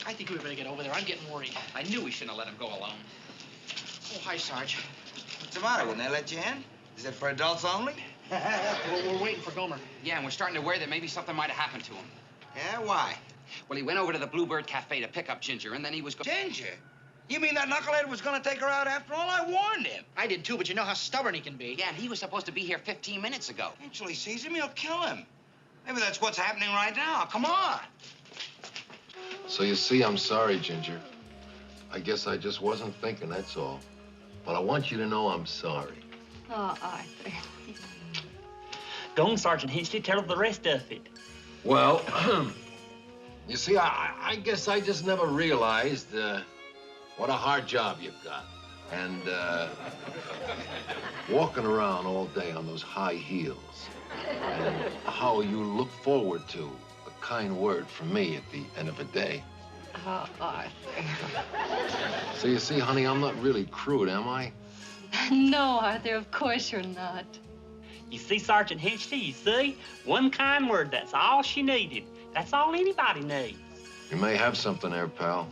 I think we better get over there. I'm getting worried. I knew we shouldn't have let him go alone. Oh, hi, Sarge. What's the matter? Wouldn't they let you in? Is it for adults only? We're waiting for Gomer. Yeah, and we're starting to worry that maybe something might have happened to him. Yeah, why? Well, he went over to the Bluebird Cafe to pick up Ginger, and then he was Ginger? You mean that knucklehead was gonna take her out after all? I warned him. I did too, but you know how stubborn he can be. Yeah, and he was supposed to be here 15 minutes ago. Actually sees him, he'll kill him. Maybe that's what's happening right now. Come on. So you see, I'm sorry, Ginger. I guess I just wasn't thinking, that's all. But I want you to know I'm sorry. Oh, Arthur. Go on, Sergeant Hinchley. Tell her the rest of it. Well, you see, I guess I just never realized what a hard job you've got. And walking around all day on those high heels. And how you look forward to a kind word from me at the end of the day. Oh, Arthur. So you see, honey, I'm not really crude, am I? No, Arthur, of course you're not. You see, Sergeant Hinchley, you see? One kind word, that's all she needed. That's all anybody needs. You may have something there, pal.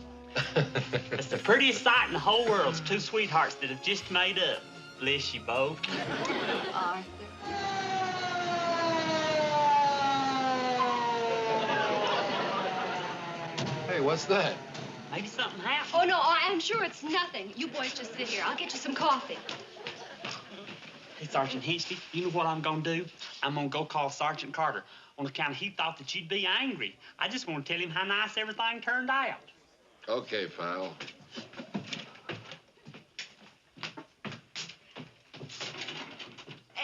It's the prettiest sight in the whole world. It's two sweethearts that have just made up. Bless you both. Arthur. Hey, what's that? Maybe something happened. Oh, no, I'm sure it's nothing. You boys just sit here. I'll get you some coffee. Hey, Sergeant Hinchley, you know what I'm gonna do? I'm gonna go call Sergeant Carter on account of he thought that you'd be angry. I just want to tell him how nice everything turned out. Okay, pal.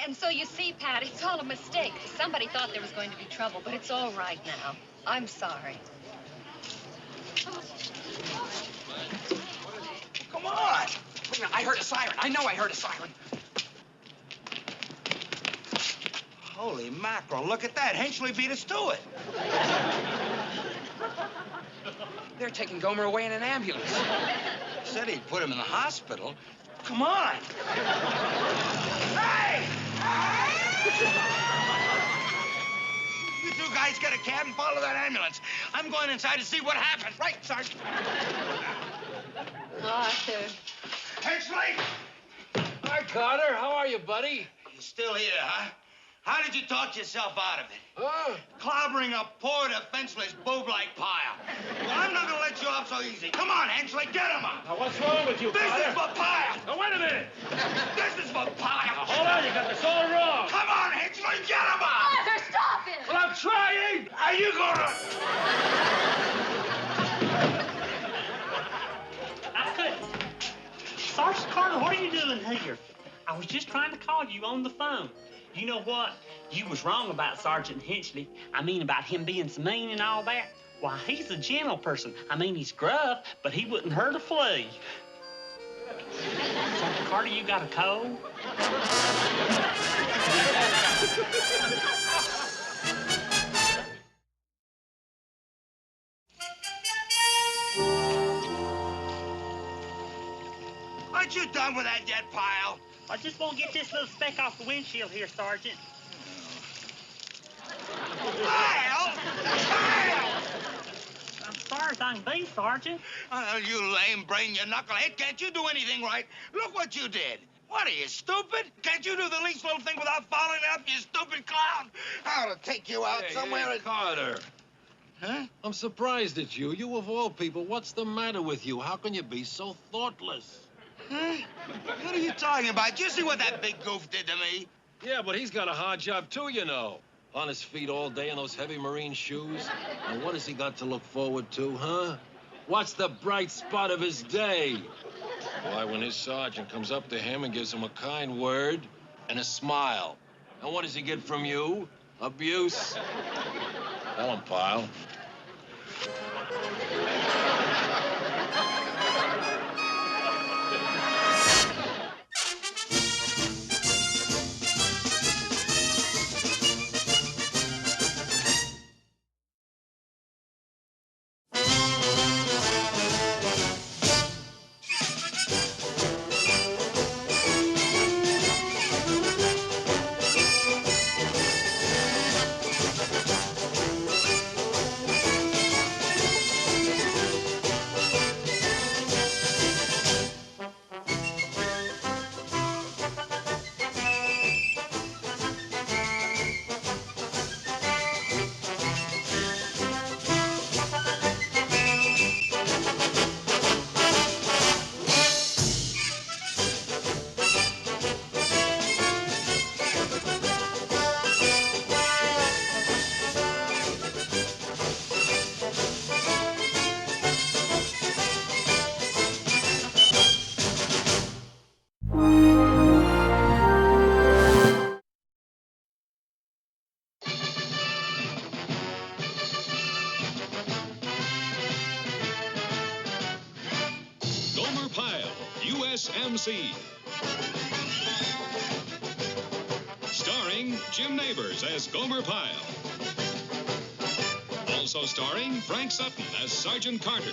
And so you see, Pat, it's all a mistake. Somebody thought there was going to be trouble, but it's all right now. I'm sorry. Come on. Wait a minute, I heard a siren. I know I heard a siren. Holy mackerel, look at that. Hinchley beat us to it. They're taking Gomer away in an ambulance. Said he'd put him in the hospital. Come on. Hey! You two guys get a cab and follow that ambulance. I'm going inside to see what happened. Right, Sergeant? Arthur. Hinchley! Hi, Carter. How are you, buddy? You're still here, huh? How did you talk yourself out of it? Huh? Clobbering a poor, defenseless boob like Pyle. Well, I'm not gonna let you off so easy. Come on, Hinchley, get him up. Now, what's wrong with you, This Carter? is for Pyle. Now, wait a minute. This is for Pyle. Now, hold on. You got this all wrong. Come on, Hinchley, get him up. Arthur, stop it! Well, I'm trying. Are you gonna... I couldn't. Sergeant Carter, what are you doing here? I was just trying to call you on the phone. You know what? You was wrong about Sergeant Hinchley. I mean, about him being so mean and all that. Why, he's a gentle person. I mean, he's gruff, but he wouldn't hurt a flea. Sergeant Carter, you got a cold? Aren't you done with that yet, Pyle? I just won't get this little speck off the windshield here, Sergeant. Pyle! Pyle! I'm sorry as I can be, Sergeant. Oh, you lame brain, you knucklehead. Can't you do anything right? Look what you did. What, are you stupid? Can't you do the least little thing without following it up, you stupid clown? I ought to take you out somewhere Hey, and... Carter. Huh? I'm surprised at you. You of all people, what's the matter with you? How can you be so thoughtless? Huh? What are you talking about? You see what that big goof did to me? Yeah, but he's got a hard job too, you know. On his feet all day in those heavy marine shoes. And what has he got to look forward to, huh? What's the bright spot of his day? Why, when his sergeant comes up to him and gives him a kind word and a smile. And what does he get from you? Abuse. Tell him, Pyle. usmc. Starring Jim Neighbors as Gomer Pyle. Also starring Frank Sutton as Sergeant Carter.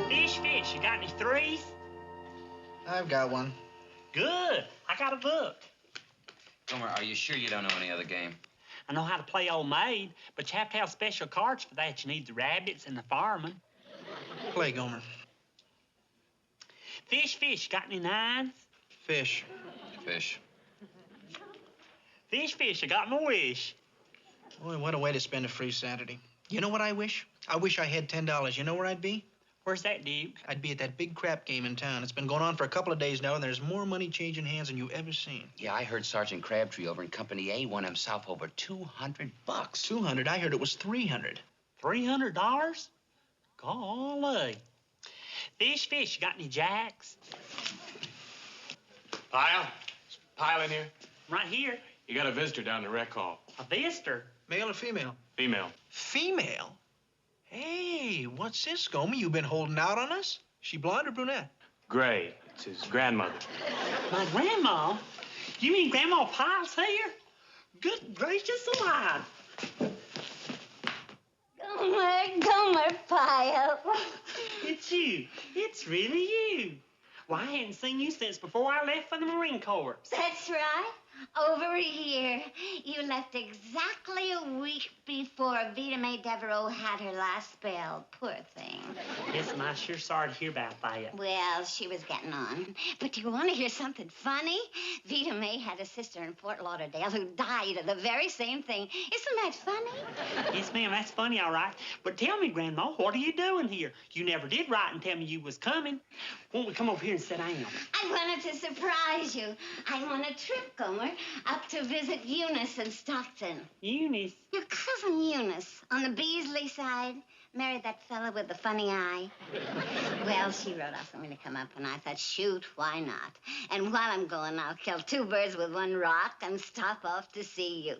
Fish, you got any threes? I've got one. Good. I got a book. Gomer, are you sure you don't know any other game? I know how to play old maid, but you have to have special cards for that. You need the rabbits and the fireman. Play, Gomer. Fish, you got any nines? Fish. Fish. Fish, I got my wish. Boy, what a way to spend a free Saturday. You know what I wish? I wish I had $10. You know where I'd be? Where's that, Duke? I'd be at that big crap game in town. It's been going on for a couple of days now, and there's more money changing hands than you've ever seen. Yeah, I heard Sergeant Crabtree over in Company A won himself over $200. 200? I heard it was 300. $300? Golly. Fish, you got any jacks? Pyle? Is Pyle in here? Right here. You got a visitor down the rec hall. A visitor? Male or female? Female. Female? Hey, what's this, Gomer? You been holding out on us? She blonde or brunette? Gray. It's his grandmother. My grandma? You mean Grandma Pyle's here? Good gracious alive. Gomer Pyle. It's you. It's really you. Well, I hadn't seen you since before I left for the Marine Corps. That's right. Over here. You left exactly a week before Vita Mae Devereaux had her last spell. Poor thing. Yes, I'm sure sorry to hear about that. Well, she was getting on. But do you want to hear something funny? Vita Mae had a sister in Fort Lauderdale who died of the very same thing. Isn't that funny? Yes, ma'am, that's funny, all right. But tell me, Grandma, what are you doing here? You never did write and tell me you was coming. Won't we come over here and sit down? I wanted to surprise you. I'm on a trip, Gomer, up to visit Eunice in Stockton. Eunice? Your cousin Eunice, on the Beasley side, married that fella with the funny eye. Well, she wrote out for me to come up, and I thought, shoot, why not? And while I'm going, I'll kill two birds with one rock and stop off to see you.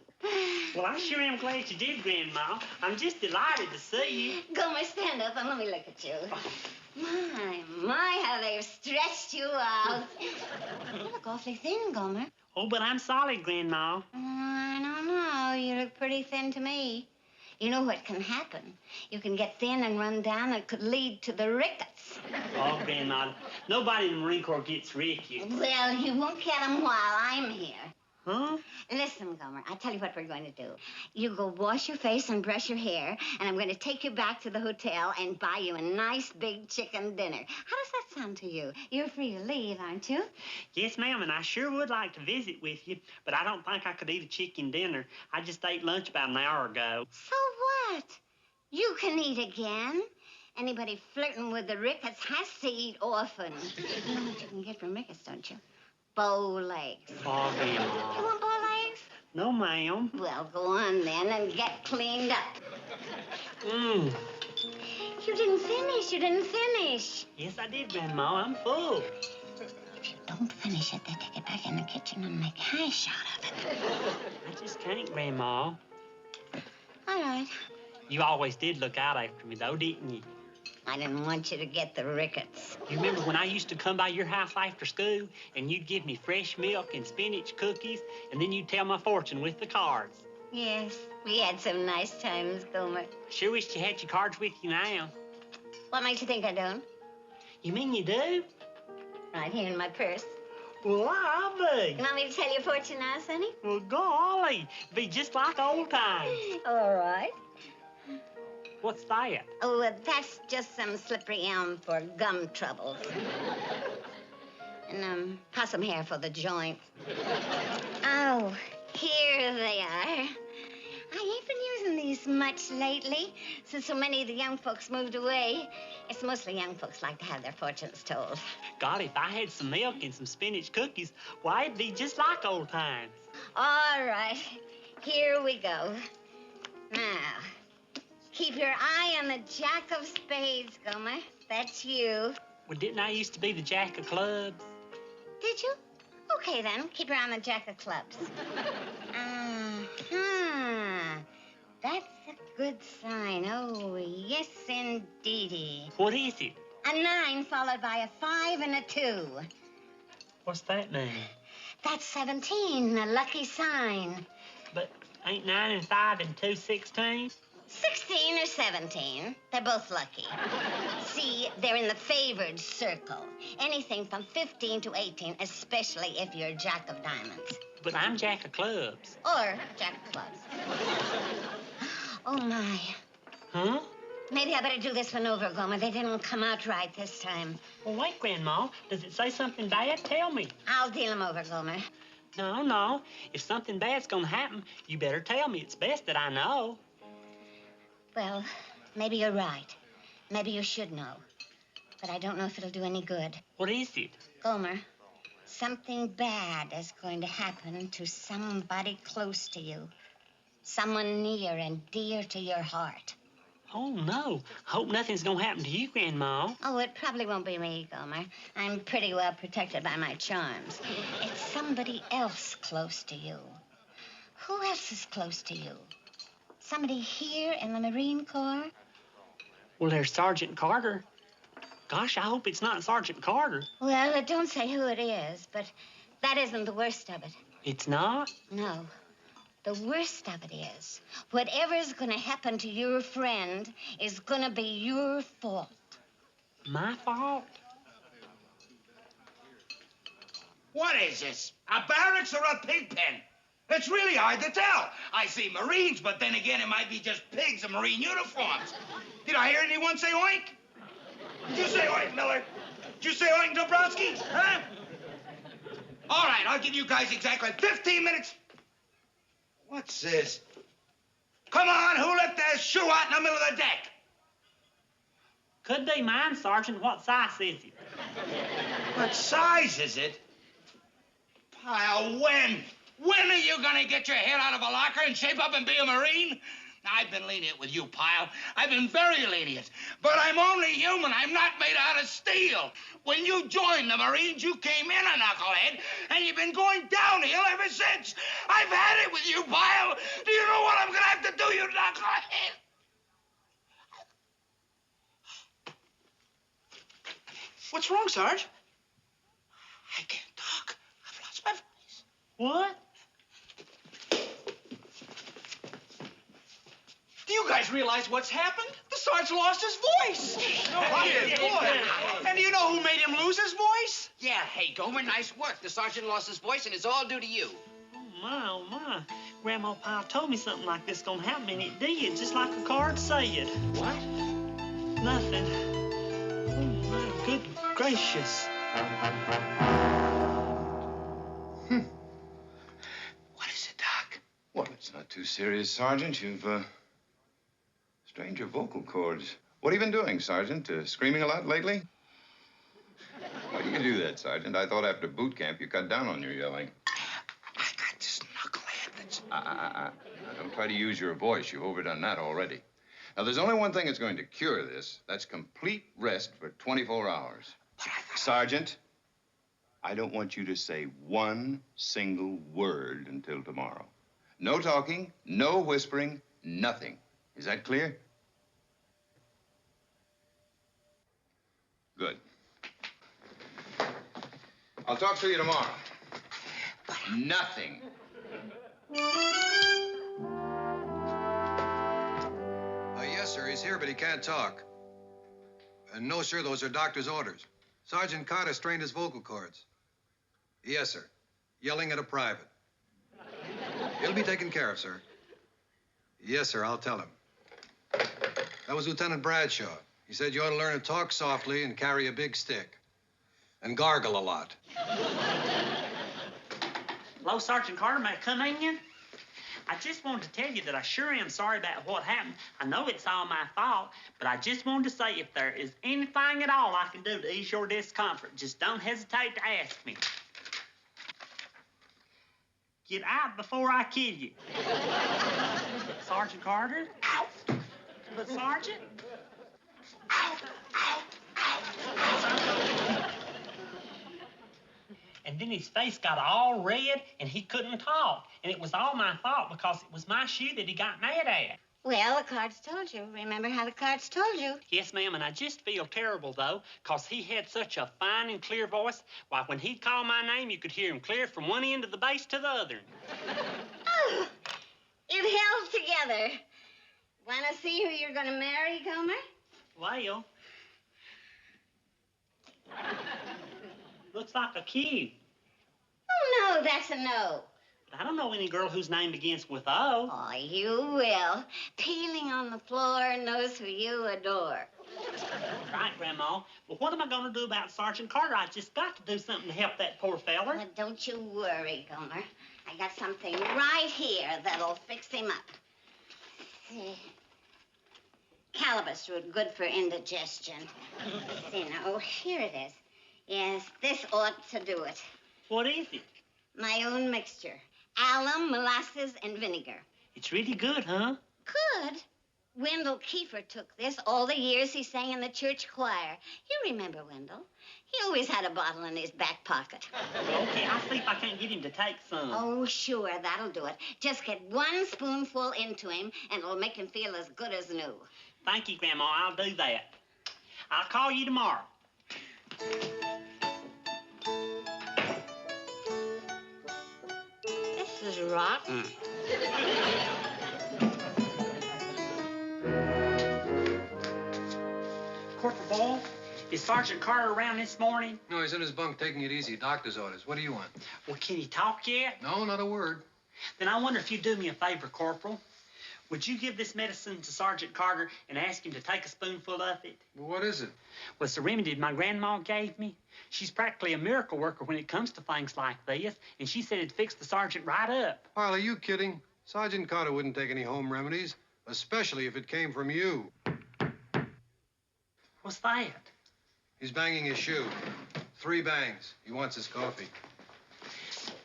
Well, I sure am glad you did, Grandma. I'm just delighted to see you. Gomer, stand up and let me look at you. My, how they've stretched you out. You look awfully thin, Gomer. Oh, but I'm solid, Grandma. I don't know. You look pretty thin to me. You know what can happen? You can get thin and run down, and it could lead to the rickets. Oh, Grandma, nobody in the Marine Corps gets rickets. Well, you won't get them while I'm here. Huh? Listen, Gomer, I'll tell you what we're going to do. You go wash your face and brush your hair, and I'm going to take you back to the hotel and buy you a nice big chicken dinner. How does that sound to you? You're free to leave, aren't you? Yes, ma'am, and I sure would like to visit with you, but I don't think I could eat a chicken dinner. I just ate lunch about an hour ago. So what? You can eat again. Anybody flirting with the rickets has to eat often. You know what you can get from rickets, don't you? Bow legs. Oh, Grandma. You want bow legs? No, ma'am. Well, go on then and get cleaned up. Mmm. You didn't finish. Yes, I did, Grandma. I'm full. If you don't finish it, they take it back in the kitchen and make hash out of it. I just can't, Grandma. All right. You always did look out after me, though, didn't you? I didn't want you to get the rickets. You remember when I used to come by your house after school, and you'd give me fresh milk and spinach cookies, and then you'd tell my fortune with the cards? Yes, we had some nice times, Gomer. Sure wish you had your cards with you now. What makes you think I don't? You mean you do? Right here in my purse. Well, I'll be. You want me to tell your fortune now, Sonny? Well, golly, be just like old times. All right. What's that? Oh, that's just some slippery elm for gum trouble. And, possum hair for the joint. Oh, here they are. I ain't been using these much lately, since so many of the young folks moved away. It's mostly young folks like to have their fortunes told. God, if I had some milk and some spinach cookies, why, it'd be just like old times. All right, here we go. Now, keep your eye on the jack of spades, Gomer. That's you. Well, didn't I used to be the jack of clubs? Did you? Okay, then. Keep your eye on the jack of clubs. that's a good sign. Oh, yes, indeedy. What is it? A 9 followed by a 5 and a 2. What's that mean? That's 17, a lucky sign. But ain't 9 and 5 and 2 16? 16 or 17, they're both lucky. See, they're in the favored circle. Anything from 15 to 18, especially if you're Jack of Diamonds. But I'm Jack of Clubs. Or Jack of Clubs. Oh, my. Huh? Maybe I better do this one over, Gomer. They didn't come out right this time. Well, wait, Grandma. Does it say something bad? Tell me. I'll deal them over, Gomer. No. If something bad's gonna happen, you better tell me. It's best that I know. Well, maybe you're right. Maybe you should know. But I don't know if it'll do any good. What is it? Gomer, something bad is going to happen to somebody close to you. Someone near and dear to your heart. Oh, no. Hope nothing's gonna happen to you, Grandma. Oh, it probably won't be me, Gomer. I'm pretty well protected by my charms. It's somebody else close to you. Who else is close to you? Somebody here in the Marine Corps? Well, there's Sergeant Carter. Gosh, I hope it's not Sergeant Carter. Well, it don't say who it is, but that isn't the worst of it. It's not? No. The worst of it is, whatever's going to happen to your friend is going to be your fault. My fault? What is this? A barracks or a pig pen? It's really hard to tell. I see Marines, but then again, it might be just pigs in Marine uniforms. Did I hear anyone say oink? Did you say oink, Miller? Did you say oink, Dobrowski? Huh? All right, I'll give you guys exactly 15 minutes. What's this? Come on, who left their shoe out in the middle of the deck? Could be mine, Sergeant. What size is it? What size is it? Pyle, when? When are you gonna get your head out of a locker and shape up and be a Marine? I've been lenient with you, Pyle. I've been very lenient. But I'm only human. I'm not made out of steel. When you joined the Marines, you came in a knucklehead, and you've been going downhill ever since. I've had it with you, Pyle. Do you know what I'm gonna have to do, you knucklehead? What's wrong, Sarge? I can't talk. I've lost my voice. What? Do you guys realize what's happened? The Sarge lost his voice. And do you know who made him lose his voice? Yeah, hey, Gomer, nice work. The sergeant lost his voice, and it's all due to you. Oh, my. Grandma Pyle told me something like this gonna happen, and it did, just like the card said. What? Nothing. Oh, my good gracious. What is it, Doc? Well, it's not too serious, Sergeant. You've, strained your vocal cords. What have you been doing, Sergeant? Screaming a lot lately? Why do you do that, Sergeant? I thought after boot camp you cut down on your yelling. I got this knucklehead that's... Now, don't try to use your voice. You've overdone that already. Now, there's only one thing that's going to cure this. That's complete rest for 24 hours. Sergeant, I don't want you to say one single word until tomorrow. No talking, no whispering, nothing. Is that clear? Good. I'll talk to you tomorrow. Nothing. Yes, sir, he's here, but he can't talk. No, sir, those are doctor's orders. Sergeant Carter strained his vocal cords. Yes, sir. Yelling at a private. He'll be taken care of, sir. Yes, sir, I'll tell him. That was Lieutenant Bradshaw. He said you ought to learn to talk softly and carry a big stick. And gargle a lot. Hello, Sergeant Carter. May I come in? I just wanted to tell you that I sure am sorry about what happened. I know it's all my fault, but I just wanted to say if there is anything at all I can do to ease your discomfort, just don't hesitate to ask me. Get out before I kill you. Sergeant Carter? Ow! But Sergeant? Ow! Ow! Ow! And then his face got all red, and he couldn't talk. And it was all my fault because it was my shoe that he got mad at. Well, the cards told you. Remember how the cards told you? Yes, ma'am, and I just feel terrible, though, 'cause he had such a fine and clear voice. Why, when he'd call my name, you could hear him clear from one end of the base to the other. Oh, it held together. Want to see who you're going to marry, Gomer? Well, looks like a Q. Oh, no, that's a no. I don't know any girl whose name begins with O. Oh, you will. Peeling on the floor knows who you adore. Right, Grandma. Well, what am I going to do about Sergeant Carter? I just got to do something to help that poor feller. Well, don't you worry, Gomer. I got something right here that'll fix him up. See, calabash root, good for indigestion. See, now, here it is. Yes, this ought to do it. What is it? My own mixture. Alum, molasses, and vinegar. It's really good, huh? Good. Wendell Kiefer took this all the years he sang in the church choir. You remember Wendell? He always had a bottle in his back pocket. Okay, I'll see if I can't get him to take some. Oh, sure, that'll do it. Just get one spoonful into him, and it'll make him feel as good as new. Thank you, Grandma. I'll do that. I'll call you tomorrow. This is rotten. Corporal Ball, is Sergeant Carter around this morning? No, he's in his bunk taking it easy. Doctor's orders. What do you want? Well, can he talk yet? No, not a word. Then I wonder if you'd do me a favor, Corporal. Would you give this medicine to Sergeant Carter and ask him to take a spoonful of it? Well, what is it? Well, it's a remedy my grandma gave me. She's practically a miracle worker when it comes to things like this, and she said it'd fix the sergeant right up. Pyle, are you kidding? Sergeant Carter wouldn't take any home remedies, especially if it came from you. What's that? He's banging his shoe. 3 bangs. He wants his coffee.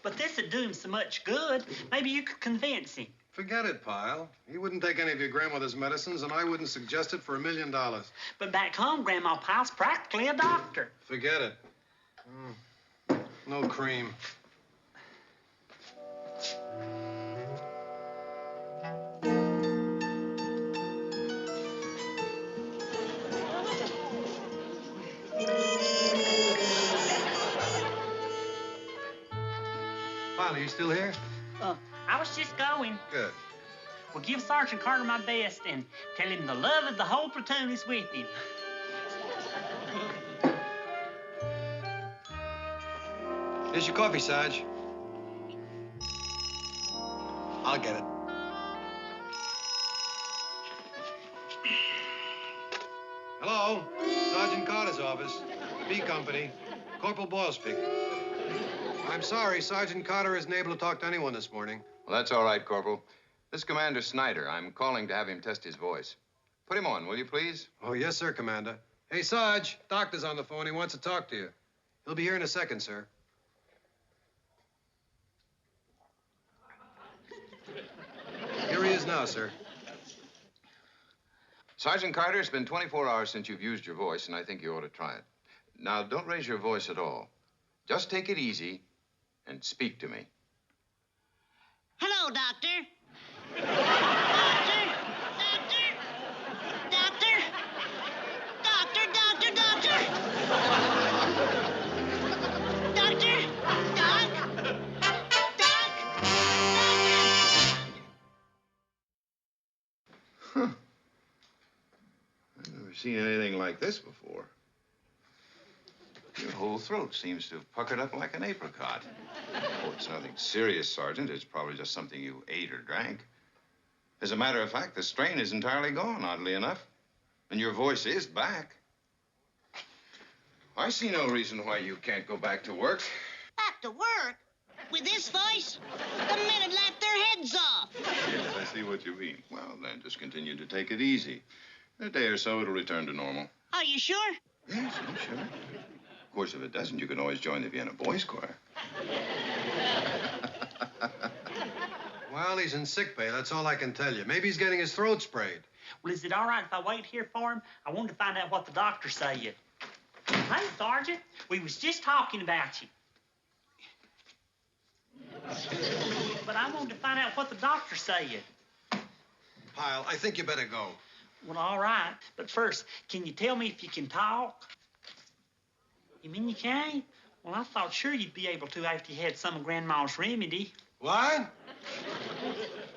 But this'd do him so much good. Maybe you could convince him. Forget it, Pyle. He wouldn't take any of your grandmother's medicines, and I wouldn't suggest it for $1 million. But back home, Grandma Pyle's practically a doctor. Forget it. No cream. Pyle, are you still here? I was just going. Good. Well, give Sergeant Carter my best and tell him the love of the whole platoon is with him. Here's your coffee, Sarge. I'll get it. Hello? Sergeant Carter's office. B Company. Corporal Boyle speaking. I'm sorry, Sergeant Carter isn't able to talk to anyone this morning. Well, that's all right, Corporal. This is Commander Snyder. I'm calling to have him test his voice. Put him on, will you, please? Oh, yes, sir, Commander. Hey, Sarge, doctor's on the phone. He wants to talk to you. He'll be here in a second, sir. Here he is now, sir. Sergeant Carter, it's been 24 hours since you've used your voice, and I think you ought to try it. Now, don't raise your voice at all. Just take it easy and speak to me. Hello, Doctor. Doctor! Doctor! Doctor! Doctor! Doctor! Doctor! Doc! Doc! Huh. I've never seen anything like this before. Your whole throat seems to have puckered up like an apricot. Oh, it's nothing serious, Sergeant. It's probably just something you ate or drank. As a matter of fact, the strain is entirely gone, oddly enough. And your voice is back. I see no reason why you can't go back to work. Back to work? With this voice? The men had laughed their heads off. Yes, I see what you mean. Well, then, just continue to take it easy. In a day or so, it'll return to normal. Are you sure? Yes, I'm sure. Of course, if it doesn't, you can always join the Vienna Boys Choir. Well, he's in sick bay. That's all I can tell you. Maybe he's getting his throat sprayed. Well, is it all right if I wait here for him? I wanted to find out what the doctor said. Hey, Sergeant, we was just talking about you. But I wanted to find out what the doctor said. Pyle, I think you better go. Well, all right. But first, can you tell me if you can talk? You mean you can't? Well, I thought sure you'd be able to after you had some of Grandma's remedy. What?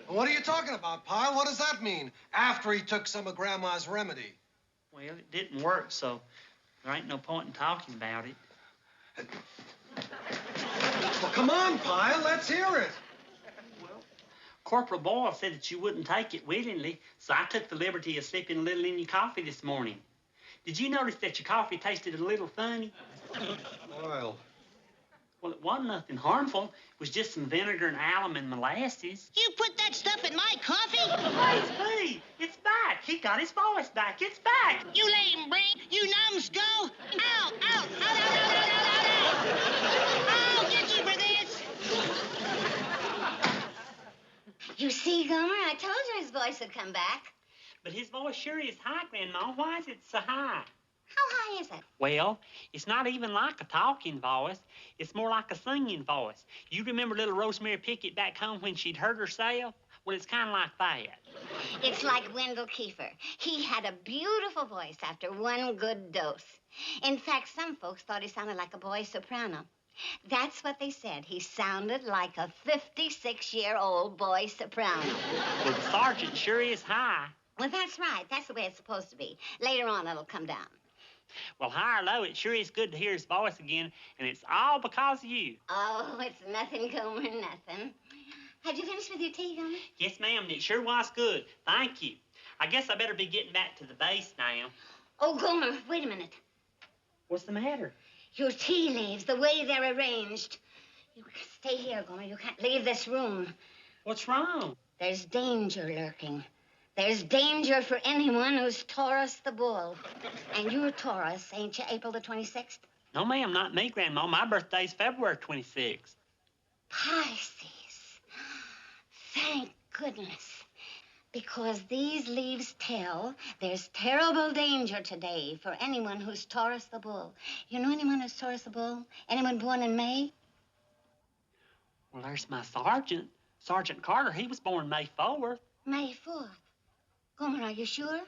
What are you talking about, Pyle? What does that mean? After he took some of Grandma's remedy. Well, it didn't work, so there ain't no point in talking about it. Well, come on, Pyle. Let's hear it. Corporal Boyle said that you wouldn't take it willingly, so I took the liberty of slipping a little in your coffee this morning. Did you notice that your coffee tasted a little funny? Boyle. Well, it wasn't nothing harmful. It was just some vinegar and alum and molasses. You put that stuff in my coffee? Where's Pete? It's back. He got his voice back. It's back. You lame brain. You numbskull. Ow, ow, ow, ow, ow, ow, ow, ow. I'll get you for this. You see, Gomer, I told you his voice would come back. But his voice sure is high, Grandma. Why is it so high? How high is it? Well, it's not even like a talking voice. It's more like a singing voice. You remember little Rosemary Pickett back home when she'd hurt herself? Well, it's kind of like that. It's like Wendell Kiefer. He had a beautiful voice after one good dose. In fact, some folks thought he sounded like a boy soprano. That's what they said. He sounded like a 56-year-old boy soprano. Well, the sergeant sure is high. Well, that's right. That's the way it's supposed to be. Later on, it'll come down. Well, high or low, it sure is good to hear his voice again, and it's all because of you. Oh, it's nothing, Gomer, nothing. Have you finished with your tea, Gomer? Yes, ma'am, and it sure was good. Thank you. I guess I better be getting back to the base now. Oh, Gomer, wait a minute. What's the matter? Your tea leaves, the way they're arranged. You stay here, Gomer. You can't leave this room. What's wrong? There's danger lurking. There's danger for anyone who's Taurus the bull. And you're Taurus, ain't you, April the 26th? No, ma'am, not me, Grandma. My birthday's February 26th. Pisces. Thank goodness. Because these leaves tell there's terrible danger today for anyone who's Taurus the bull. You know anyone who's Taurus the bull? Anyone born in May? Well, there's my sergeant. Sergeant Carter, he was born May 4th. May 4th. Gomer, are you sure?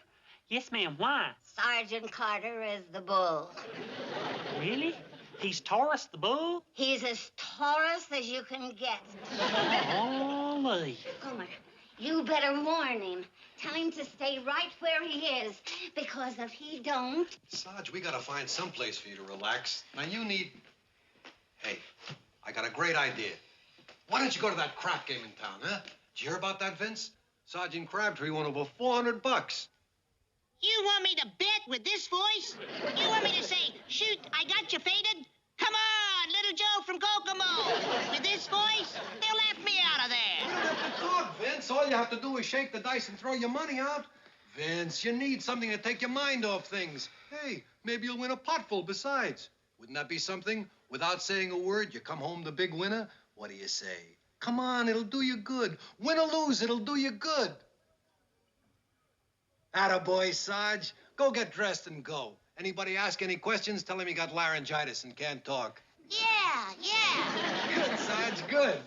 Yes, ma'am. Why? Sergeant Carter is the bull. Really? He's Taurus the bull? He's as Taurus as you can get. Holy. Gomer, you better warn him. Tell him to stay right where he is, because if he don't... Sarge, we gotta find some place for you to relax. Now, you need... Hey, I got a great idea. Why don't you go to that crap game in town, huh? Did you hear about that, Vince? Sergeant Crabtree won over $400. You want me to bet with this voice? You want me to say, shoot, I got you faded? Come on, little Joe from Kokomo. With this voice, they'll laugh me out of there. You don't have to talk, Vince. All you have to do is shake the dice and throw your money out. Vince, you need something to take your mind off things. Hey, maybe you'll win a potful besides. Wouldn't that be something? Without saying a word, you come home the big winner? What do you say? Come on, it'll do you good. Win or lose, it'll do you good. Attaboy, Sarge. Go get dressed and go. Anybody ask any questions, tell him he got laryngitis and can't talk. Yeah. Good, Sarge, good.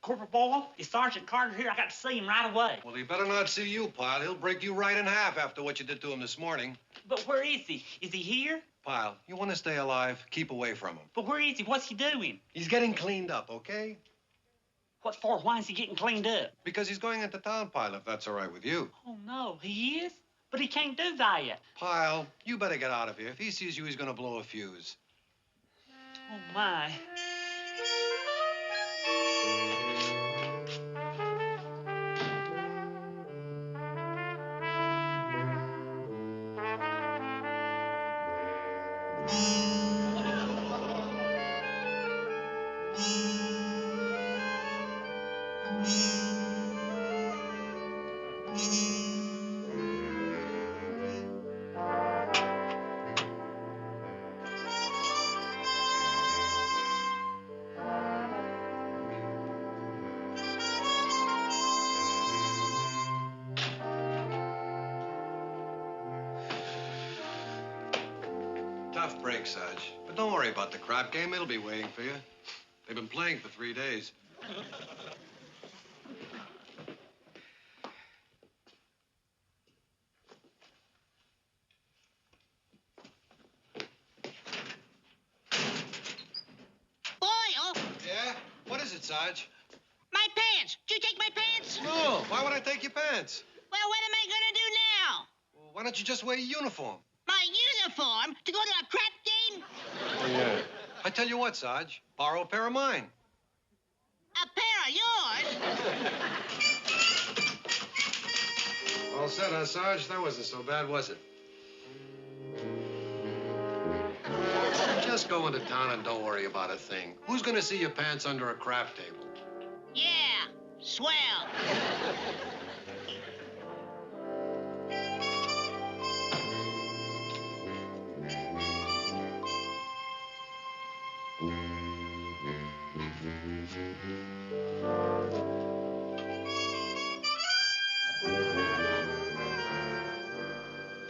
Corporal Boyle, is Sergeant Carter here? I got to see him right away. Well, he better not see you, Pyle. He'll break you right in half after what you did to him this morning. But where is he? Is he here? Pyle, you want to stay alive? Keep away from him. But where is he? What's he doing? He's getting cleaned up, okay? What for? Why is he getting cleaned up? Because he's going into town, Pyle, if that's all right with you. Oh, no, he is? But he can't do that yet. Pyle, you better get out of here. If he sees you, he's going to blow a fuse. Oh, my. Tough break, Sarge. But don't worry about the crap game. It'll be waiting for you. They've been playing for 3 days. Boyle! Yeah? What is it, Sarge? My pants! Did you take my pants? No, why would I take your pants? Well, what am I gonna do now? Well, why don't you just wear your uniform? My uniform? To go to a crap game? Oh, yeah. I tell you what, Sarge, borrow a pair of mine. A pair of yours? All set, huh, Sarge? That wasn't so bad, was it? Just go into town and don't worry about a thing. Who's gonna see your pants under a craft table? Yeah, swell.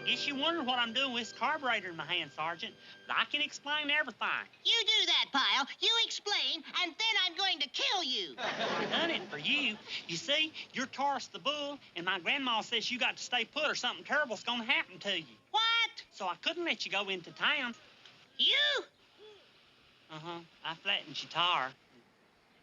Guess you wonder what I'm doing with this carburetor in my hand, Sergeant. But I can explain everything. You do that, Pyle. You explain, and then I'm going to kill you. I done it for you. You see, you're Taurus the bull, and my grandma says you got to stay put or something terrible's gonna happen to you. What? So I couldn't let you go into town. You? Uh-huh. I flattened your tire.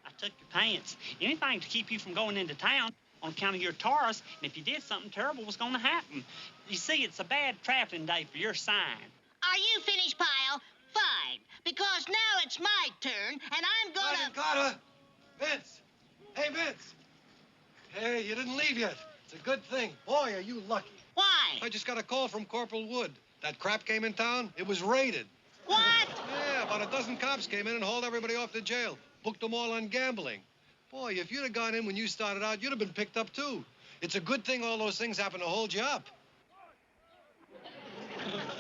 I took your pants. Anything to keep you from going into town on account of your Taurus, and if you did, something terrible was gonna happen. You see, it's a bad traveling day for your sign. Are you finished, Pyle? Fine. Because now it's my turn, and I'm gonna... Sergeant Carter! Vince! Hey, Vince! Hey, you didn't leave yet. It's a good thing. Boy, are you lucky. Why? I just got a call from Corporal Wood. That crap came in town. It was raided. What? Yeah, about a dozen cops came in and hauled everybody off to jail. Booked them all on gambling. Boy, if you'd have gone in when you started out, you'd have been picked up, too. It's a good thing all those things happened to hold you up.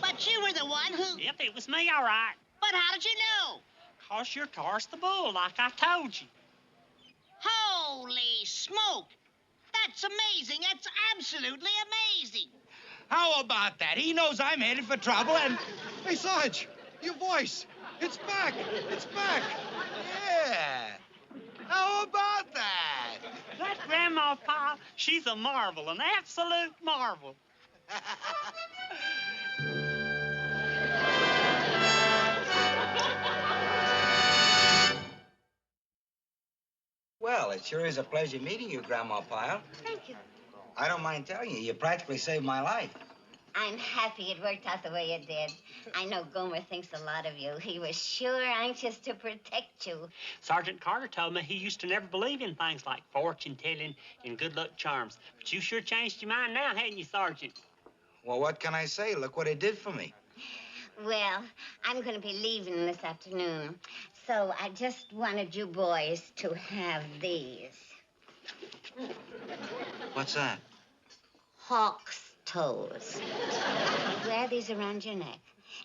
But you were the one who... Yep, it was me, all right. But how did you know? 'Cause you're Taurus the bull, like I told you. Holy smoke! That's amazing. That's absolutely amazing. How about that? He knows I'm headed for trouble and... Hey, Sarge, your voice. It's back. It's back. Yeah. How about that? That Grandma Pyle, she's a marvel, an absolute marvel. Well, it sure is a pleasure meeting you, Grandma Pyle. Thank you. I don't mind telling you, you practically saved my life. I'm happy it worked out the way it did. I know Gomer thinks a lot of you. He was sure anxious to protect you. Sergeant Carter told me he used to never believe in things like fortune telling and good luck charms. But you sure changed your mind now, hadn't you, Sergeant? Well, what can I say? Look what it did for me. Well, I'm going to be leaving this afternoon, so I just wanted you boys to have these. What's that? Hawk's toes. You wear these around your neck,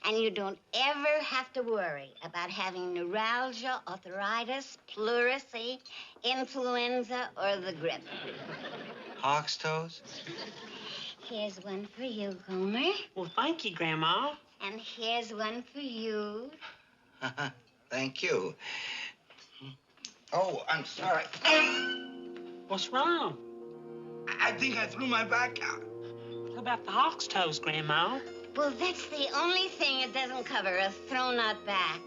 and you don't ever have to worry about having neuralgia, arthritis, pleurisy, influenza, or the grip. Hawk's toes? Here's one for you, Gomer. Well, thank you, Grandma. And here's one for you. Thank you. Oh, I'm sorry. What's wrong? I think I threw my back out. What about the hawk's toes, Grandma? Well, that's the only thing it doesn't cover, a thrown-out back.